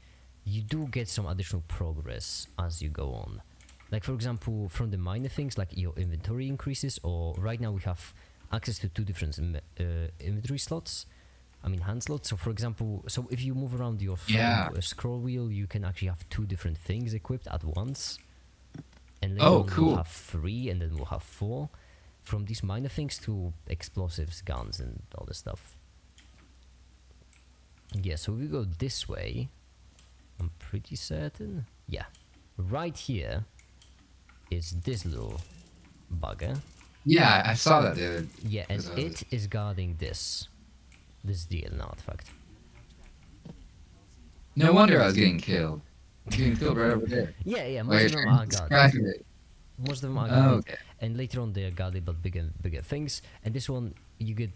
You do get some additional progress as you go on. Like for example, from the minor things, like your inventory increases, or right now we have access to two different inventory slots. I mean hand slots. So for example, so if you move around your Yeah. scroll wheel, you can actually have two different things equipped at once. And later Oh, on cool. we'll have 3, and then we'll have 4. From these minor things to explosives, guns, and all this stuff. Yeah, so we go this way. I'm pretty certain. Yeah. Right here is this little bugger. Yeah, I saw that the other. Yeah, and Is that- it is guarding this. This DL artifact. No wonder I was getting killed. Getting killed right over there. Yeah, most Like, of them are scratch guarded. it. Most of them are Oh, guarded. okay. And later on they are guarded by bigger things. And this one, you get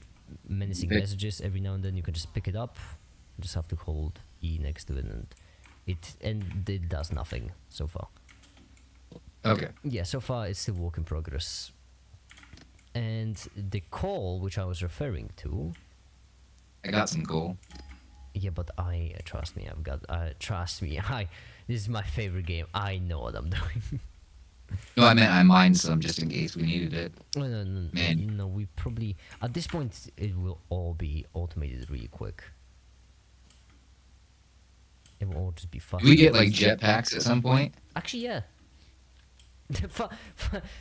menacing Big- messages every now and then. You can just pick it up. You just have to hold E next to it, and it does nothing so far. Okay. Yeah, so far it's still work in progress. And the call which I was referring to, I got some gold. yeah, but trust me, trust me, this is my favorite game. I know what I'm doing. No, I meant I mined some just in case we needed it. No, Man. no, we probably at this point it will all be automated really quick. It will all just be fast. Do we get like jetpacks at some point? Actually, yeah.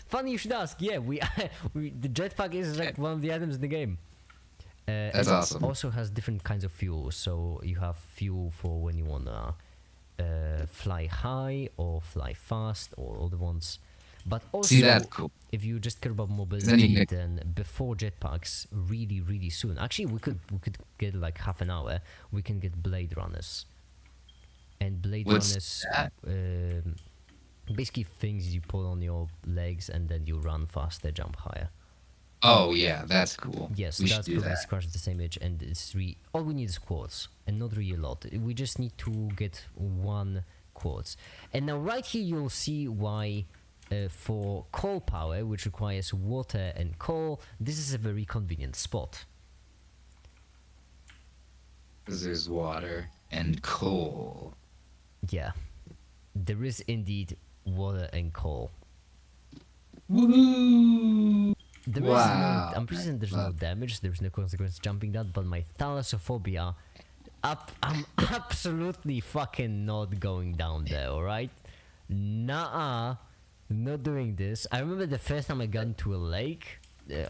Funny you should ask. Yeah, the jetpack is like one of the items in the game. That's it awesome. Also has different kinds of fuel. So you have fuel for when you wanna fly high or fly fast, or all the ones. But also, See, that's cool. if you just care about Then mobility, you then before jetpacks, really soon. Actually, we could get like half an hour. We can get blade runners. And blade What's runners, that? basically things you put on your legs and then you run faster, jump higher. Oh yeah, that's cool. Yes, we should that's do probably that. scratched the same itch, and it's all we need is quartz, and not really a lot. We just need to get 1 quartz. And now right here you'll see why for coal power, which requires water and coal, this is a very convenient spot. Because there's water and coal. Yeah, there is indeed water and coal. Woohoo! There is Wow. I'm pretty certain there's no damage, there's no consequence jumping that, but my thalassophobia I'm absolutely fucking not going down there, alright? Nah, not doing this. I remember the first time I got into a lake,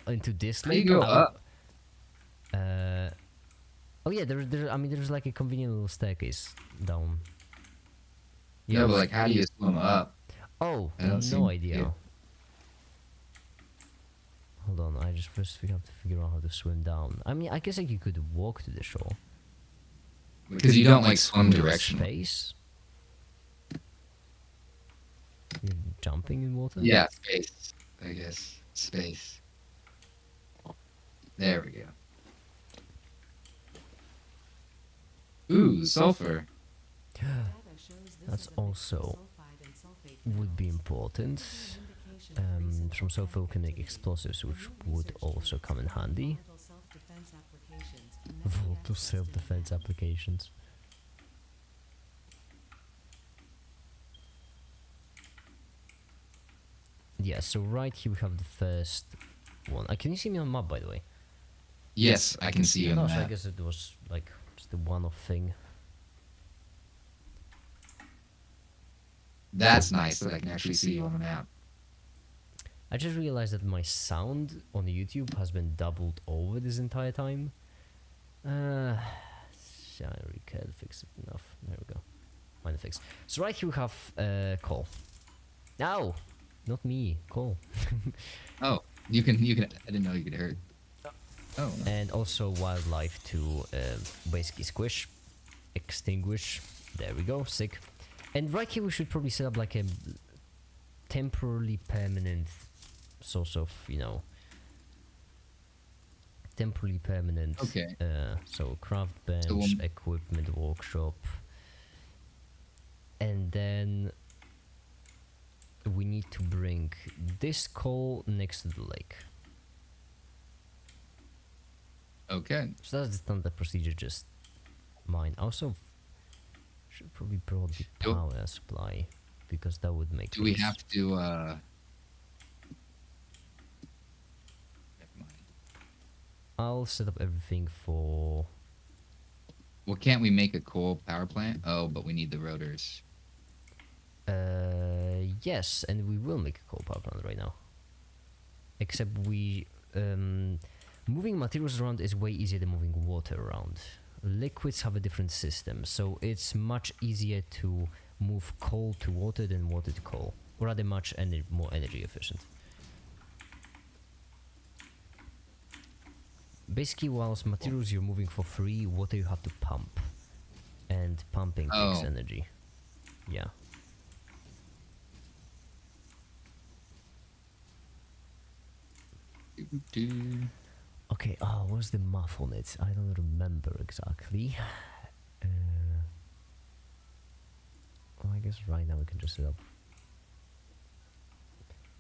into this How do you lake. go up? Oh yeah, I mean, there's like a convenient little staircase down. No, but like, how do you swim up? Oh, I don't no see- idea. Hold on, first we have to figure out how to swim down. I mean, I guess like you could walk to the shore. Because you don't like swim directional. Space. You're jumping in water. Yeah, space. I guess space. There we go. Ooh, sulfur. That's also would be important. Some self-volcanic explosives, which would also come in handy. Volatile self-defense applications. Yeah, so right here we have the first one. Can you see me on the map, by the way? Yes, I can see you on No, the so I map. guess it was like just the one-off thing. That's nice that I can actually see you on the map. I just realized that my sound on YouTube has been doubled over this entire time. Shall can fix it enough. There we go. Find the fix. So right here we have coal. No, not me. Coal. Oh, you can. I didn't know you could hurt. Oh, no. And also wildlife to basically squish, extinguish. There we go. Sick. And right here we should probably set up like a temporarily permanent source of, temporarily permanent. Okay. So craft bench, So we'll- equipment workshop, and then we need to bring this coal next to the lake. Okay. So that's the standard procedure. Just mine. Also, should probably brought the Do- power supply because that would make. Do we things- have to? Never mind. I'll set up everything for. Well, can't we make a coal power plant? Oh, but we need the rotors. Yes, and we will make a coal power plant right now. Except moving materials around is way easier than moving water around. Liquids have a different system, so it's much easier to move coal to water than water to coal. Or rather, much more energy efficient. Basically, whilst materials you're moving for free, water you have to pump. And pumping takes Oh. energy. Yeah. Okay, what's the math on it? I don't remember exactly. Well, I guess right now we can just set up.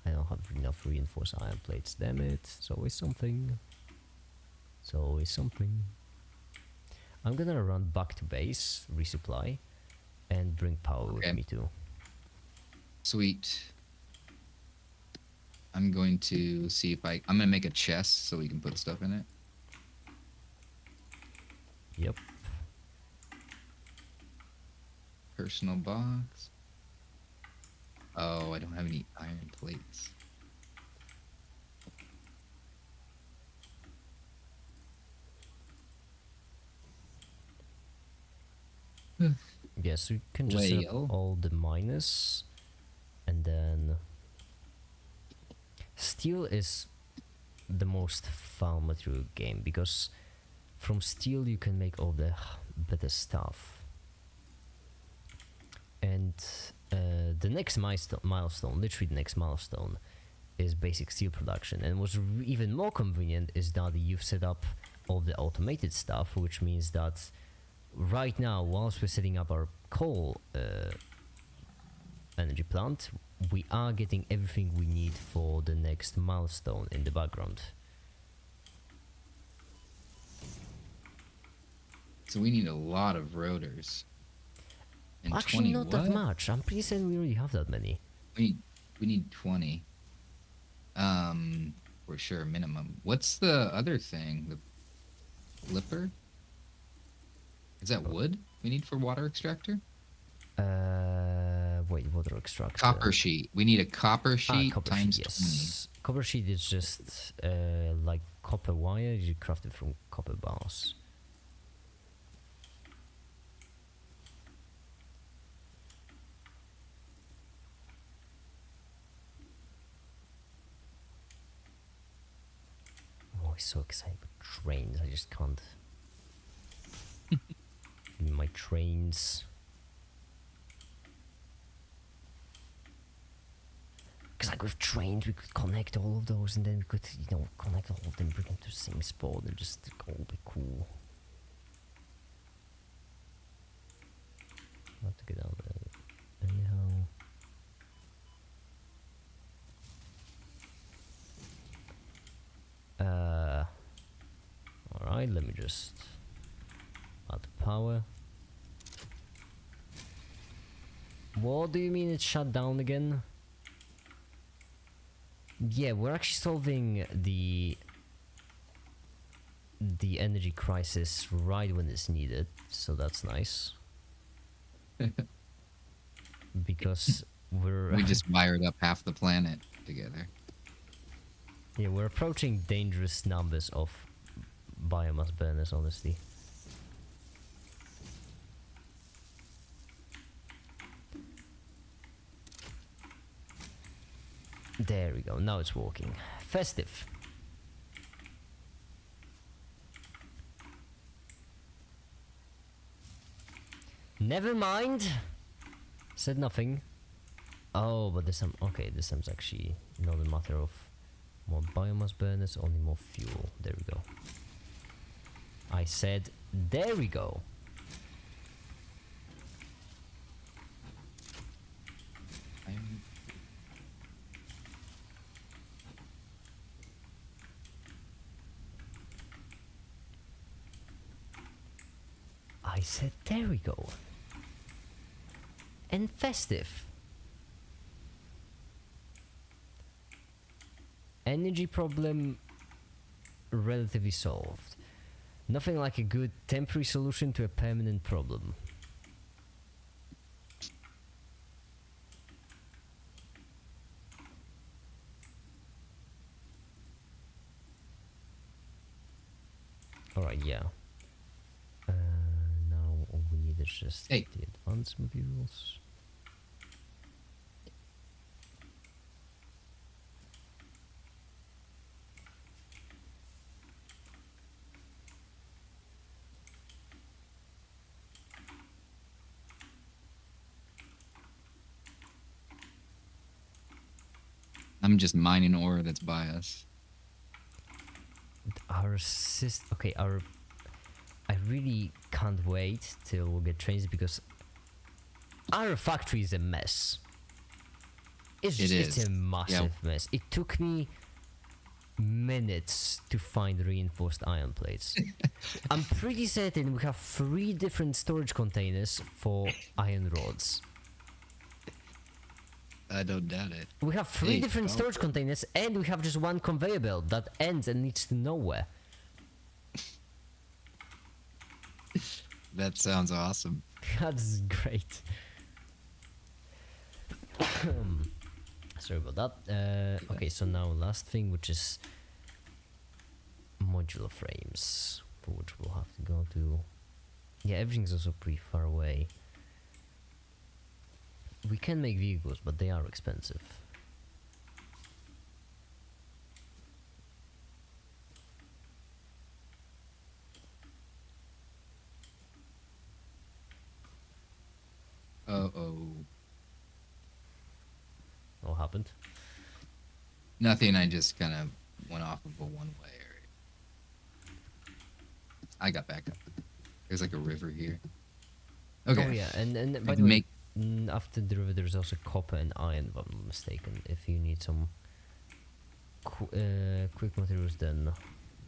I don't have enough reinforced iron plates, damn it. It's always something. It's always something. I'm gonna run back to base, resupply, and bring power Okay. with me too. Sweet. I'm going to see if I'm gonna make a chest so we can put stuff in it. Yep. Personal box. Oh, I don't have any iron plates. Yes, we can just set Whale. up all the miners, and then steel is the most fun material game because from steel you can make all the better stuff. And the next milestone, literally the next milestone, is basic steel production. And what's even more convenient is that you've set up all the automated stuff, which means that right now, whilst we're setting up our coal energy plant, we are getting everything we need for the next milestone in the background. So we need a lot of rotors. And Actually, 20 not that what? much. I'm pretty certain we already have that many. We need 20. For sure, minimum. What's the other thing? The flipper? Is that wood we need for water extractor? Wait, water extractor. Copper sheet. We need a copper sheet copper times sheet, 20. yes. Copper sheet is just like copper wire. You craft it from copper bars. I'm always so excited with trains. I just can't. Give me my trains. Because like with trains, we could connect all of those, and then we could, connect all of them, bring them to the same spot, and just all be cool. Not to get out there. Anyhow. Alright, let me just add power. What do you mean it's shut down again? Yeah, we're actually solving the energy crisis right when it's needed, so that's nice. Because We just wired up half the planet together. yeah, we're approaching dangerous numbers of biomass burners, honestly. There we go, now it's working. Festive. Never mind. Said nothing. Oh, but this time, okay, this time's actually not a matter of more biomass burners, only more fuel. There we go. I said, there we go. I said, there we go. And festive. Energy problem relatively solved. Nothing like a good temporary solution to a permanent problem. Alright, yeah. Now all we need is just Hey. the advanced materials. I'm just mining ore that's by us. Okay, I really can't wait till we get trains because our factory is a mess. It's is. a massive mess. It took me minutes to find reinforced iron plates. I'm pretty certain we have 3 different storage containers for iron rods. I don't doubt it. We have 3 Hey, different oh. storage containers, and we have just one conveyor belt that ends and leads to nowhere. That sounds awesome. That's great. Sorry about that. Okay, so now last thing, which is modular frames, for which we'll have to go to. Yeah, everything's also pretty far away. We can make vehicles, but they are expensive. Uh-oh. What happened? Nothing, I just kind of went off of a one-way area. I got back up. There's like a river here. Okay. Oh yeah, and by I the way, make- after the river there's also copper and iron, if I'm not mistaken. If you need some quick materials, then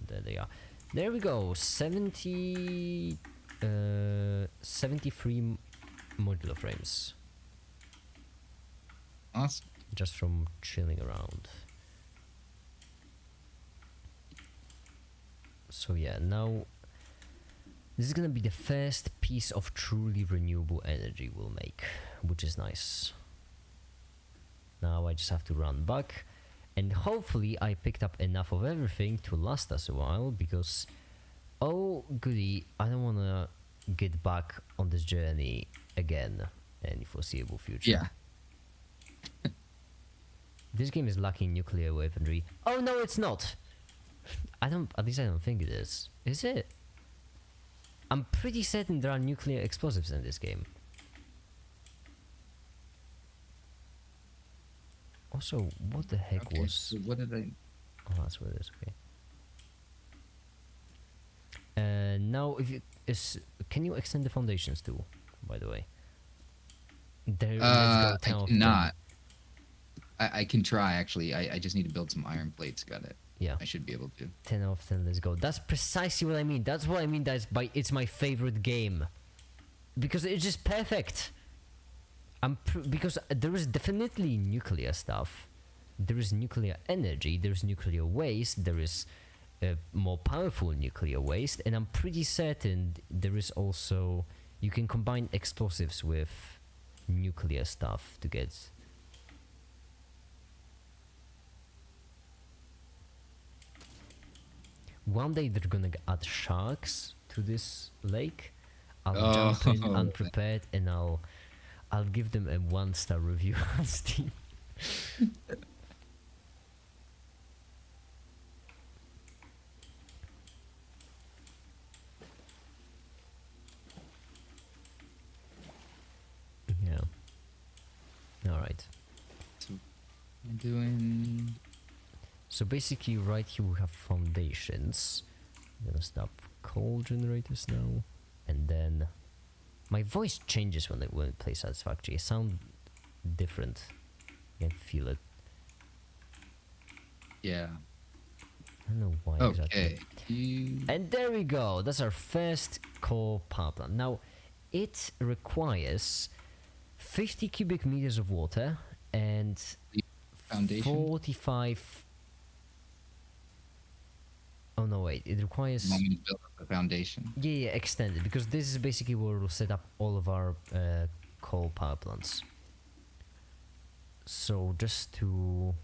there they are. There we go. 73 modular frames, Awesome. just from chilling around. So yeah, now This is gonna be the first piece of truly renewable energy we'll make, which is nice. Now I just have to run back, and hopefully I picked up enough of everything to last us a while, because oh goody, I don't wanna get back on this journey again any foreseeable future. Yeah. This game is lacking nuclear weaponry. Oh no, it's not. At least I don't think it is. Is it? I'm pretty certain there are nuclear explosives in this game. Also, what the heck Okay, was? so what did I? Oh, that's what it is. Okay. Now, if you can you extend the foundations too? By the way. There, let's go I 10 of 10. cannot. I can try actually. I just need to build some iron plates. Got it. Yeah. I should be able to. 10 out of 10, let's go. That's precisely what I mean. That's what I mean. It's my favorite game. Because it's just perfect. Because there is definitely nuclear stuff. There is nuclear energy. There is nuclear waste. There is more powerful nuclear waste. And I'm pretty certain there is also... You can combine explosives with nuclear stuff to get... One day they're gonna add sharks to this lake. I'll jump in unprepared and I'll give them a 1-star review on Steam. Yeah. Alright. So I'm doing. So basically right here we have foundations. I'm gonna stop coal generators now. And then my voice changes when it plays Satisfactory. It sounds different. I can feel it. Yeah. I don't know why Okay. exactly. And there we go. That's our first coal power plant. Now it requires 50 cubic meters of water and Foundation. 45. Oh no, wait, it requires... Want me to build up the foundation? Yeah, extended, because this is basically where we'll set up all of our coal power plants. So just to...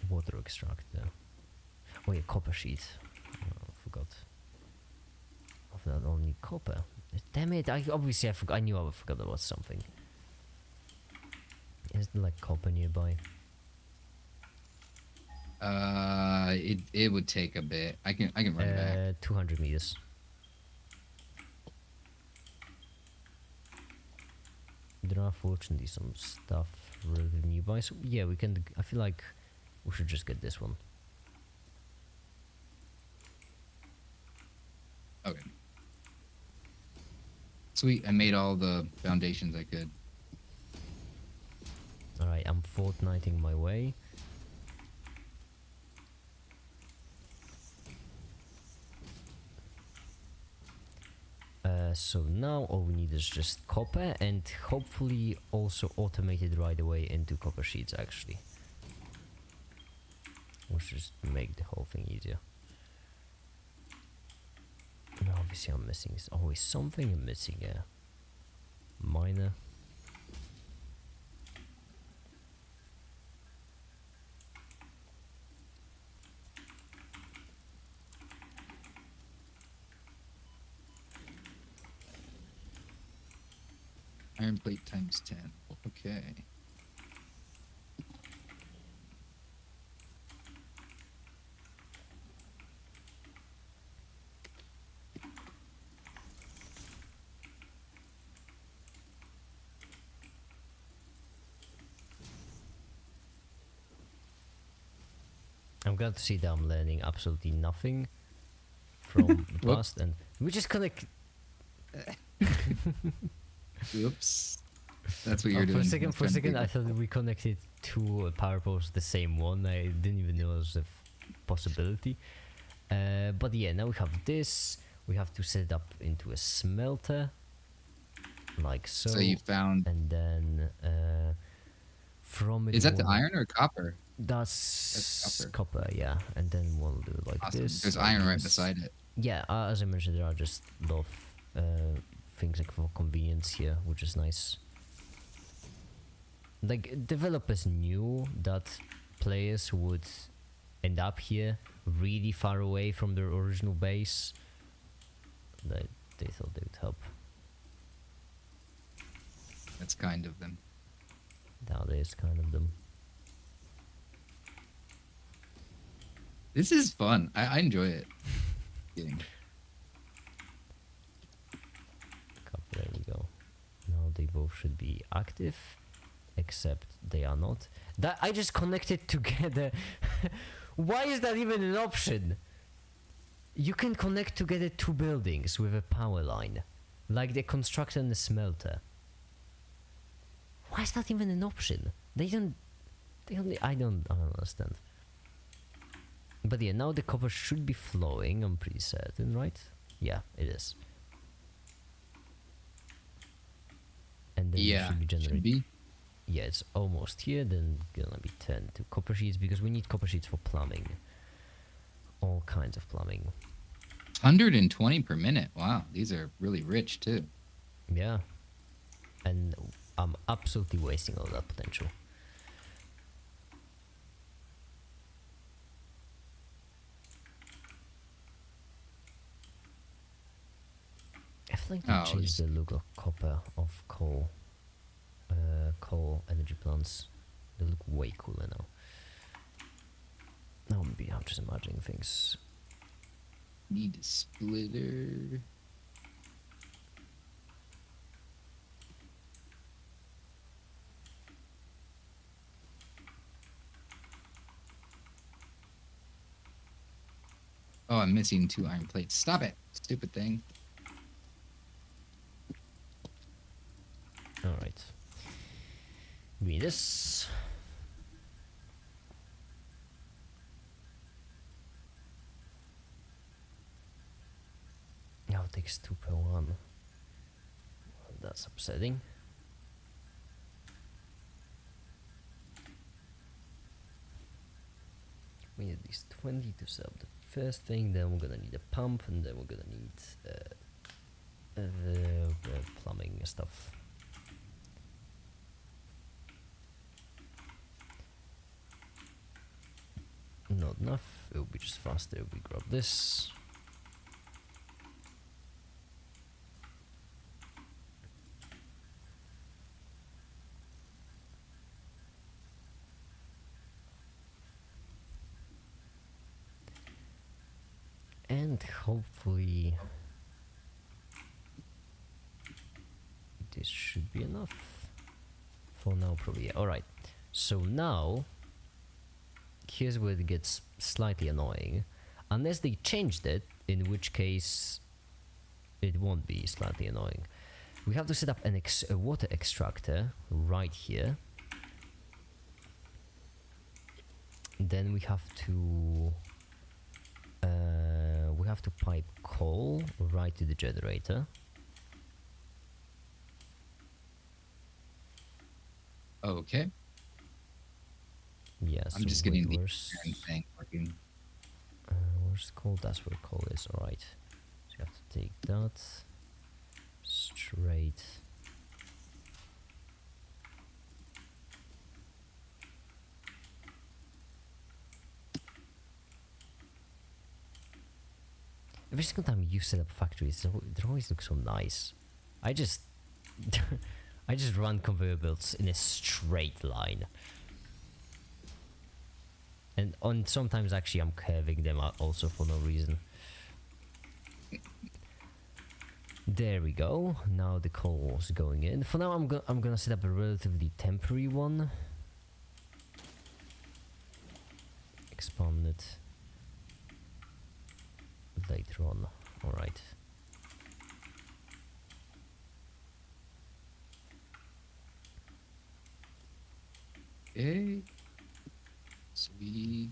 Water extractor. Oh yeah, copper sheet. Oh, I forgot. Of that only copper. Damn it, I forgot. I knew I forgot about something. Is there like copper nearby? It would take a bit. I can run back. 200 meters. There are fortunately some stuff relatively nearby, so yeah, we can. I feel like we should just get this one. Okay. Sweet. I made all the foundations I could. Alright, I'm fortnighting my way. So now all we need is just copper and hopefully also automated right away into copper sheets actually. Which just make the whole thing easier. Now obviously I'm missing, there's always something I'm missing, yeah. Miner. Iron plate times 10. Okay. I'm glad to see that I'm learning absolutely nothing from the Whoop. past, and we just connect. Whoops. That's what you're doing. For a second, I thought we connected two power poles, the same one. I didn't even know it was a possibility. But yeah, now we have this. We have to set it up into a smelter, like so. So you found. and then from it. Is that the we'll- iron or copper? That's copper. copper, yeah. And then we'll do it like Awesome. this. There's like iron right this. beside it. Yeah, as I mentioned, there are just a lot of things like for convenience here, which is nice. Like developers knew that players would end up here really far away from their original base. They thought they would help. That's kind of them. That is kind of them. This is fun. I enjoy it. Kidding. There we go. Now they both should be active, except they are not. That I just connected together. Why is that even an option? You can connect together two buildings with a power line, like the constructor and the smelter. Why is that even an option? They don't. I don't understand. But yeah, now the copper should be flowing. I'm pretty certain, right? Yeah, it is. And then it Yeah, should be generated. should be. Yeah, it's almost here. Then gonna be turned to copper sheets because we need copper sheets for plumbing. All kinds of plumbing. 120 per minute. Wow, these are really rich too. Yeah, and I'm absolutely wasting all that potential. I feel like they Oh, changed just- the look of copper of coal energy plants. They look way cooler now. No, maybe I'm just imagining things. Need a splitter. Oh, I'm missing 2 iron plates. Stop it, stupid thing. Alright. We need this. Now it takes 2 per 1. That's upsetting. We need at least 20 to set up the first thing, then we're gonna need a pump, and then we're gonna need the plumbing stuff. Not enough, it will be just faster if we grab this. And hopefully this should be enough for now, probably. Yeah. Alright, so now here's where it gets slightly annoying, unless they changed it, in which case it won't be slightly annoying. We have to set up a water extractor right here. Then we have to pipe coal right to the generator. Okay. Yeah, I'm so just wait, getting the where's, iron thing working. where's coal? That's where coal is. Alright. So you have to take that straight. Every single time you set up factories, they always look so nice. I just I just run conveyor belts in a straight line. And sometimes actually I'm curving them out also for no reason. There we go. Now the coal's going in. For now I'm gonna set up a relatively temporary one. Expand it later on. Alright. Okay. Sweet.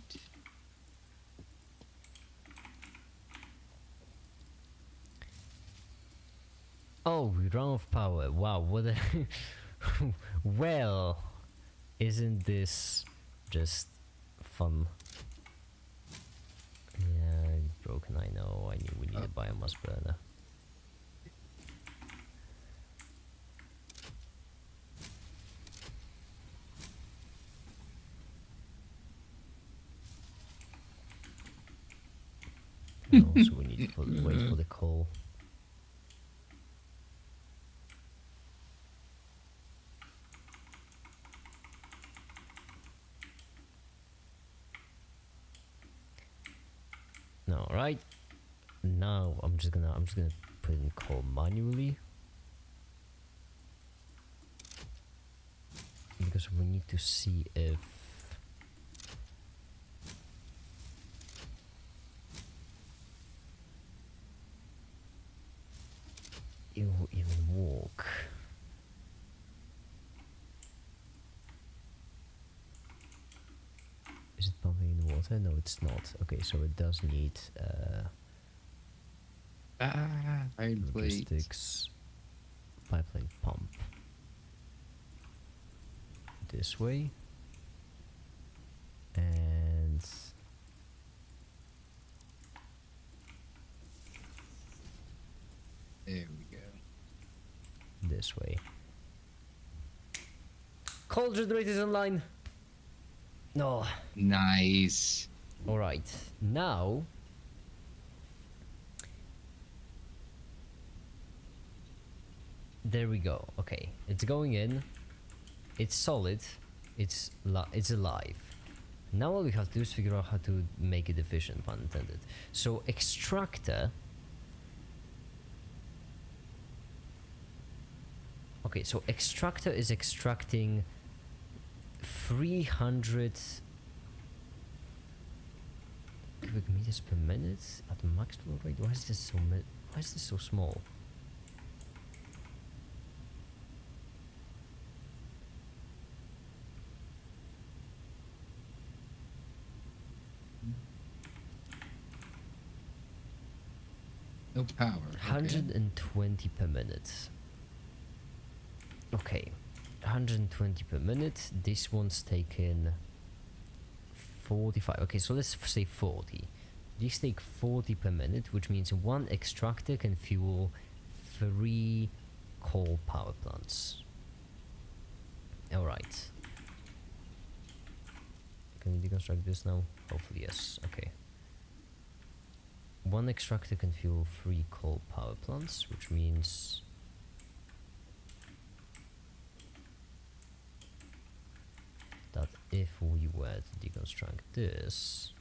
Oh, we run out of power. Wow, what a well, isn't this just fun. Yeah, it's broken. I know. I knew we need a biomass burner. And also, we need to wait for the coal. All right. Now I'm just gonna put in coal manually because we need to see if it will even work. Is it pumping in water? No, it's not. Okay, so it does need Iron plate. logistics pipeline pump this way, and There we go. this way. Coal generator is online. No. Nice. All right. Now there we go. Okay, it's going in. It's solid. It's alive. Now all we have to do is figure out how to make it efficient, pun intended. So extractor. Okay, so extractor is extracting 300 cubic meters per minute at max flow rate. Why is this so small? No power. Okay. 120 per minute. Okay, 120 per minute. This one's taken 45. Okay, so let's say 40. These take 40 per minute, which means one extractor can fuel 3 coal power plants. Alright. Can we deconstruct this now? Hopefully yes. Okay. One extractor can fuel 3 coal power plants, which means that if we were to deconstruct this,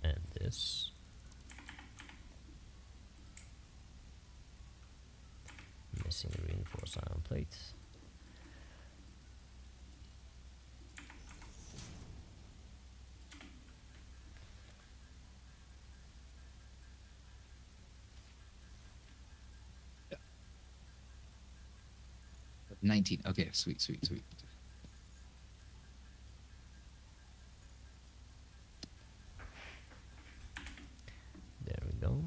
and this, missing reinforced iron plate. Yeah. 19. Okay, sweet. There we go.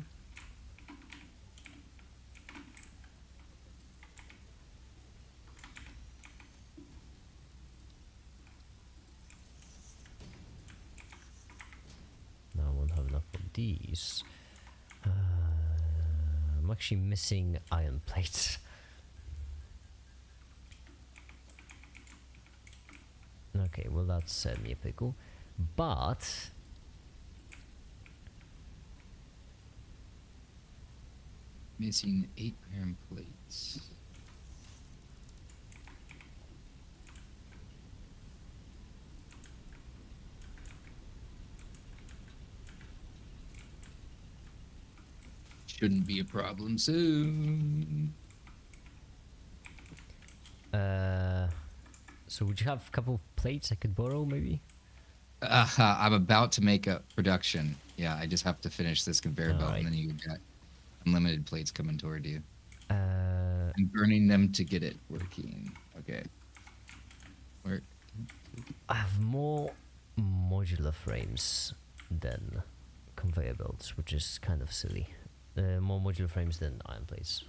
Now I won't have enough of these. I'm actually missing iron plates. Okay, well that's me a pickle, but Missing 8 iron plates. Shouldn't be a problem soon. so would you have a couple of plates I could borrow, maybe? I'm about to make a production. Yeah, I just have to finish this conveyor belt, Alright. and then you got unlimited plates coming toward you. Uh, I'm burning them to get it working. Okay. I have more modular frames than conveyor belts, which is kind of silly. More modular frames than iron plates.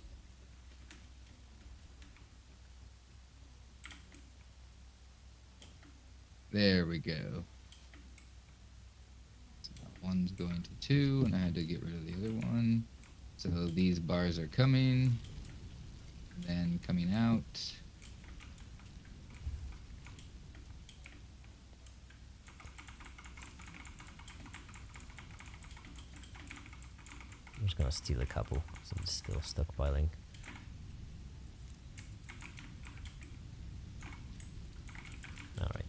There we go. So one's going to 2, and I had to get rid of the other one. So these bars are coming, and then coming out. I'm just gonna steal a couple, so I'm still stockpiling. Alright.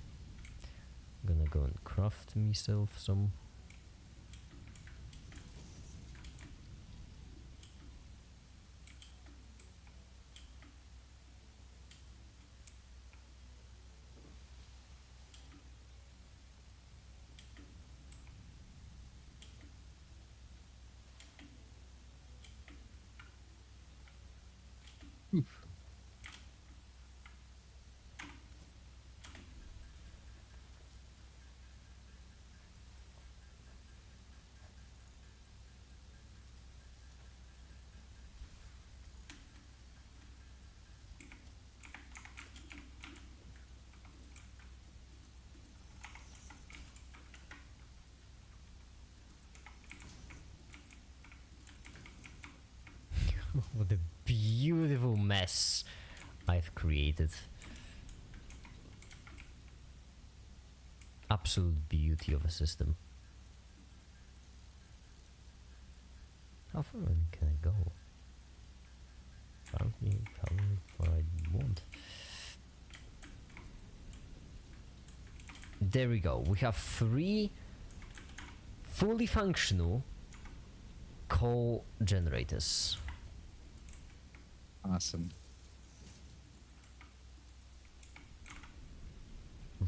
I'm gonna go and craft myself some. What a beautiful mess I've created. Absolute beauty of a system. How far can I go? Apparently, probably what I want. There we go. We have 3 fully functional coal generators. Awesome.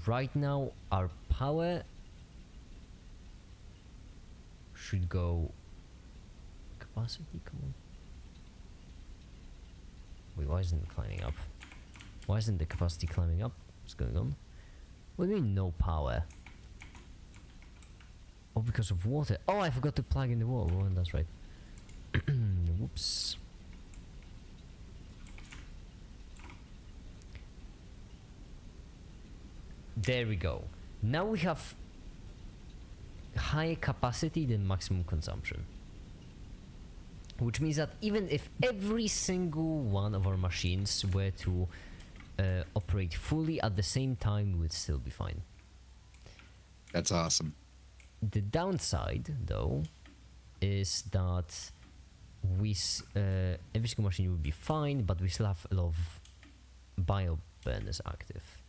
Right now, our power should go. Capacity, come on. Wait, why isn't it climbing up? Why isn't the capacity climbing up? What's going on? What do you mean no power? Oh, because of water. Oh, I forgot to plug in the wall. Oh, that's right. Whoops. There we go. Now we have higher capacity than maximum consumption. Which means that even if every single one of our machines were to operate fully at the same time, we would still be fine. That's awesome. The downside, though, is that every single machine would be fine, but we still have a lot of bio burners active.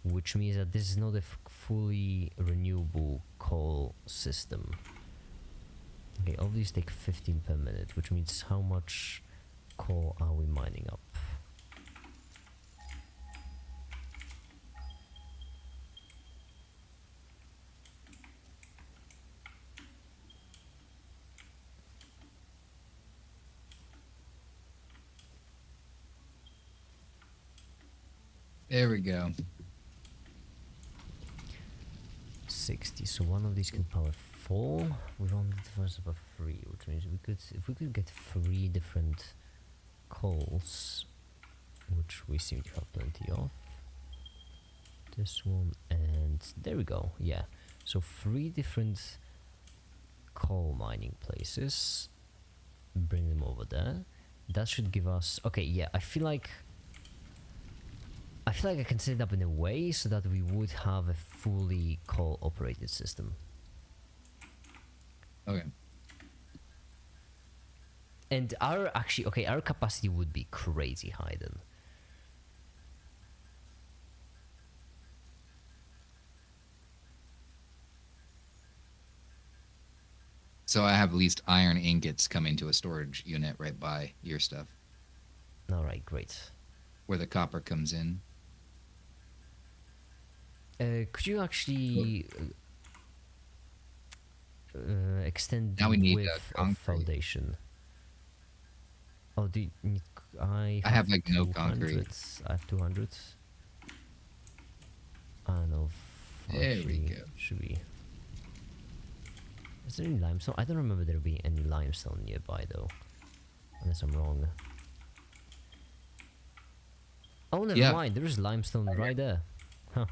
Which means that this is not a fully renewable coal system. Okay, all these take 15 per minute, which means how much coal are we mining up? There we go. 60. So one of these can power 4. We want the difference of a 3, which means if we could get 3 different coals, which we seem to have plenty of. This one, and there we go. Yeah, so 3 different coal mining places. Bring them over there. That should give us. Okay, yeah. I feel like I can set it up in a way so that we would have a fully coal operated system. Okay. And our capacity would be crazy high then. So I have at least iron ingots coming to a storage unit right by your stuff, Alright, great. where the copper comes in. Could you actually extend Now the we need, width of concrete. foundation? Oh, do you need, I have, like, no 200. concrete. I have 200. I don't know. There we go. Should we Is there any limestone? I don't remember there being any limestone nearby though. Unless I'm wrong. Oh, never Yeah. mind. There is limestone right there. Huh.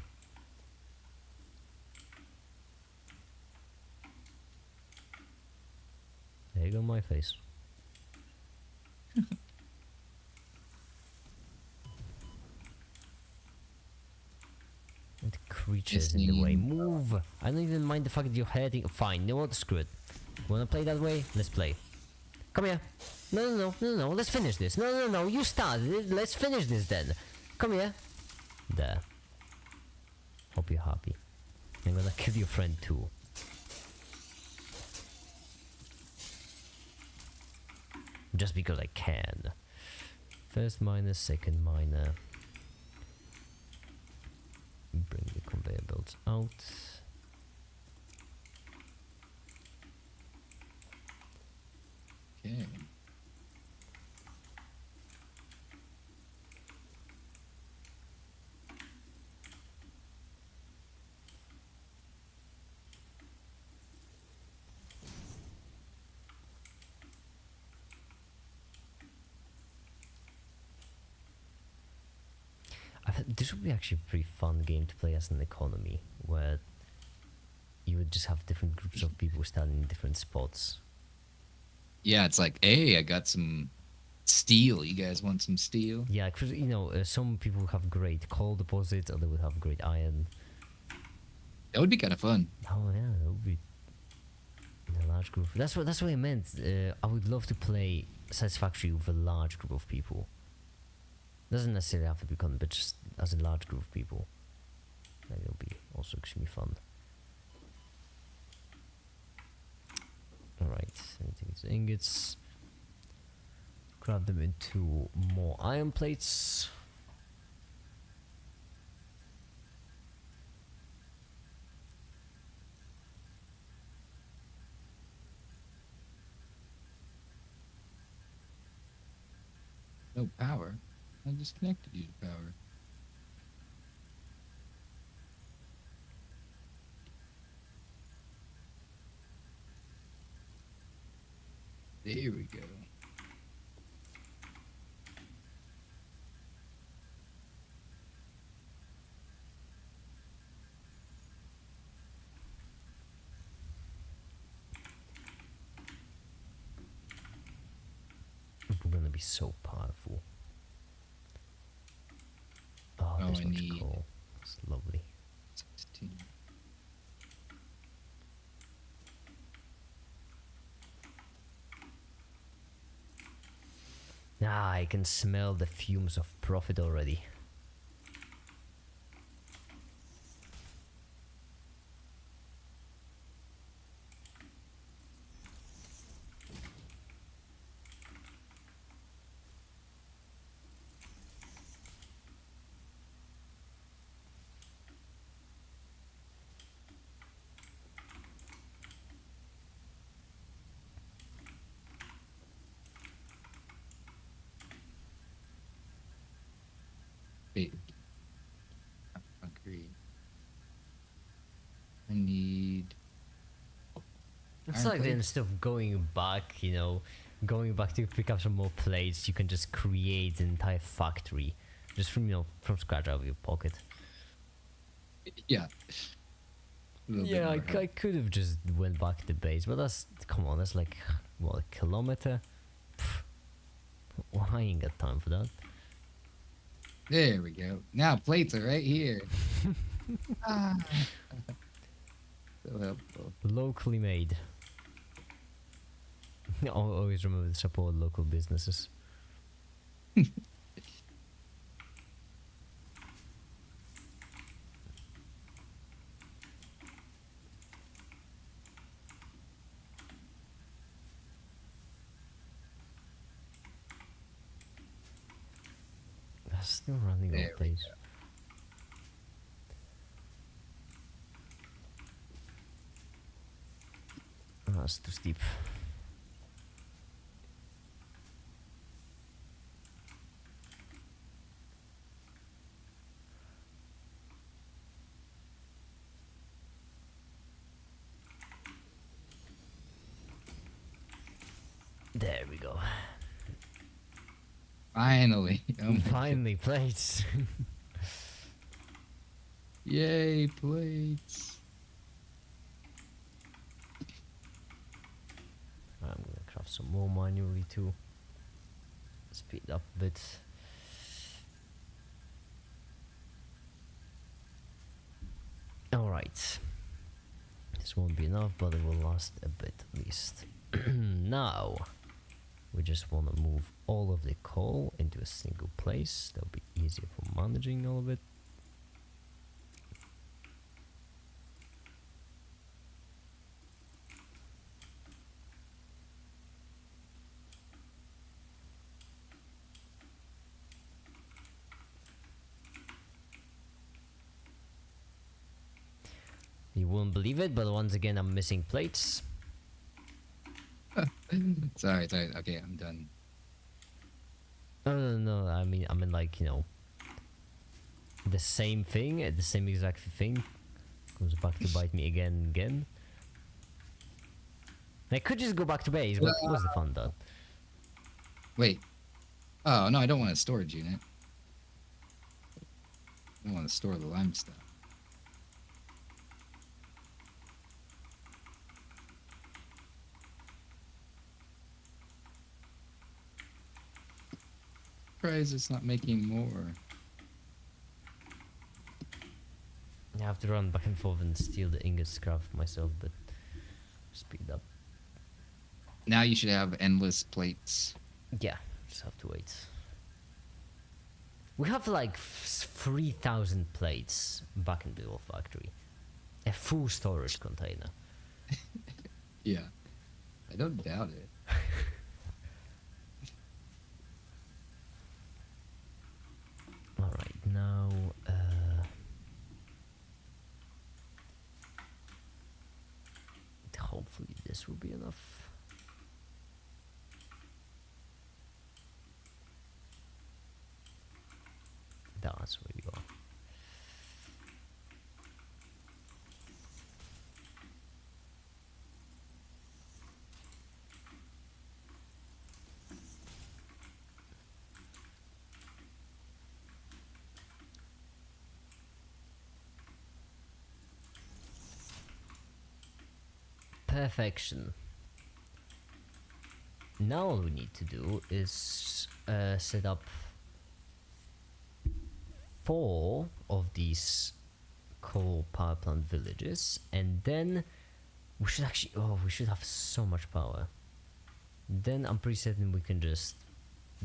There you go, my face. And creatures in the way. Move! I don't even mind the fact that you're heading. Fine, you know what? Screw it. Wanna play that way? Let's play. Come here. No. Let's finish this. No. You started. Let's finish this then. Come here. There. Hope you're happy. I'm gonna kill your friend too. Just because I can. First miner, second miner. Bring the conveyor belts out. Okay. This would be actually a pretty fun game to play as an economy, where you would just have different groups of people standing in different spots. Yeah, it's like, hey, I got some steel. You guys want some steel? Yeah, because some people have great coal deposits, other would have great iron. That would be kind of fun. Oh yeah, that would be in a large group. That's what I meant. I would love to play Satisfactory with a large group of people. Doesn't necessarily have to be common, but just as a large group of people. That will be also extremely fun. Alright, anything to ingots. Grab them into more iron plates. No power. I disconnected you to power. There we go. We're gonna be so powerful. Oh, Oh, this I much need- coal. It's lovely. 16. Ah, I can smell the fumes of profit already. Wait. Agreed. I need. It's Iron like plates? instead of going back, going back to pick up some more plates, you can just create an entire factory, just from scratch out of your pocket. Yeah. A little bit Yeah, more I help. could have just went back to the base, but come on, that's like what, a kilometer? Pff, well, I ain't got time for that. There we go. Now plates are right here. Ah. So helpful. Locally made. Always remember to support local businesses. That's still running There on we pace. That's too steep. There we go. Finally. Oh my Finally, plates. God. Yay, plates. I'm gonna craft some more manually too. Speed up a bit. Alright. This won't be enough, but it will last a bit at least. Now, we just want to move all of the coal into a single place. That'll be easier for managing all of it. You won't believe it, but once again I'm missing plates. Sorry. Okay, I'm done. No, I mean like, you know, the same thing, the same exact thing comes back to bite me again and again. I could just go back to base, but what's the fun done? Wait. Oh, no, I don't want a storage unit. I want to store the limestone. Surprised it's not making more. I have to run back and forth and steal the ingot scrap myself, but speed up. Now you should have endless plates. Yeah, just have to wait. We have like 3,000 plates back in the old factory. A full storage container. Yeah. I don't doubt it. Alright, now... hopefully this will be enough. That's where we go. Perfection. Now all we need to do is set up 4 of these coal power plant villages, and then we should actually, oh, we should have so much power. Then I'm pretty certain we can just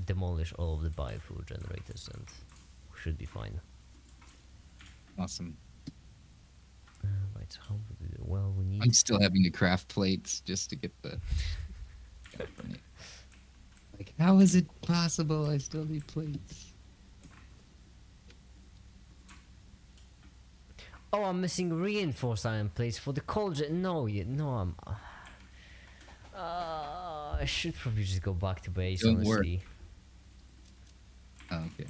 demolish all of the biofuel generators and we should be fine. Awesome. Right, so how would we do? Well, we need... I'm still having to craft plates just to get the... Like, how is it possible I still need plates? Oh, I'm missing reinforced iron plates for the coal no, I'm... I should probably just go back to base, Don't honestly. Oh, okay.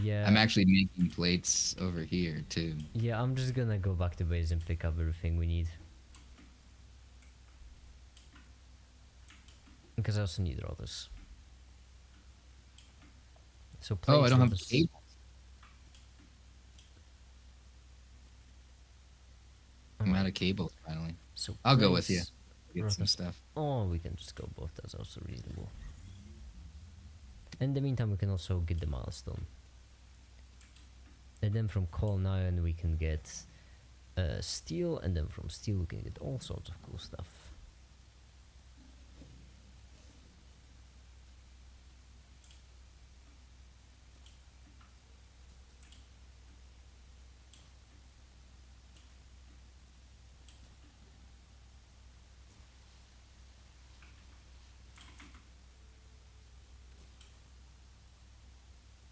Yeah. I'm actually making plates over here, too. Yeah, I'm just gonna go back to base and pick up everything we need. Because I also need routers. So Oh, I don't have routers- cables. I'm out of cables, finally. So I'll go with plates, you. Get some routers- stuff. Oh, we can just go both. That's also reasonable. In the meantime, we can also get the milestone. And then from coal and iron we can get steel, and then from steel we can get all sorts of cool stuff.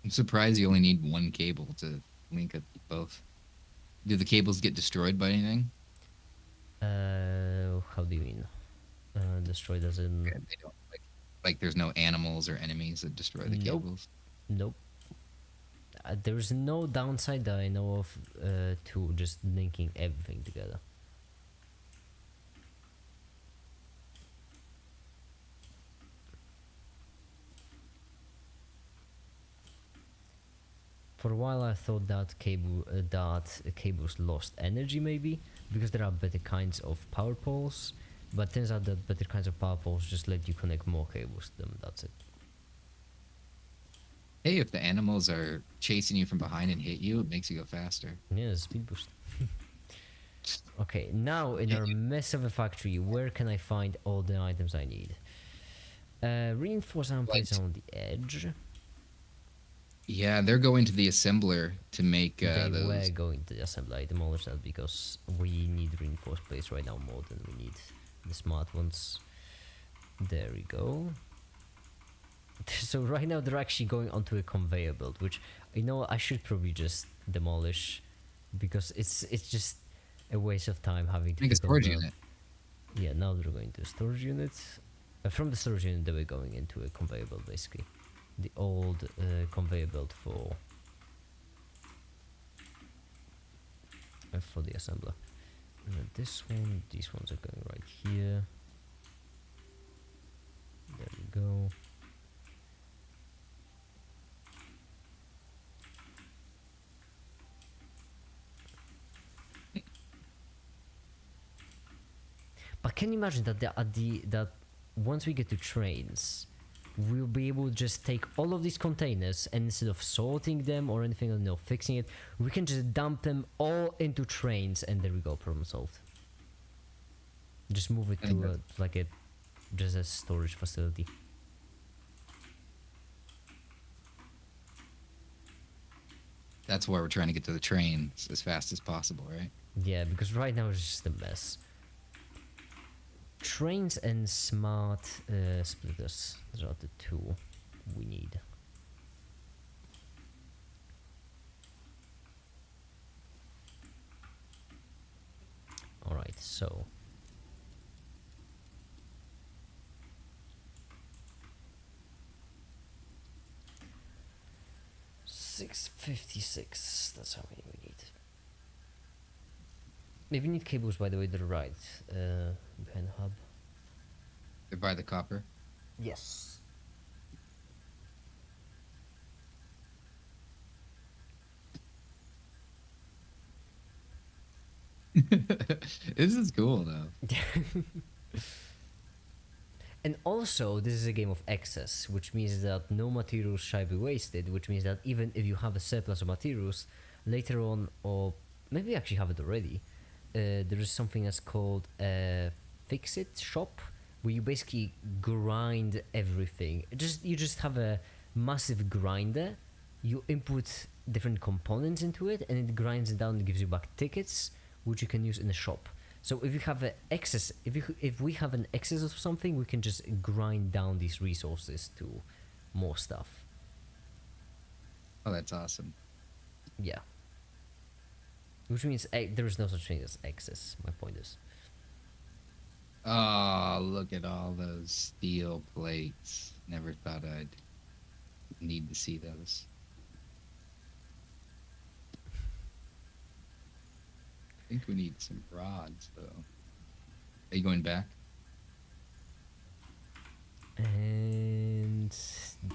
I'm surprised you only need one cable to link up both. Do the cables get destroyed by anything? How do you mean? Destroy doesn't... Okay, they don't, like there's no animals or enemies that destroy the Nope. cables? Nope. There's no downside that I know of to just linking everything together. For a while, I thought that cables lost energy, maybe because there are better kinds of power poles. But turns out that better kinds of power poles just let you connect more cables to them. That's it. Hey, if the animals are chasing you from behind and hit you, it makes you go faster. Yeah, speed boost. Okay, now in our mess of a factory, where can I find all the items I need? Reinforced iron plates are on the edge. Yeah, they're going to the assembler to make They those. were going to assemble. I demolished that because we need reinforced plates right now more than we need the smart ones. There we go. So right now they're actually going onto a conveyor belt, which I should probably just demolish because it's just a waste of time having to Make a pick up storage the- unit. Yeah, now they're going to a storage unit. From the storage unit, they were going into a conveyor belt, basically. The old conveyor belt for the assembler. This one, these ones are going right here. There we go. But can you imagine that that once we get to trains, we'll be able to just take all of these containers and instead of sorting them or anything, or fixing it, we can just dump them all into trains and there we go, problem solved. Just move it to just a storage facility. That's why we're trying to get to the trains as fast as possible, right? Yeah, because right now it's just a mess. Trains and smart splitters. Those are the two we need. Alright, so. $656. That's how many we need. If you need cables, by the way, they're right behind the hub. They're by the copper. Yes. This is cool though. And also, this is a game of excess, which means that no materials shall be wasted, which means that even if you have a surplus of materials, later on, or maybe you actually have it already, there is something that's called a fix-it shop, where you basically grind everything. You just have a massive grinder, you input different components into it, and it grinds it down and gives you back tickets, which you can use in the shop. So if you have an excess, if we have an excess of something, we can just grind down these resources to more stuff. Oh, that's awesome. Yeah. Which means there is no such thing as excess. My point is. Oh, look at all those steel plates. Never thought I'd need to see those. I think we need some rods, though. Are you going back? And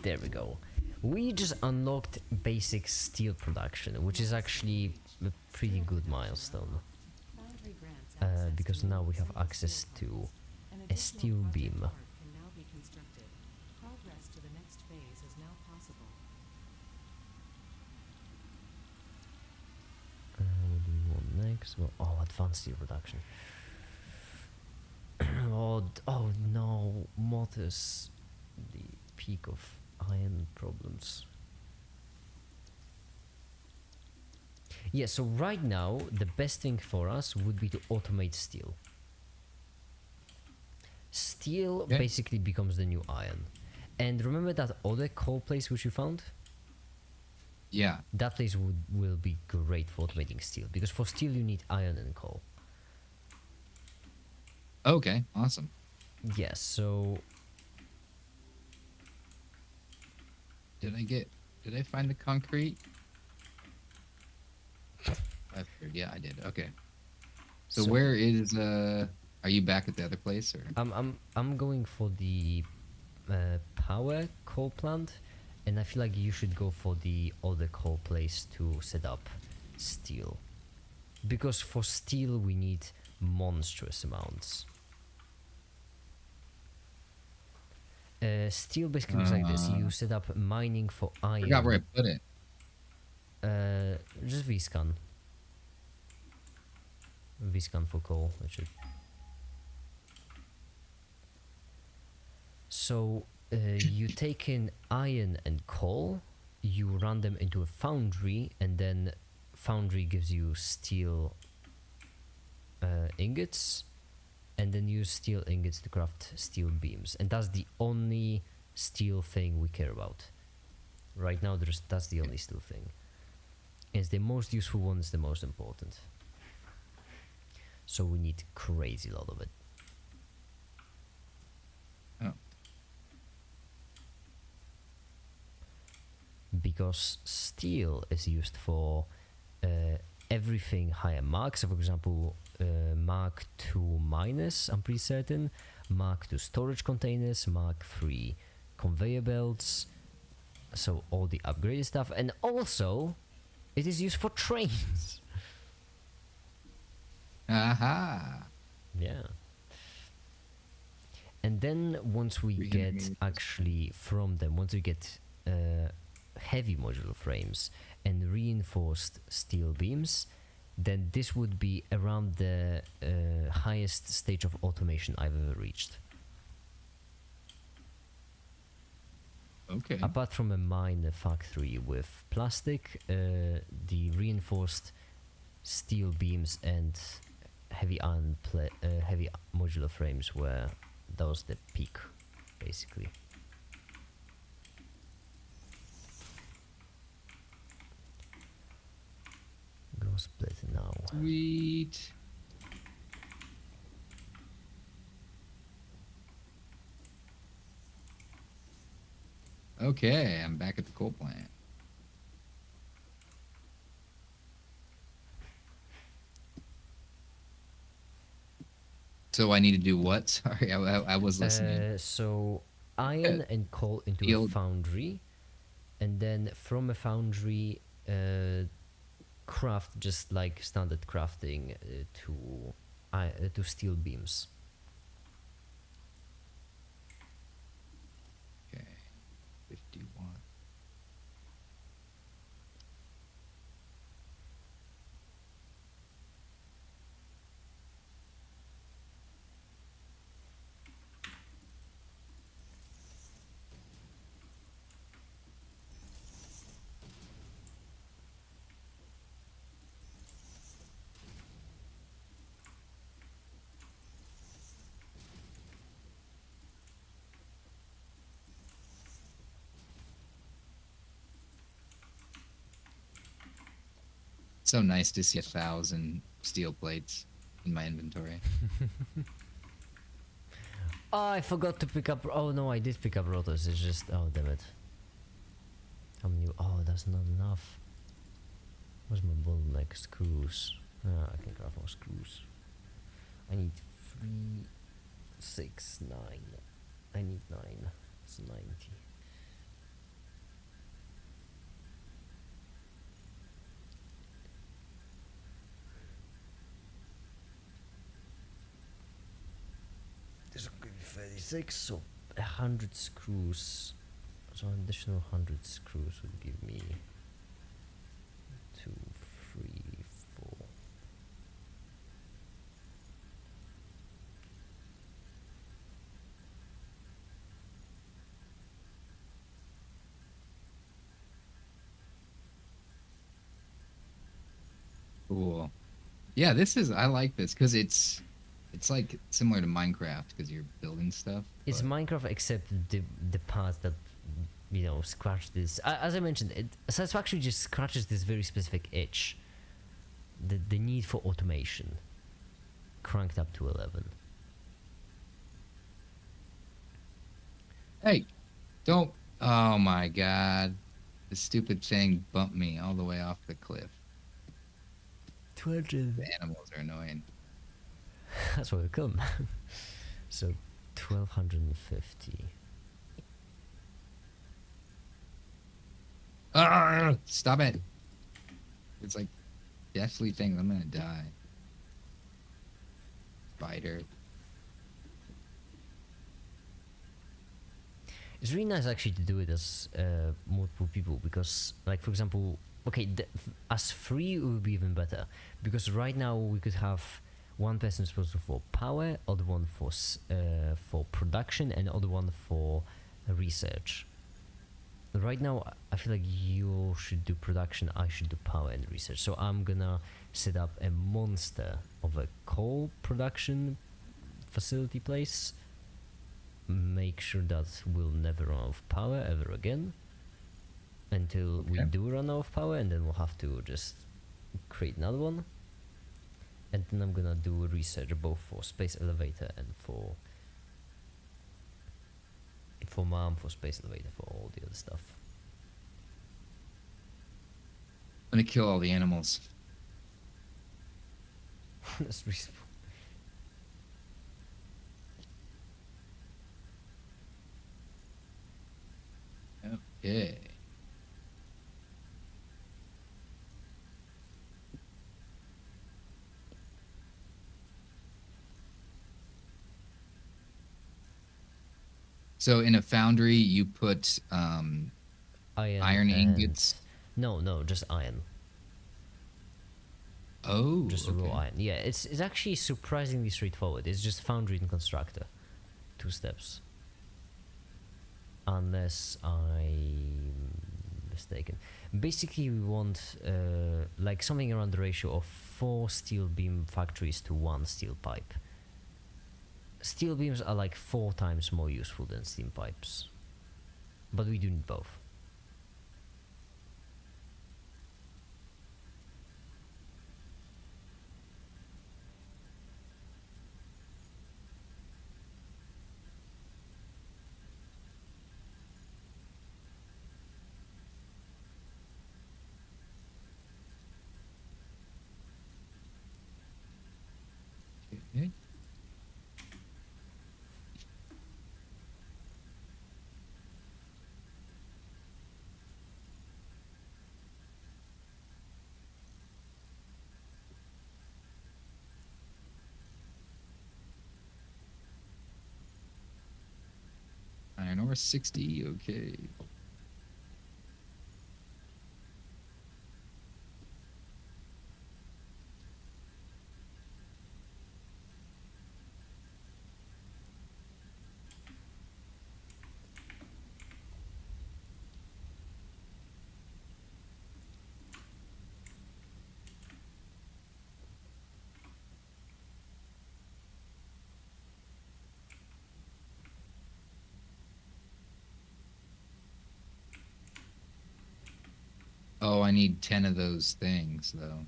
there we go. We just unlocked basic steel production, which is actually a pretty good milestone. Because now we have access to a steel beam. What do we want next? Well, advanced steel production. Oh no, motors. The peak of iron problems. Yeah, so right now, the best thing for us would be to automate steel. Steel basically becomes the new iron. And remember that other coal place which you found? Yeah. That place will be great for automating steel, because for steel you need iron and coal. Okay, awesome. Yeah, so Did I find the concrete? Yeah, I did. Okay. So where is are you back at the other place or? I'm going for the power coal plant, and I feel like you should go for the other coal place to set up steel, because for steel we need monstrous amounts. Steel basically looks like this. You set up mining for I forgot where I iron. put it. Just V-scan. V-scan for coal. It should. So you take in iron and coal, you run them into a foundry, and then foundry gives you steel ingots, and then use steel ingots to craft steel beams, and that's the only steel thing we care about right now. That's the only steel thing. It's the most useful one. It's the most important. So we need crazy lot of it. Oh. Because steel is used for everything higher mark. So for example, Mark II minus, I'm pretty certain, Mark II storage containers, Mark III conveyor belts, so all the upgraded stuff, and also it is used for trains. Aha. Yeah. And then once we get Regenerated. actually from them, once we get heavy modular frames and reinforced steel beams, then this would be around the highest stage of automation I've ever reached. Okay. Apart from a minor factory with plastic, the reinforced steel beams and heavy heavy modular frames were, that was the peak, basically. Go split now. Sweet. Okay, I'm back at the coal plant. So I need to do what? Sorry, I was listening. So iron and coal into a Field. foundry, and then from a foundry, craft just like standard crafting to steel beams. Okay, 51. So nice to see 1,000 steel plates in my inventory. Oh, I forgot to pick up. Oh no, I did pick up rotors. It's just, oh damn it. How many? Oh, that's not enough. Where's my bottleneck? Screws. Ah, I can craft more screws. I need 3, 6, 9. I need 9. It's 90. This will give me 36, so 100 screws. So an additional 100 screws would give me 2, 3, 4. Cool. Yeah, I like this because it's like similar to Minecraft because you're building stuff. It's but- Minecraft except the part that, you know, scratch this. As I mentioned, Satisfactory just scratches this very specific itch. The need for automation. Cranked up to 11. Hey, don't. Oh my god. The stupid thing bumped me all the way off the cliff. 200. The animals are annoying. That's where we come. So 1250. Stop it! It's like deathly things. I'm gonna die. Spider. It's really nice actually to do it as multiple people because, like, for example, okay, as three it would be even better because right now we could have one person responsible for power, other one for production, and other one for research. Right now, I feel like you should do production, I should do power and research. So I'm gonna set up a monster of a coal production facility place. Make sure that we'll never run out of power ever again until we Okay. do run out of power, and then we'll have to just create another one. And then I'm gonna do research both for space elevator and for mom, for space elevator, for all the other stuff. I'm gonna kill all the animals. That's reasonable. Okay. So in a foundry, you put iron and ingots. no, just iron. Oh, Just okay. raw iron. Yeah, it's actually surprisingly straightforward. It's just foundry and constructor. 2 steps. Unless I'm mistaken. Basically, we want like something around the ratio of 4 steel beam factories to 1 steel pipe. Steel beams are like 4 times more useful than steam pipes. But we do need both. Okay. Iron ore 60. Okay. Oh, I need 10 of those things though.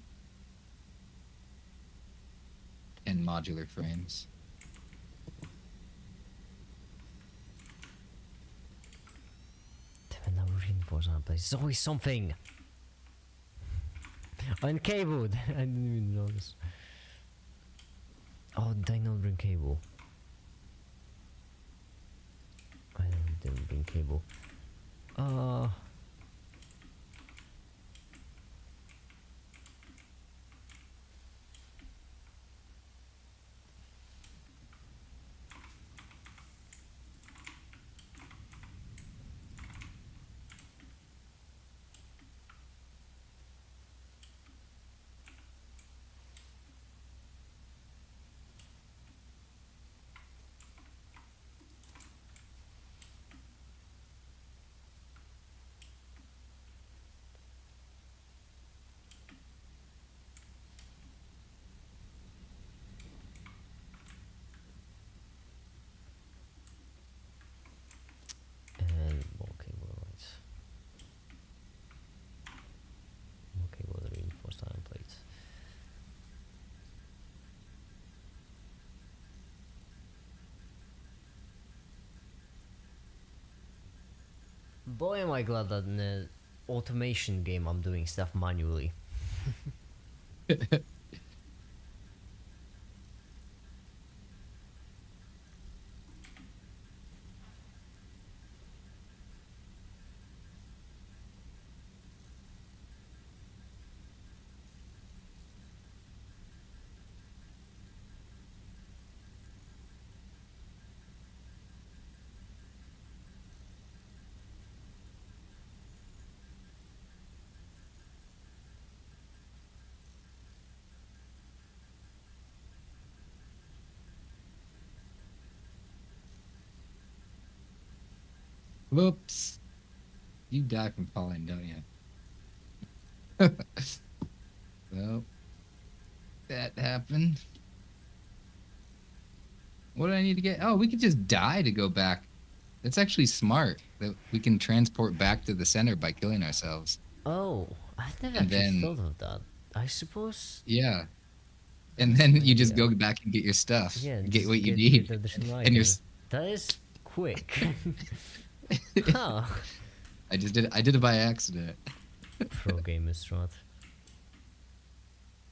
10 modular frames. Damn it, now we're reinforced on place. There's always something. On cable. I didn't even notice. Oh, did I not bring cable? I didn't bring cable. And more cable, right. More cable, the reinforced iron plates. Boy, am I glad that in the automation game I'm doing stuff manually. Whoops. You die from falling, don't you? Well, that happened. What do I need to get? Oh, we could just die to go back. That's actually smart. That we can transport back to the center by killing ourselves. Oh, I've never And actually then, thought of that. I suppose. yeah. And That's a then good you just idea. go back and get your stuff. Yeah, and Get just what you get need. additional And you're items. That is quick. Huh. I did it by accident. Pro gamer strat.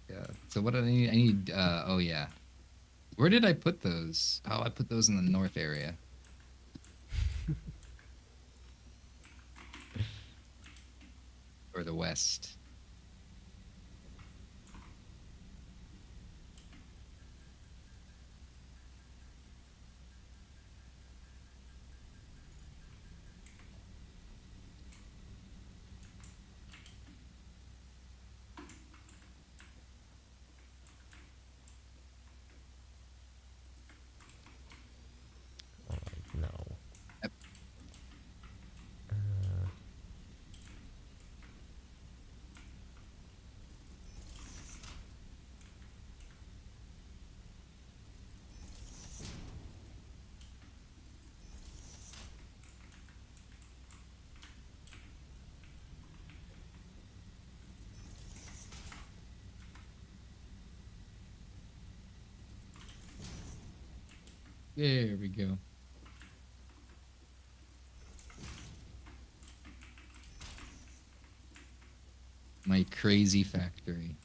Yeah. So what do I need? I need oh yeah. Where did I put those? Oh, I put those in the north area. Or the west. Alright, now. Yep. Uh, There we go. My crazy factory.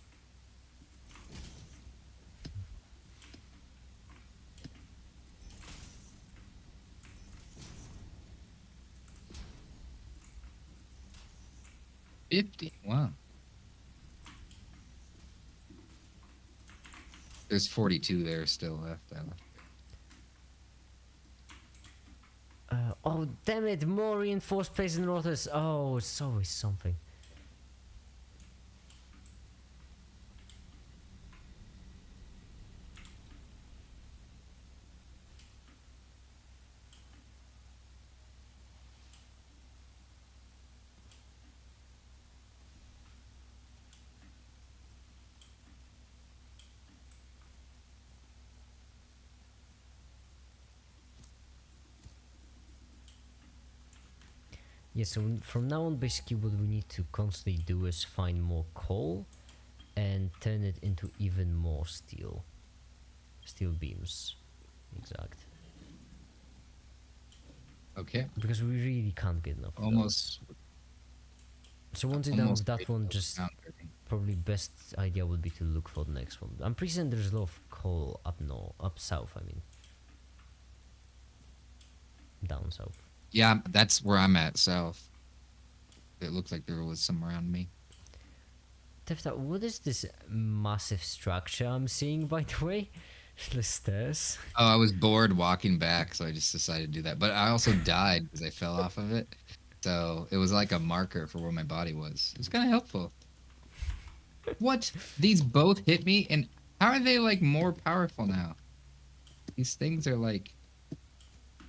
$50. Wow. There's 42 there still left. I left. oh, damn it! More reinforced places in Rotters. Oh, it's always something. Yeah, so from now on, basically, what we need to constantly do is find more coal and turn it into even more steel. Steel beams. Exact. Okay. Because we really can't get enough of Almost. those. So once you're done with that ready one, to just count everything. probably best idea would be to look for the next one. I'm pretty certain there's a lot of coal up south, I mean. Down south. Yeah, that's where I'm at south. It looked like there was some around me. Tefta, what is this massive structure I'm seeing, by the way? The stairs. Oh, I was bored walking back, so I just decided to do that. But I also died because I fell off of it. So it was like a marker for where my body was. It's kind of helpful. What? These both hit me, and how are they like more powerful now? These things are like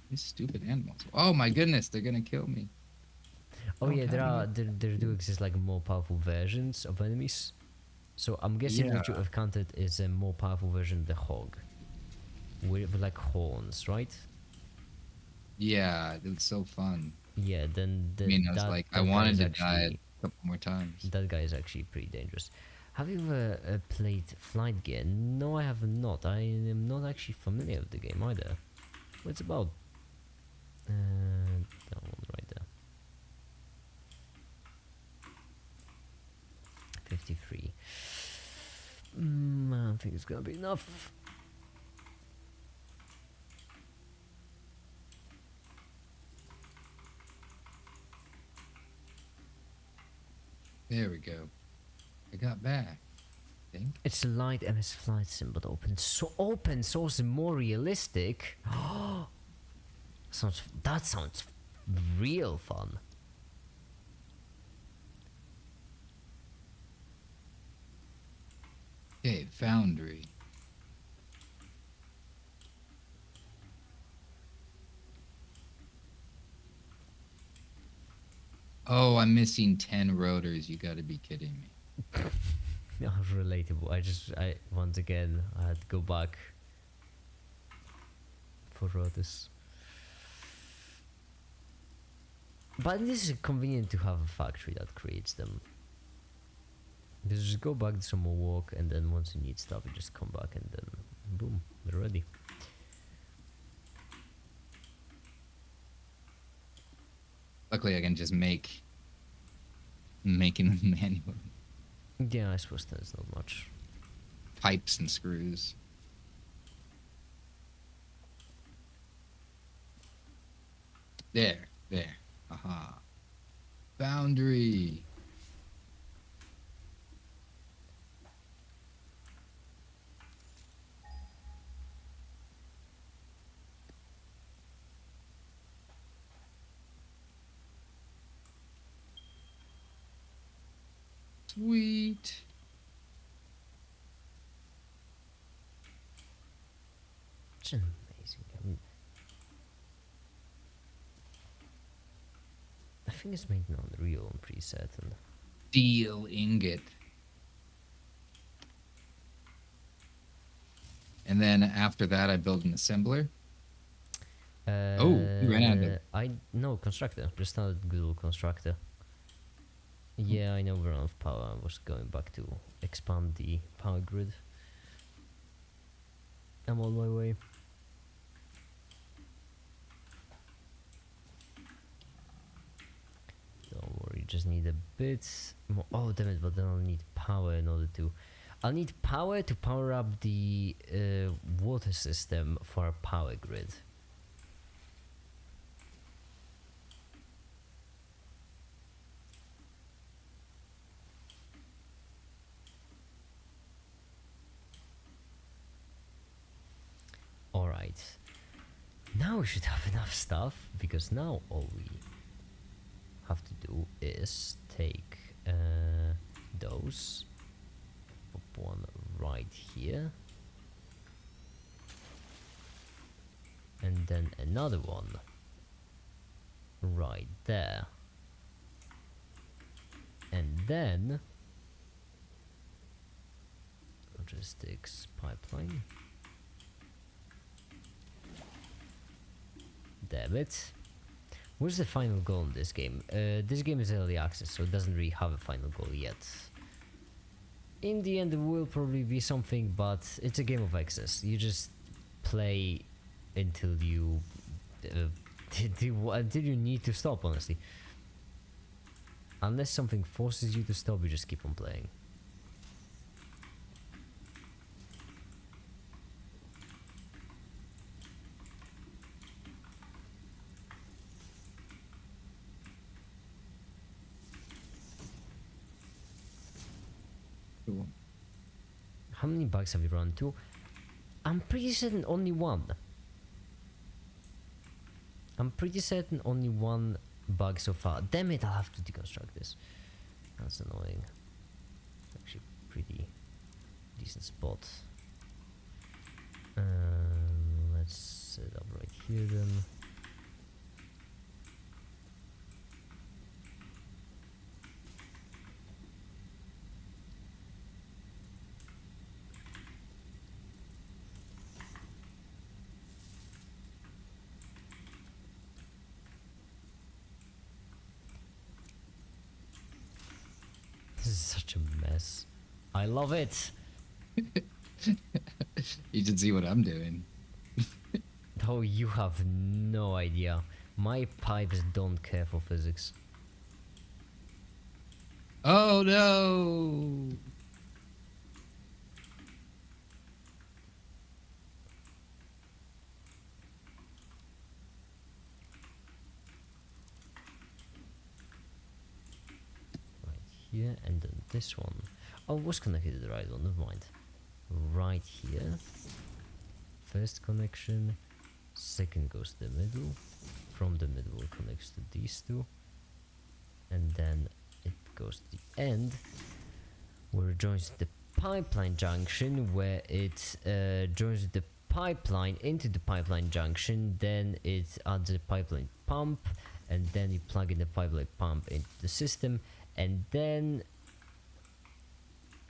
these stupid animals. Oh my goodness, they're gonna kill me. Oh Don't yeah, have there do exist like more powerful versions of enemies. So I'm guessing what you Yeah. have counted is a more powerful version of the hog. With like horns, right? Yeah, it was so fun. Yeah, then I mean, I was like, I wanted to die actually, a couple more times. that guy is actually pretty dangerous. Have you ever played Flight Gear? No, I have not. I am not actually familiar with the game either. What's it about? That one right there. 53. I don't think it's gonna be enough. There we go. I got back. I think. It's light and its flight sim, but open source and more realistic. That sounds real fun. Okay, Foundry. Oh, I'm missing 10 rotors. You got to be kidding me. Not relatable. I once again I had to go back for rotors. But this is convenient to have a factory that creates them. You just go back, do some more work, and then once you need stuff, you just come back and then boom, they're ready. Luckily, I can just making them manually. Yeah, I suppose there's not much. Pipes and screws. There. Aha. Boundary. Sweet. It's an amazing game. I think it's made on Unreal, I'm pretty certain. Steel ingot. And then after that, I build an assembler. You ran out of... No, constructor. Just not a good old constructor. Yeah, I know we're out of power. I was going back to expand the power grid. I'm on my way. Don't worry, just need a bit more. Oh, damn it, but then I'll need power in order to. I'll need power to power up the water system for our power grid. Alright. Now we should have enough stuff, because now all we have to do is take those, put one right here, and then another one right there, and then logistics pipeline. Damn it. What's the final goal in this game? This game is early access, so it doesn't really have a final goal yet. In the end, it will probably be something, but it's a game of access. You just play until you until you need to stop, honestly. Unless something forces you to stop, you just keep on playing. Cool. How many bugs have you run to? I'm pretty certain only one. I'm pretty certain only one bug so far. Damn it, I'll have to deconstruct this. That's annoying. Actually, pretty decent spot. Let's set it up right here then. This is such a mess. I love it. You should see what I'm doing. Oh, you have no idea. My pipes don't care for physics. Oh no! Right here, and then this one. Oh, was connected to the right one, never mind. Right here. First connection. Second goes to the middle. From the middle it connects to these two. And then it goes to the end, where it joins the pipeline junction, where it joins the pipeline into the pipeline junction, then it adds a pipeline pump, and then you plug in the pipe pump into the system, and then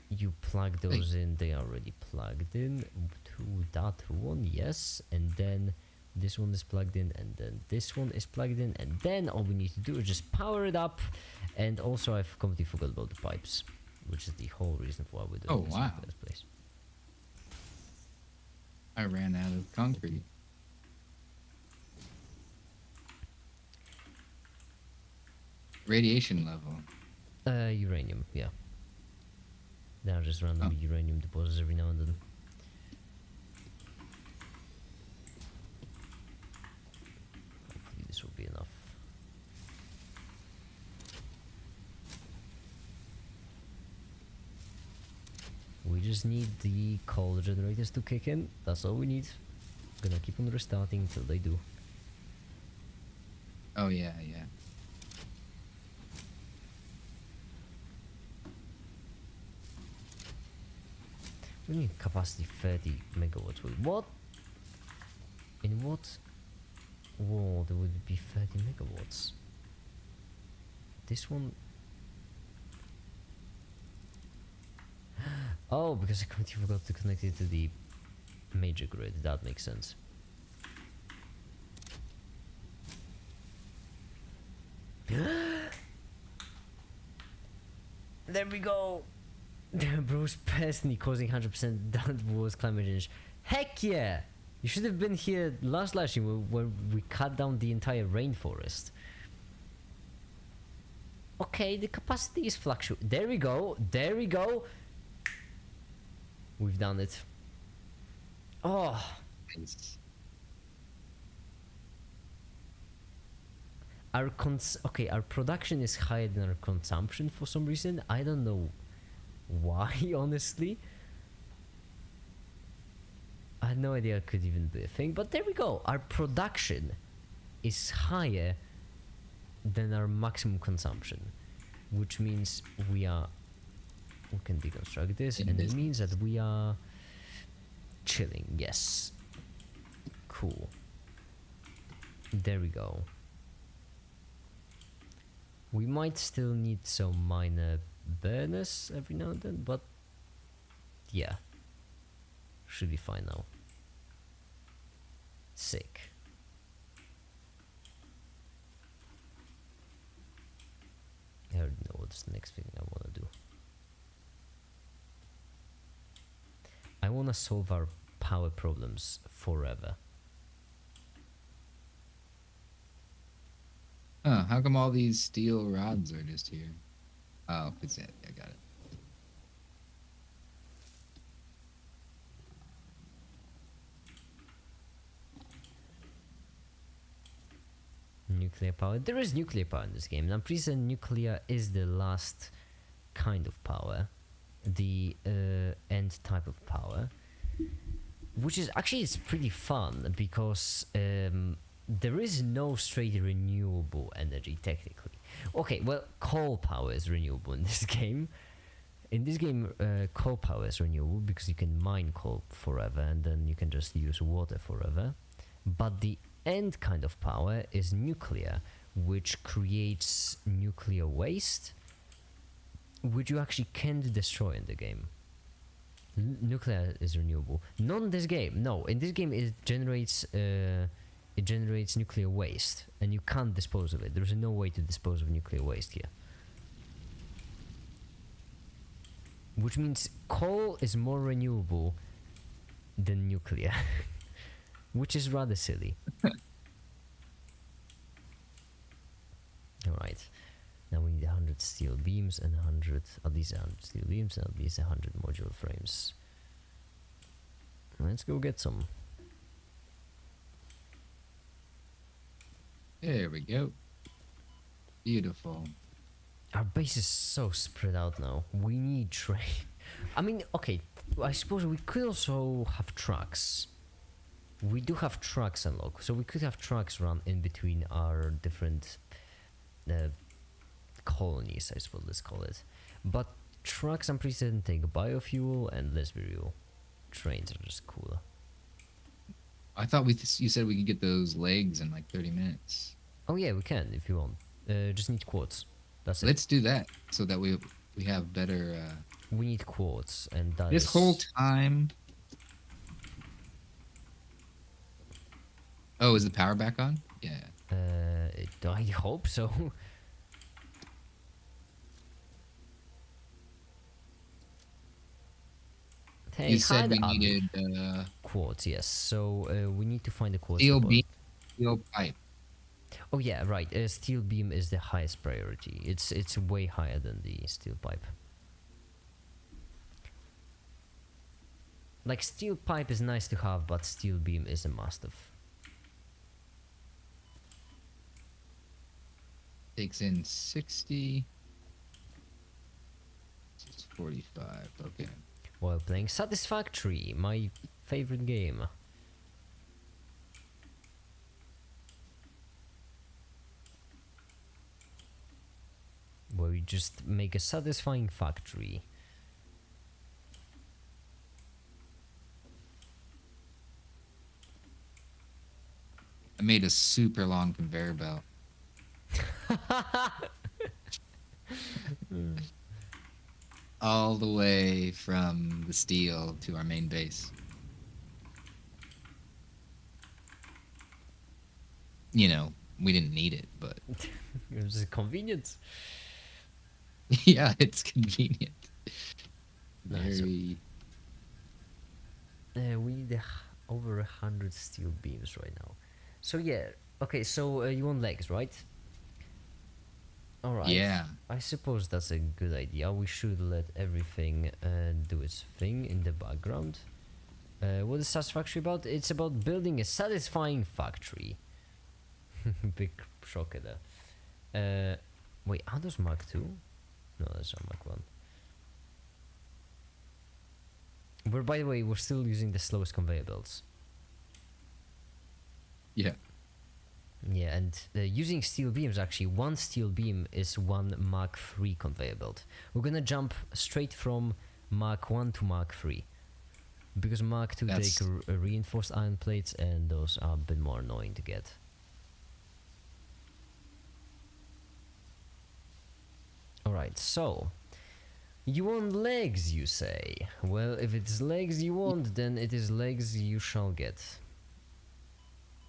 you plug those in. They are already plugged in to that one, yes, and then this one is plugged in, and then this one is plugged in, and then all we need to do is just power it up. And also I've completely forgot about the pipes, which is the whole reason why we're doing this in the first place. I ran out of concrete. Radiation level. Uranium, yeah. There are just random uranium deposits every now and then. Hopefully this will be enough. We just need the coal generators to kick in. That's all we need. Gonna keep on restarting until they do. Oh yeah, yeah. We need capacity 30 megawatts. What? In what world would it be 30 megawatts? This one. Oh, because I completely forgot to connect it to the major grid. That makes sense. There we go. Bro's personally causing 100% down towards climate change. Heck yeah! You should have been here last year where we cut down the entire rainforest. Okay, the capacity is fluctuating. There we go. There we go. We've done it. Oh. Nice. Our production is higher than our consumption for some reason. I don't know why, honestly. I had no idea it could even be a thing, but there we go. Our production is higher than our maximum consumption, which means we can deconstruct this, and it means that we are chilling. Yes. Cool. There we go. We might still need some minor burners every now and then, but yeah, should be fine now. Sick. I already know what's the next thing I want to do. I want to solve our power problems forever. Huh, how come all these steel rods are just here? Oh, it's it. I got it. Nuclear power. There is nuclear power in this game, and I'm pretty sure nuclear is the last kind of power, the end type of power, which is actually it's pretty fun because there is no straight renewable energy technically. Okay, well, coal power is renewable in this game. In this game, coal power is renewable because you can mine coal forever and then you can just use water forever. But the end kind of power is nuclear, which creates nuclear waste, which you actually can't destroy in the game. Nuclear is renewable. Not in this game. No, in this game it generates nuclear waste, and you can't dispose of it. There's no way to dispose of nuclear waste here. Which means coal is more renewable than nuclear, which is rather silly. Alright, now we need 100 steel beams and 100, at least 100 steel beams and at least 100 modular frames. Let's go get some. There we go. Beautiful. Our base is so spread out now. We need train. I mean, okay, I suppose we could also have trucks. We do have trucks unlocked, so we could have trucks run in between our different colonies, I suppose let's call it. But trucks, I'm pretty certain, take biofuel, and let's be real, trains are just cooler. I thought you said we could get those legs in like 30 minutes. Oh yeah, we can if you want. Just need quartz. That's it. Let's do that so that we have better. We need quartz, and that This is whole time. Oh, is the power back on? Yeah. I hope so. Hey, You said hide we up. needed Quartz, yes. So we need to find the quartz steel deposit. beam, steel pipe. Oh yeah, right. Steel beam is the highest priority. It's way higher than the steel pipe. Like steel pipe is nice to have, but steel beam is a must-have. Takes in 60. It's 45. Okay. While playing Satisfactory, my favorite game. Where you just make a satisfying factory. I made a super long conveyor belt. All the way from the steel to our main base. You know, we didn't need it, but It was convenient. yeah, it's convenient. Nice. Very. We need over 100 steel beams right now. So yeah, okay. So you want legs, right? All right. Yeah. I suppose that's a good idea. We should let everything do its thing in the background. What is Satisfactory about? It's about building a satisfying factory. Big shocker there. Wait, are those Mark 2? No, that's not Mark 1. By the way, we're still using the slowest conveyor belts. Yeah. Yeah, and using steel beams, actually, one steel beam is one Mark 3 conveyor belt. We're gonna jump straight from Mark 1 to Mark 3. Because Mark 2 That's- take reinforced iron plates, and those are a bit more annoying to get. Alright, so. You want legs, you say? Well, if it's legs you want, then it is legs you shall get.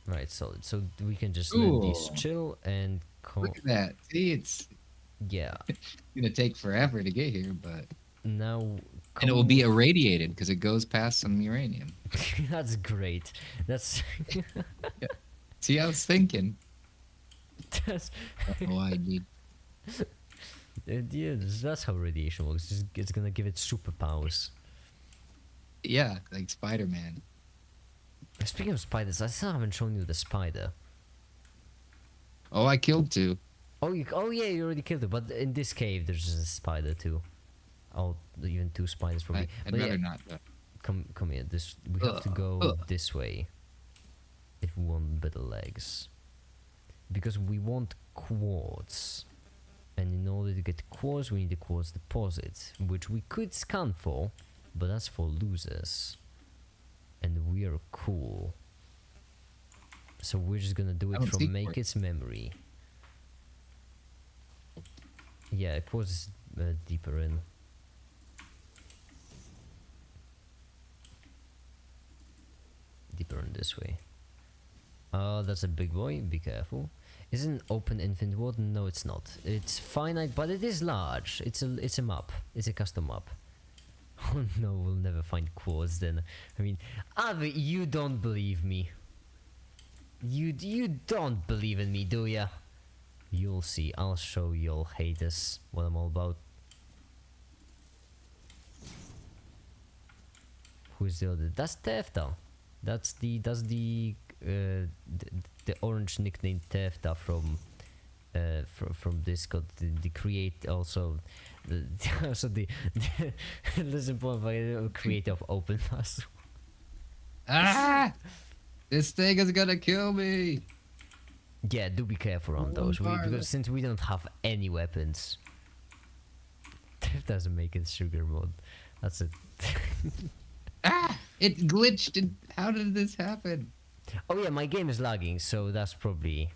Right, solid. So we can just let these Cool. chill and Look at that. See, it's yeah. gonna take forever to get here, but Now and it will be come- irradiated because it goes past some uranium. That's great. That's See, I was thinking. that's Oh, I need. yeah. That's how radiation works. It's gonna give it superpowers. Yeah, like Spider-Man. Speaking of spiders, I still haven't shown you the spider. Oh, I killed 2. Oh yeah, you already killed it. But in this cave, there's just a spider too. Oh, even 2 spiders probably. I'd But yeah, rather not. But come here. We have to go this way if we want better legs, because we want quartz, and in order to get quartz, we need a quartz deposit, which we could scan for, but that's for losers, and we are cool. So we're just gonna do I it don't see from make quartz. its memory. Yeah, quartz is deeper in. Deeper in this way. Oh, that's a big boy. Be careful. Isn't open infinite world? No, it's not. It's finite, but it is large. It's a map. It's a custom map. Oh no, we'll never find quartz then. I mean, Avi, you don't believe me. You don't believe in me, do ya? You'll see. I'll show you'll hate us what I'm all about. Who's the other? That's Tefta. That's the orange nickname Tefta from Discord. The create also also the listen point by creator of Open Mass. ah, this thing is gonna kill me. Yeah, do be careful on those. Fire. Because since we don't have any weapons, Tef doesn't make it sugar mode. That's it. Ah, it glitched. How did this happen? Oh yeah, my game is lagging, so that's probably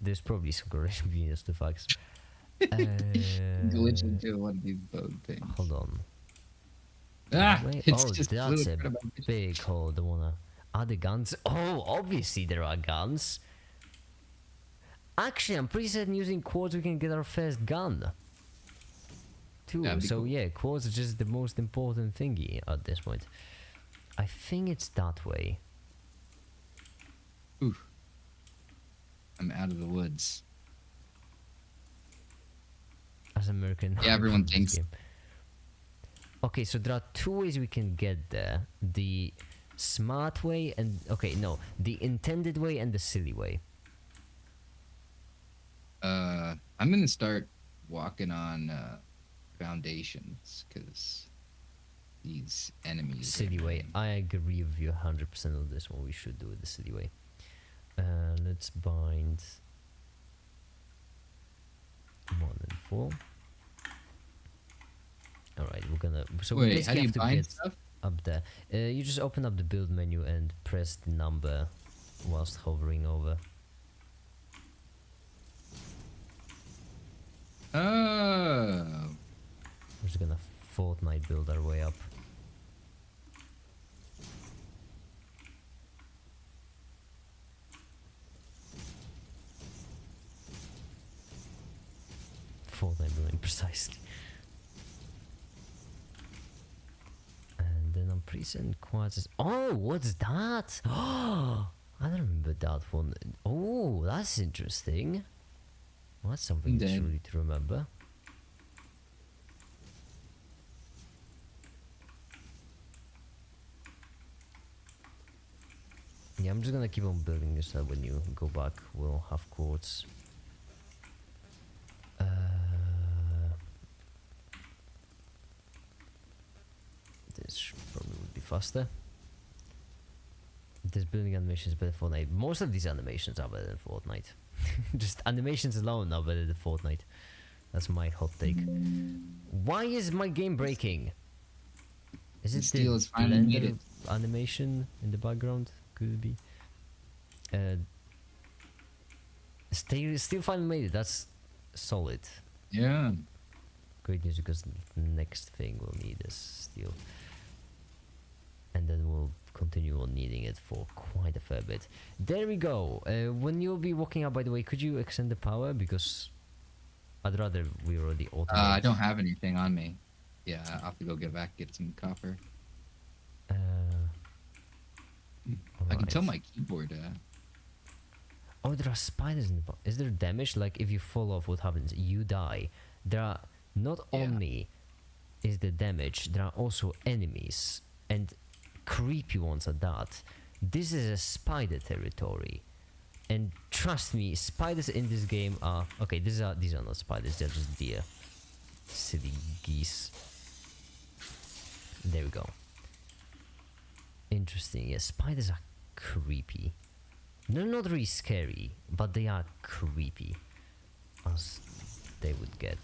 There's probably some correlation between those two facts. Glitch into one of these bug things. Hold on. Ah, Wait, it's oh, just that's a fluid. big hole. Don't wanna. Are the guns? Oh, obviously there are guns. Actually, I'm pretty certain using quartz we can get our first gun. Too. That'd be So cool. yeah, quartz is just the most important thingy at this point. I think it's that way. Oof. I'm out of the woods. As American. Yeah, everyone this thinks. game. Okay, so there are two ways we can get there: the smart way and the intended way and the silly way. I'm gonna start walking on foundations because these enemies. are Silly way. annoying. I agree with you 100% on this one. We should do it the silly way. Let's bind 1 and 4. Alright, we're gonna. So we Wait, how basically do you have to bind get stuff? up there. You just open up the build menu and press the number whilst hovering over. Oh, We're just gonna Fortnite build our way up. Fortnite building precisely. And then I'm pretty certain quartz is. Oh, what's that? Oh, I don't remember that one. Oh, that's interesting. Well, that's something Dead. truly to remember. Yeah, I'm just gonna keep on building this so when you go back we'll have quartz. This probably would be faster. This building animation is better than Fortnite. Most of these animations are better than Fortnite. Just animations alone are better than Fortnite. That's my hot take. Why is my game breaking? Is it the Steel has finally made Blender it. animation in the background? Could it be? Still finally made it. That's solid. yeah. Great news because the next thing we'll need is steel. And then we'll continue on needing it for quite a fair bit. There we go. When you'll be walking up, by the way, could you extend the power? Because I'd rather we already automate. I don't have anything on me. Yeah, I'll have to go get some copper. I can tell alright. my keyboard. Oh, there are spiders in the box. Is there damage? Like if you fall off, what happens? You die. There are not Yeah. only is the damage, there are also enemies and creepy ones at that. This is a spider territory, and trust me, spiders in this game are okay. These are not spiders. They're just deer. Silly geese. There we go. Interesting. Yeah, spiders are creepy. They're not really scary, but they are creepy, as they would get.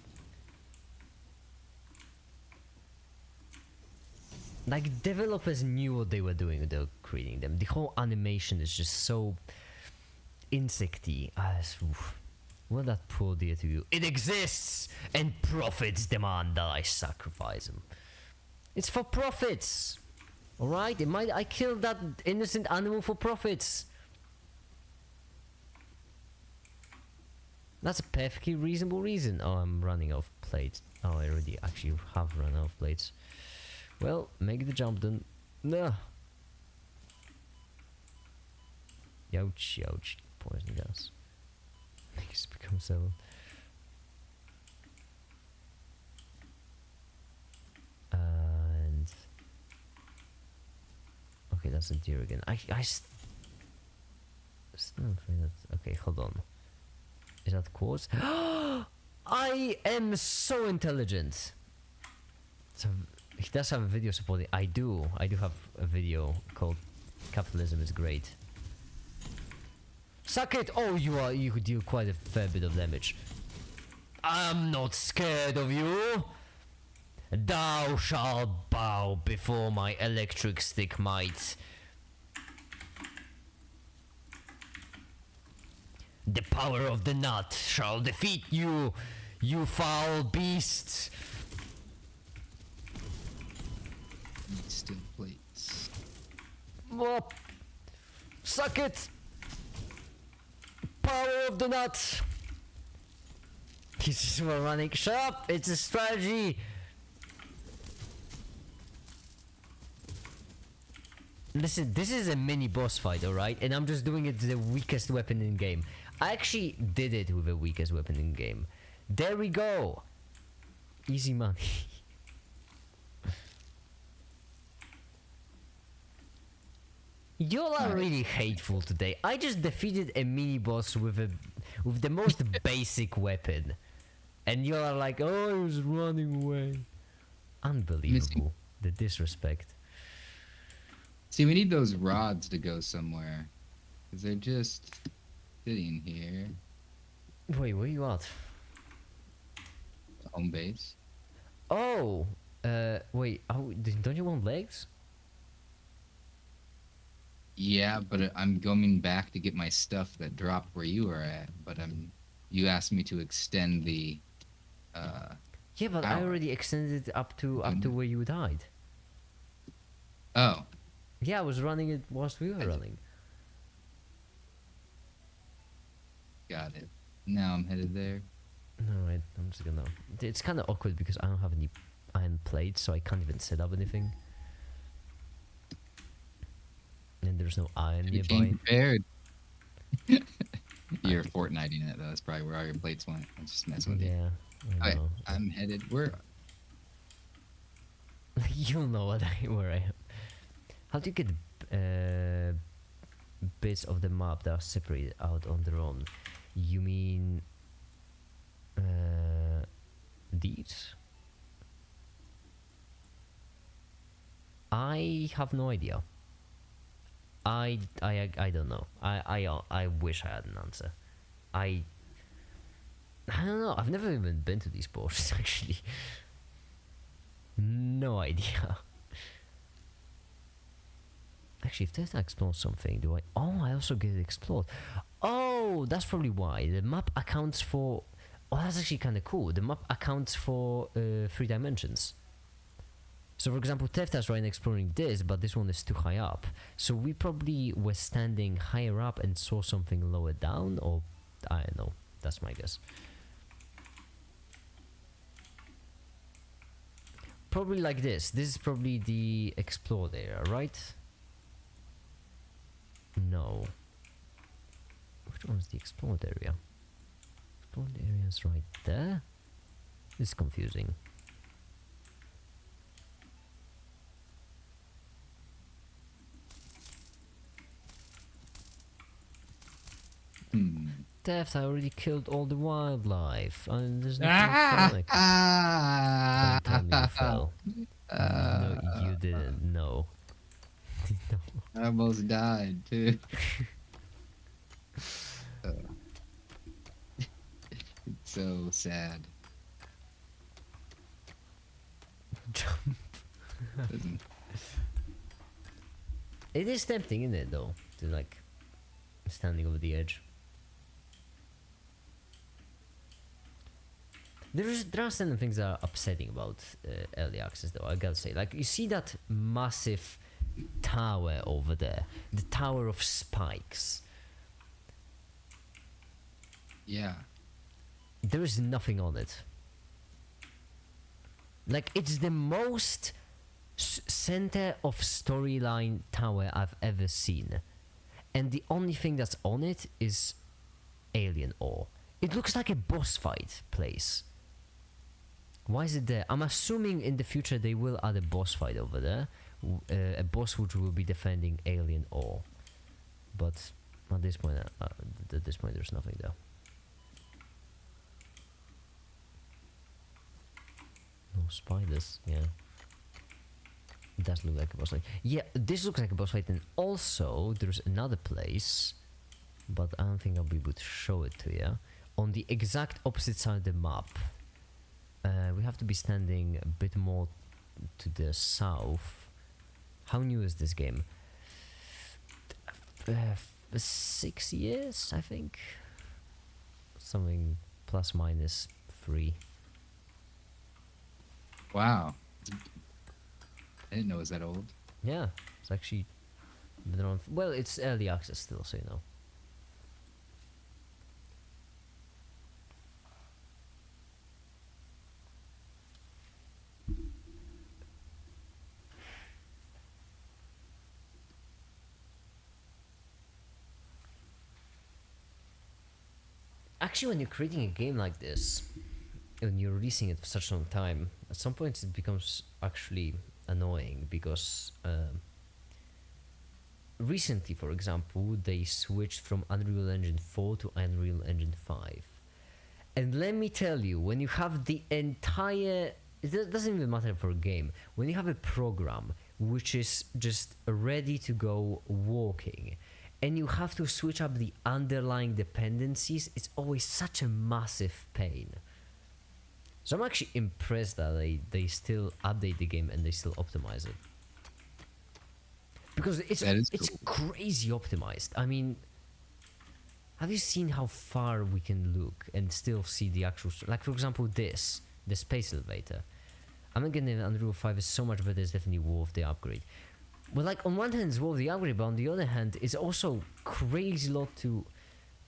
Like, developers knew what they were doing when they were creating them. The whole animation is just so insecty. What that poor deer to you? It exists, and profits demand that I sacrifice him. It's for profits, all right? I killed that innocent animal for profits. That's a perfectly reasonable reason. Oh, I'm running out of plates. Oh, I already actually have run out of plates. Well, make the jump then. No. Ouch, ouch. Poison gas. Make us become 7. And okay, that's a deer again. Still not afraid that. Okay, hold on. Is that quartz? I am so intelligent. So he does have a video supporting. I do have a video called "Capitalism is Great." Suck it! Oh, you deal quite a fair bit of damage. I'm not scared of you. Thou shalt bow before my electric stick might. The power of the nut shall defeat you, you foul beast. Steel plates. Whoop. Suck it. Power of the nut. He's just running. Shut up! It's a strategy. Listen, this is a mini boss fight, alright? And I'm just doing it the weakest weapon in game. I actually did it with the weakest weapon in game. There we go. Easy money. You all are really hateful today. I just defeated a mini boss with the most basic weapon. And you are like, oh, I was running away. Unbelievable. The disrespect. See, we need those rods to go somewhere. Because they're just sitting here. Wait, where you at? Home base. Oh! Wait, don't you want legs? Yeah, but I'm going back to get my stuff that dropped where you were at. But you asked me to extend the. Yeah, but I Hour. already extended it up to where you died. Oh, Yeah, I was running it whilst we were running. got it. Now I'm headed there. No, wait, I'm just gonna. It's kind of awkward because I don't have any iron plates, so I can't even set up anything. And there's no iron You nearby. came prepared. You're Fortniting it though. That's probably where all your plates went. I'm just messing with you. Yeah, I Alright, know. I'm headed. Where? You'll know where I am. How do you get bits of the map that are separated out on their own? You mean these? I have no idea. I don't know. I wish I had an answer. I don't know. I've never even been to these ports actually. No idea. Actually, if there's explore something, do I? Oh, I also get it explored. Oh, that's probably why the map accounts for. Oh, that's actually kind of cool. The map accounts for 3 dimensions. So, for example, Tefta's right exploring this, but this one is too high up. So we probably were standing higher up and saw something lower down, or I don't know. That's my guess. Probably like this. This is probably the explored area, right? No. Which one's the explored area? Explored area is right there. This is confusing. Theft, I already killed all the wildlife. And there's nothing Don't tell me you fell. No, you didn't. No. No. I almost died too. It's so sad. Jump. Doesn't- It is tempting, isn't it, though? To like standing over the edge. There are certain things that are upsetting about early access, though. I gotta say, like you see that massive tower over there, the Tower of Spikes. Yeah. There is nothing on it. Like it's the most center of storyline tower I've ever seen, and the only thing that's on it is alien ore. It looks like a boss fight place. Why is it there? I'm assuming in the future they will add a boss fight over there, a boss which will be defending alien ore. But at this point, there's nothing there. No spiders. Yeah. It does look like a boss fight. Yeah, this looks like a boss fight, and also there's another place, but I don't think I'll be able to show it to you. On the exact opposite side of the map. We have to be standing a bit more to the south. How new is this game? 6 years, I think. something plus minus 3. Wow. I didn't know it was that old. Yeah, it's actually been around. Well, it's early access still, so you know. Actually, when you're creating a game like this, when you're releasing it for such a long time, at some point it becomes actually annoying because recently, for example, they switched from Unreal Engine 4 to Unreal Engine 5. And let me tell you, when you have the entire, doesn't even matter for a game, when you have a program which is just ready to go working, and you have to switch up the underlying dependencies, it's always such a massive pain. So I'm actually impressed that they still update the game and they still optimize it. Because it's crazy optimized. I mean, have you seen how far we can look and still see the actual... Like, for example, the space elevator. I'm not getting Unreal 5 is so much better, it's definitely worth the upgrade. Well, like, on one hand, it's worth the upgrade, but on the other hand, it's also crazy lot to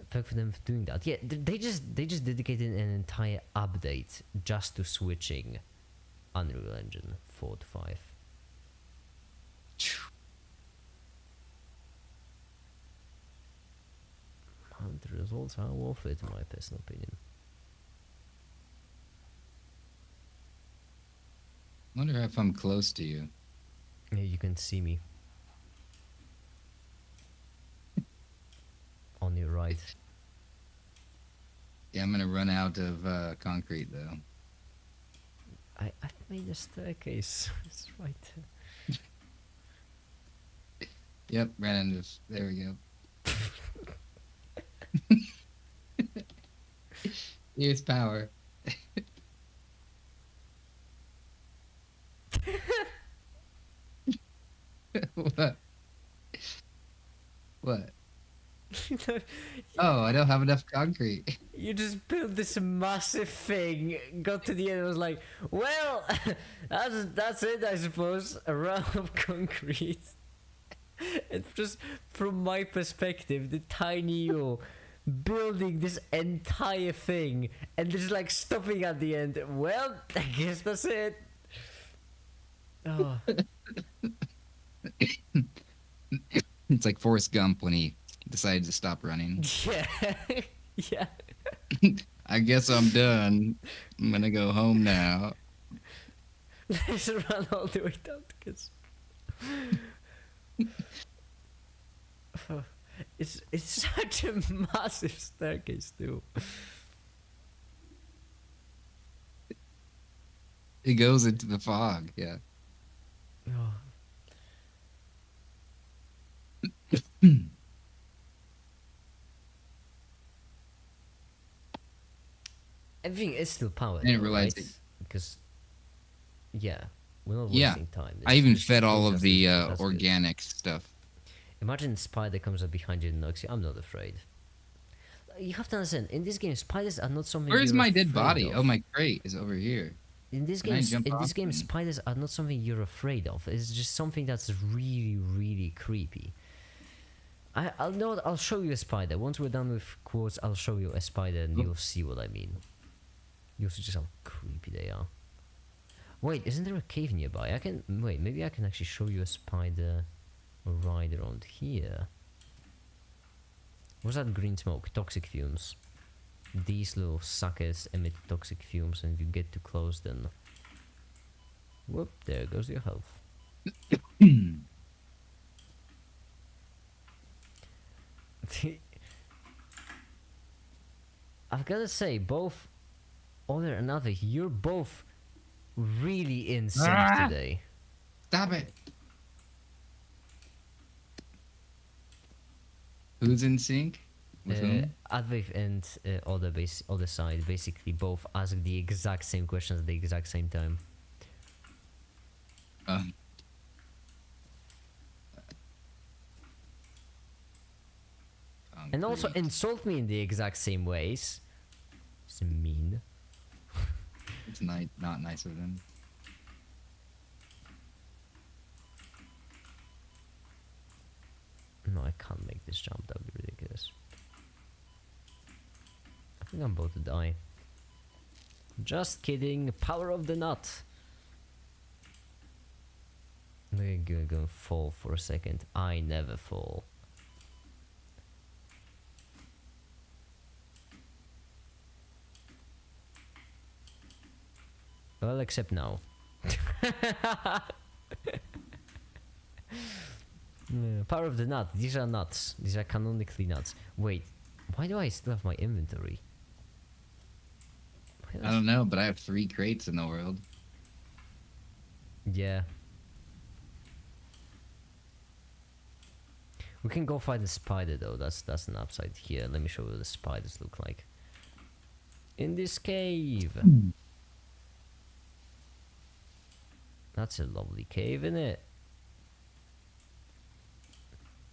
pay for them for doing that. Yeah, they just dedicated an entire update just to switching Unreal Engine 4 to 5. And the results are worth it, in my personal opinion. I wonder if I'm close to you. Yeah, you can see me. On your right. Yeah, I'm gonna run out of concrete though. I've made a staircase. It's right there. Yep, ran out of. There we go. Here's power. What? What? Oh, I don't have enough concrete. You just built this massive thing, got to the end and was like, well, that's it, I suppose. A round of concrete. And just from my perspective, the tiny you building this entire thing and just like stopping at the end. Well, I guess that's it. Oh. It's like Forrest Gump when he decided to stop running. Yeah. Yeah. I guess I'm done. I'm gonna go home now. Let's run all the way down because it's such a massive staircase too. It goes into the fog. Yeah. Oh. Everything is still powered. I didn't though, realize right? it. Because we're not Yeah. wasting time. I even It's fed all of just the that's good. organic stuff. Imagine spider comes up behind you and knocks you. I'm not afraid. You have to understand. In this game, spiders are not something. Where's you're my dead afraid body? of. Oh, my crate is over here. In this Can I game, jump off and- spiders are not something you're afraid of. It's just something that's really, really creepy. I'll show you a spider. Once we're done with quotes, I'll show you a spider and you'll see what I mean. You'll see just how creepy they are. Wait, isn't there a cave nearby? Maybe I can actually show you a spider right around here. What's that green smoke? Toxic fumes. These little suckers emit toxic fumes, and if you get too close, then whoop, there goes your health. I've gotta say, both Other and Other, you're both really in sync today. Stop it. Who's in sync? With whom? Adviv and other side basically both ask the exact same questions at the exact same time. And also Concrete. insult me in the exact same ways. It's mean. It's not nice of them. No, I can't make this jump. That would be ridiculous. I think I'm about to die. Just kidding. Power of the nut. We're gonna fall for a second. I never fall. Well, except now. Yeah, power of the nut. These are nuts. These are canonically nuts. Wait, why do I still have my inventory? I don't know, but I have 3 crates in the world. Yeah. We can go fight the spider though. That's an upside here. Let me show you what the spiders look like. In this cave. That's a lovely cave, isn't it?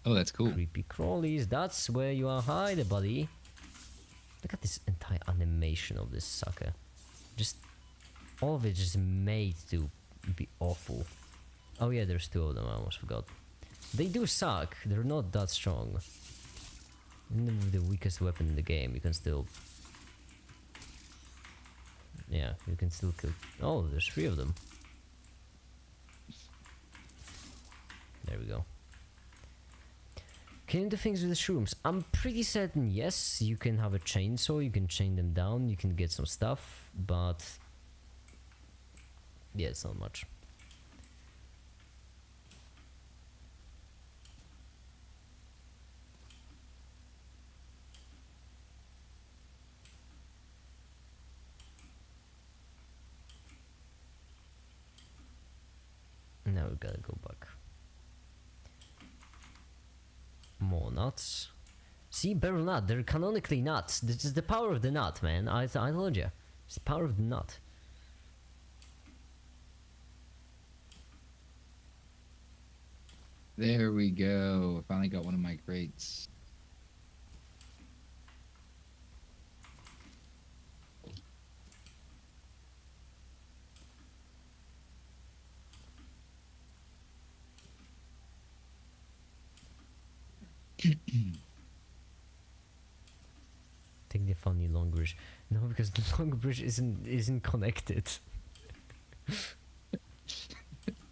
Oh, that's cool. Creepy crawlies. That's where you are hiding, buddy. Look at this entire animation of this sucker. Just all of it just made to be awful. Oh yeah, there's 2 of them. I almost forgot. They do suck. They're not that strong. Even with the weakest weapon in the game, you can still. Yeah, you can still kill. Oh, there's 3 of them. There we go. Can you do things with the shrooms? I'm pretty certain yes. You can have a chainsaw, you can chain them down, you can get some stuff, but yeah, it's not much. Now we gotta go back. More nuts. See, barrel nut. They're canonically nuts. This is the power of the nut, man. I told you. It's the power of the nut. There we go. I finally got one of my crates. Take the funny long bridge. No, because the long bridge isn't connected.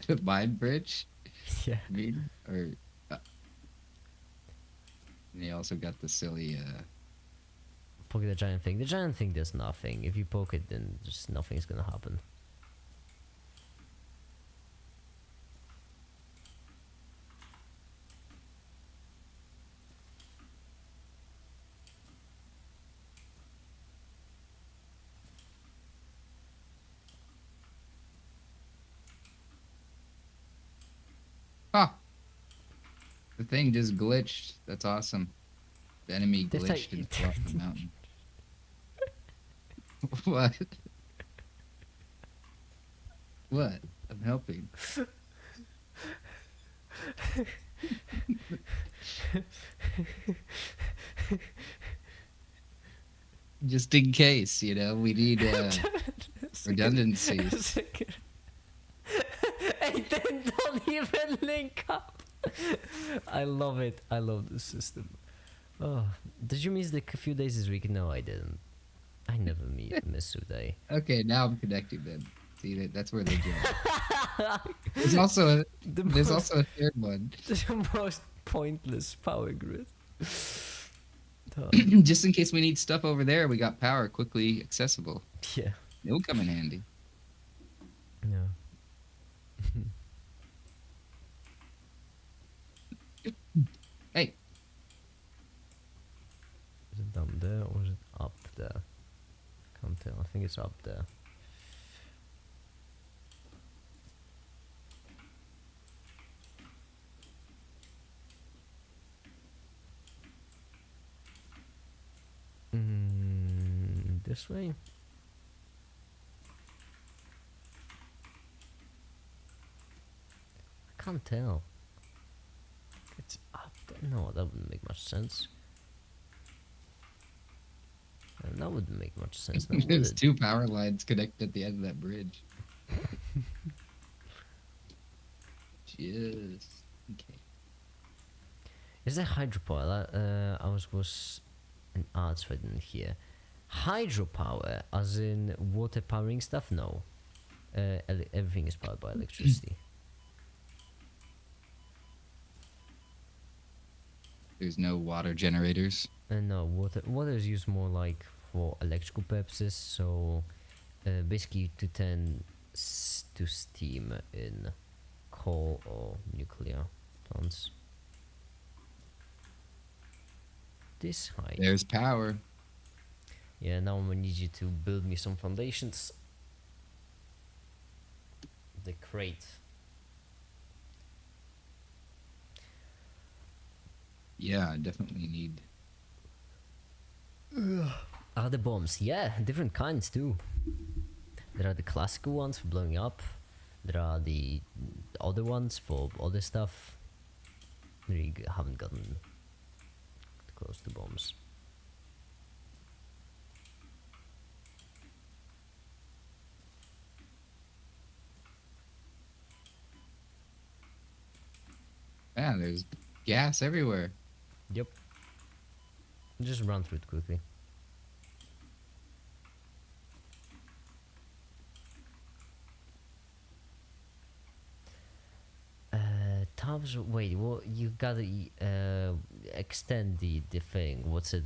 The mind bridge? Yeah. I mean, or and they also got the silly Poke the giant thing. The giant thing does nothing. If you poke it, then just nothing's gonna happen. ah, the thing just glitched. That's awesome. The enemy Did I- glitched and fell off the mountain. What? What? I'm helping. Just in case, you know, we need redundancies. Hey, then don't even link up. I love it. I love this system. Oh, did you miss the few days this week? No, I didn't. I never miss a day. Okay, now I'm connecting them. See, that's where they go. There's also a third one. The most pointless power grid. Just in case we need stuff over there, we got power quickly accessible. Yeah. It'll come in handy. Yeah. Hey, Is it down there or is it up there? Can't tell. I think it's up there. This way? I can't tell. It's up there. No, that wouldn't make much sense. That wouldn't make much sense, now would There's it? 2 power lines connected at the end of that bridge. Just okay. Is there hydropower? I was an art, so I didn't hear. Hydropower, as in water powering stuff? No. Everything is powered by electricity. There's no water generators. No, water is used more like for electrical purposes. So basically, to turn to steam in coal or nuclear plants. This height. There's power. Yeah, now I'm gonna need you to build me some foundations. The crate. Yeah, I definitely need. Are the bombs? Yeah, different kinds too. There are the classical ones for blowing up. There are the other ones for other stuff. Really haven't gotten close to bombs. Yeah, there's gas everywhere. Yep. Just run through it quickly. Tabs. Wait. Well, you gotta extend the thing. What's it?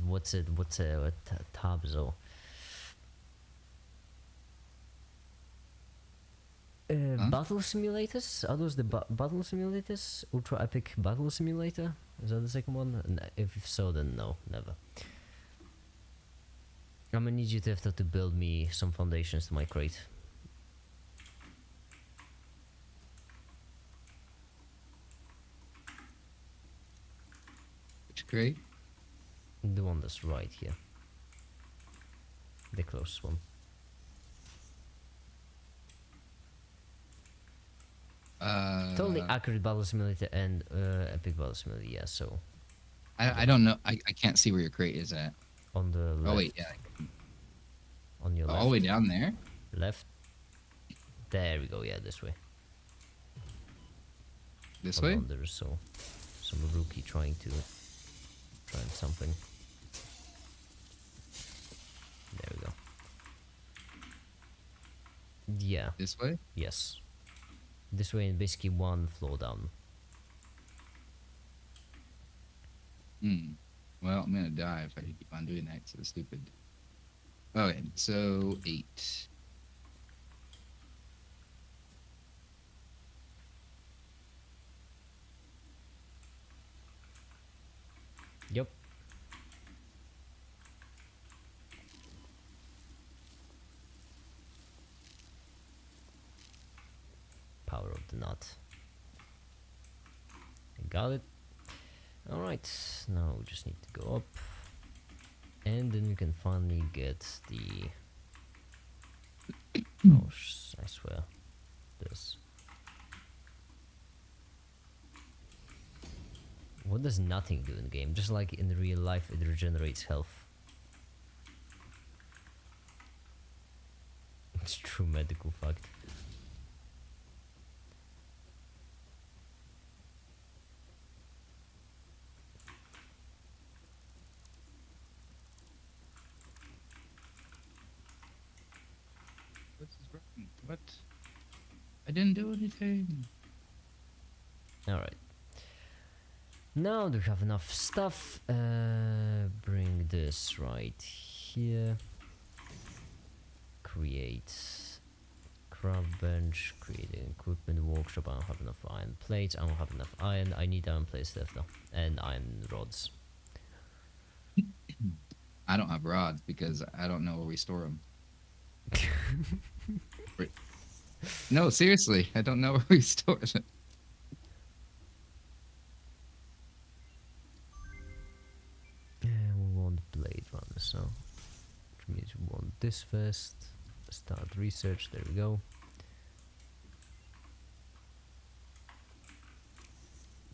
Tabs? Huh? Battle simulators? Are those the battle simulators? Ultra epic battle simulator? Is that the second one? If so, then no, never. I'm gonna need you to have to build me some foundations to my crate. Which crate? The one that's right here. The closest one. Totally accurate battle simulator and epic battle simulator, yeah, so I don't know. I can't see where your crate is at. on the left. Oh wait, yeah. On your left. All the way down there. Left. There we go, yeah, this way. This Hold way. on, there's some rookie trying something. There we go. Yeah, This way. yes. This way and basically one floor down. Well, I'm gonna die if I keep on doing that. So stupid. Okay, so 8. Yep. Power of the nut. Got it. Alright, now we just need to go up. And then we can finally get the... Oh, I swear. This. What does nothing do in the game? Just like in real life, it regenerates health. It's true medical fact. What's wrong? What? I didn't do anything. Alright. Now do we have enough stuff? Bring this right here. Create craft bench. Create an equipment workshop. I don't have enough iron plates. I don't have enough iron. I need iron plates left though. And iron rods. I don't have rods because I don't know where we store them. No, seriously, I don't know where we store them. We want blade runners, so which means we want this first. Start research. There we go.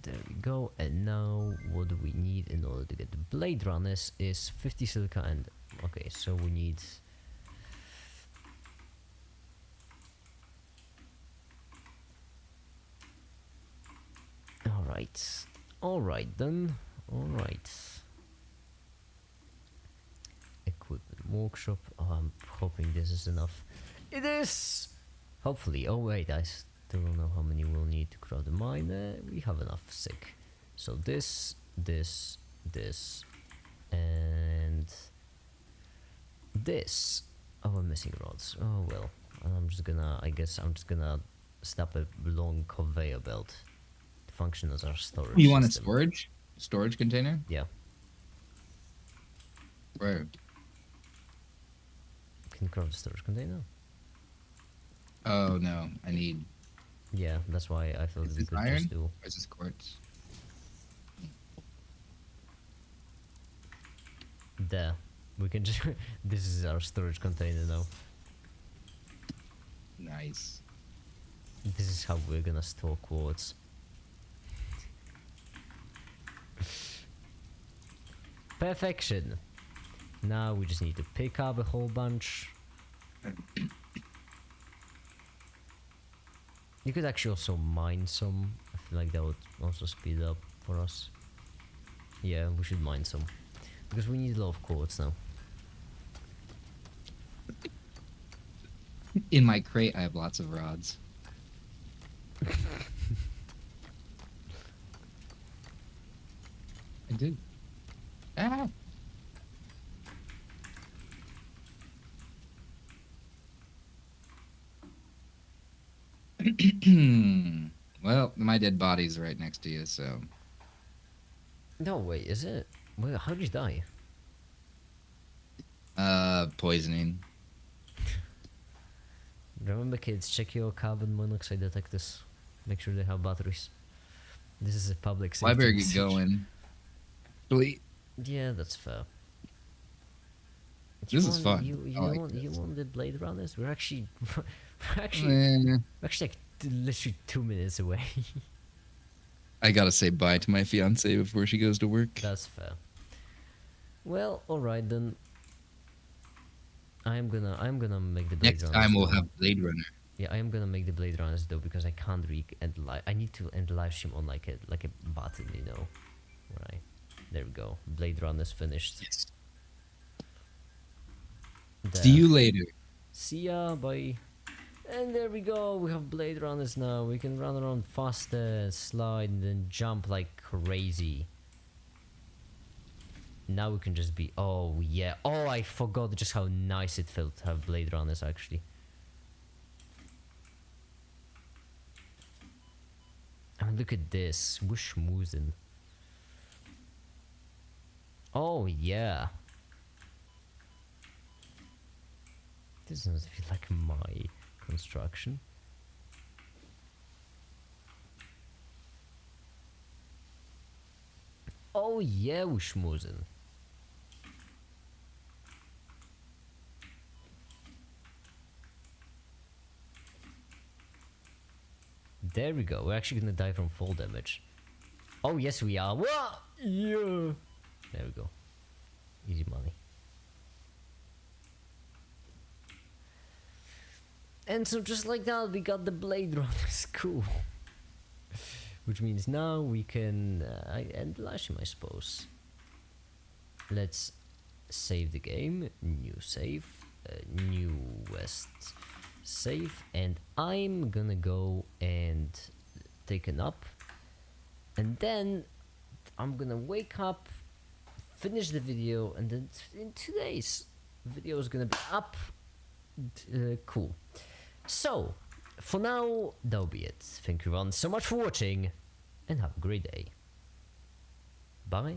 There we go. And now, what do we need in order to get the blade runners? Is 50 silica and Okay, so we need. Alright. Alright then. Alright. Equipment workshop. Oh, I'm hoping this is enough. It is! Hopefully. Oh wait, I still don't know how many we'll need to craft the mine. We have enough. Sick. So this, and this. Oh, I'm missing rods. Oh well. I guess I'm just gonna snap a long conveyor belt to function as our storage You want a system. storage container? Yeah. Where? Can you craft a storage container? Oh no, I need. Yeah, that's why I thought Is we this could iron? just do. Or is this quartz? There. We can just. This is our storage container now. Nice. This is how we're gonna store quartz. Perfection. Now we just need to pick up a whole bunch. You could actually also mine some. I feel like that would also speed up for us. Yeah, we should mine some. Because we need a lot of quartz now. In my crate, I have lots of rods. I do. Ah! Well, my dead body's right next to you, so. No, wait, is it? Wait, how did you die? Poisoning. Remember, kids, check your carbon monoxide detectors. Make sure they have batteries. This is a public safety Well, I better get message. going. Really? Yeah, that's fair. This is fun. You I like want this. the Blade Runners? We're actually we're actually like literally 2 minutes away. I gotta say bye to my fiance before she goes to work. That's fair. Well, all right then. I'm gonna make the Blade Next Runners. time we'll though. have Blade Runner. Yeah, I am gonna make the Blade Runners though because I can't end live. I need to end live stream on like a button, you know. Right. There we go. Blade Runners finished. Yes. There. See you later. See ya, bye. And there we go, we have Blade Runners now. We can run around faster, slide, and then jump like crazy. Now we can just be, oh yeah. Oh, I forgot just how nice it felt to have Blade Runners actually. I mean, look at this, we're schmoozing. Oh yeah. This doesn't feel like my construction. Oh yeah, we're schmoozing. There we go. We're actually gonna die from fall damage. Oh yes, we are. Whoa! Yeah. There we go. Easy money. And so just like that, we got the Blade Runners. Cool. Which means now we can end the live stream, I suppose. Let's save the game. New save. Newest save. And I'm gonna go and take a nap. And then I'm gonna wake up, finish the video, and then in 2 days, video is gonna be up. Cool. So, for now, that'll be it. Thank you everyone so much for watching, and have a great day. Bye.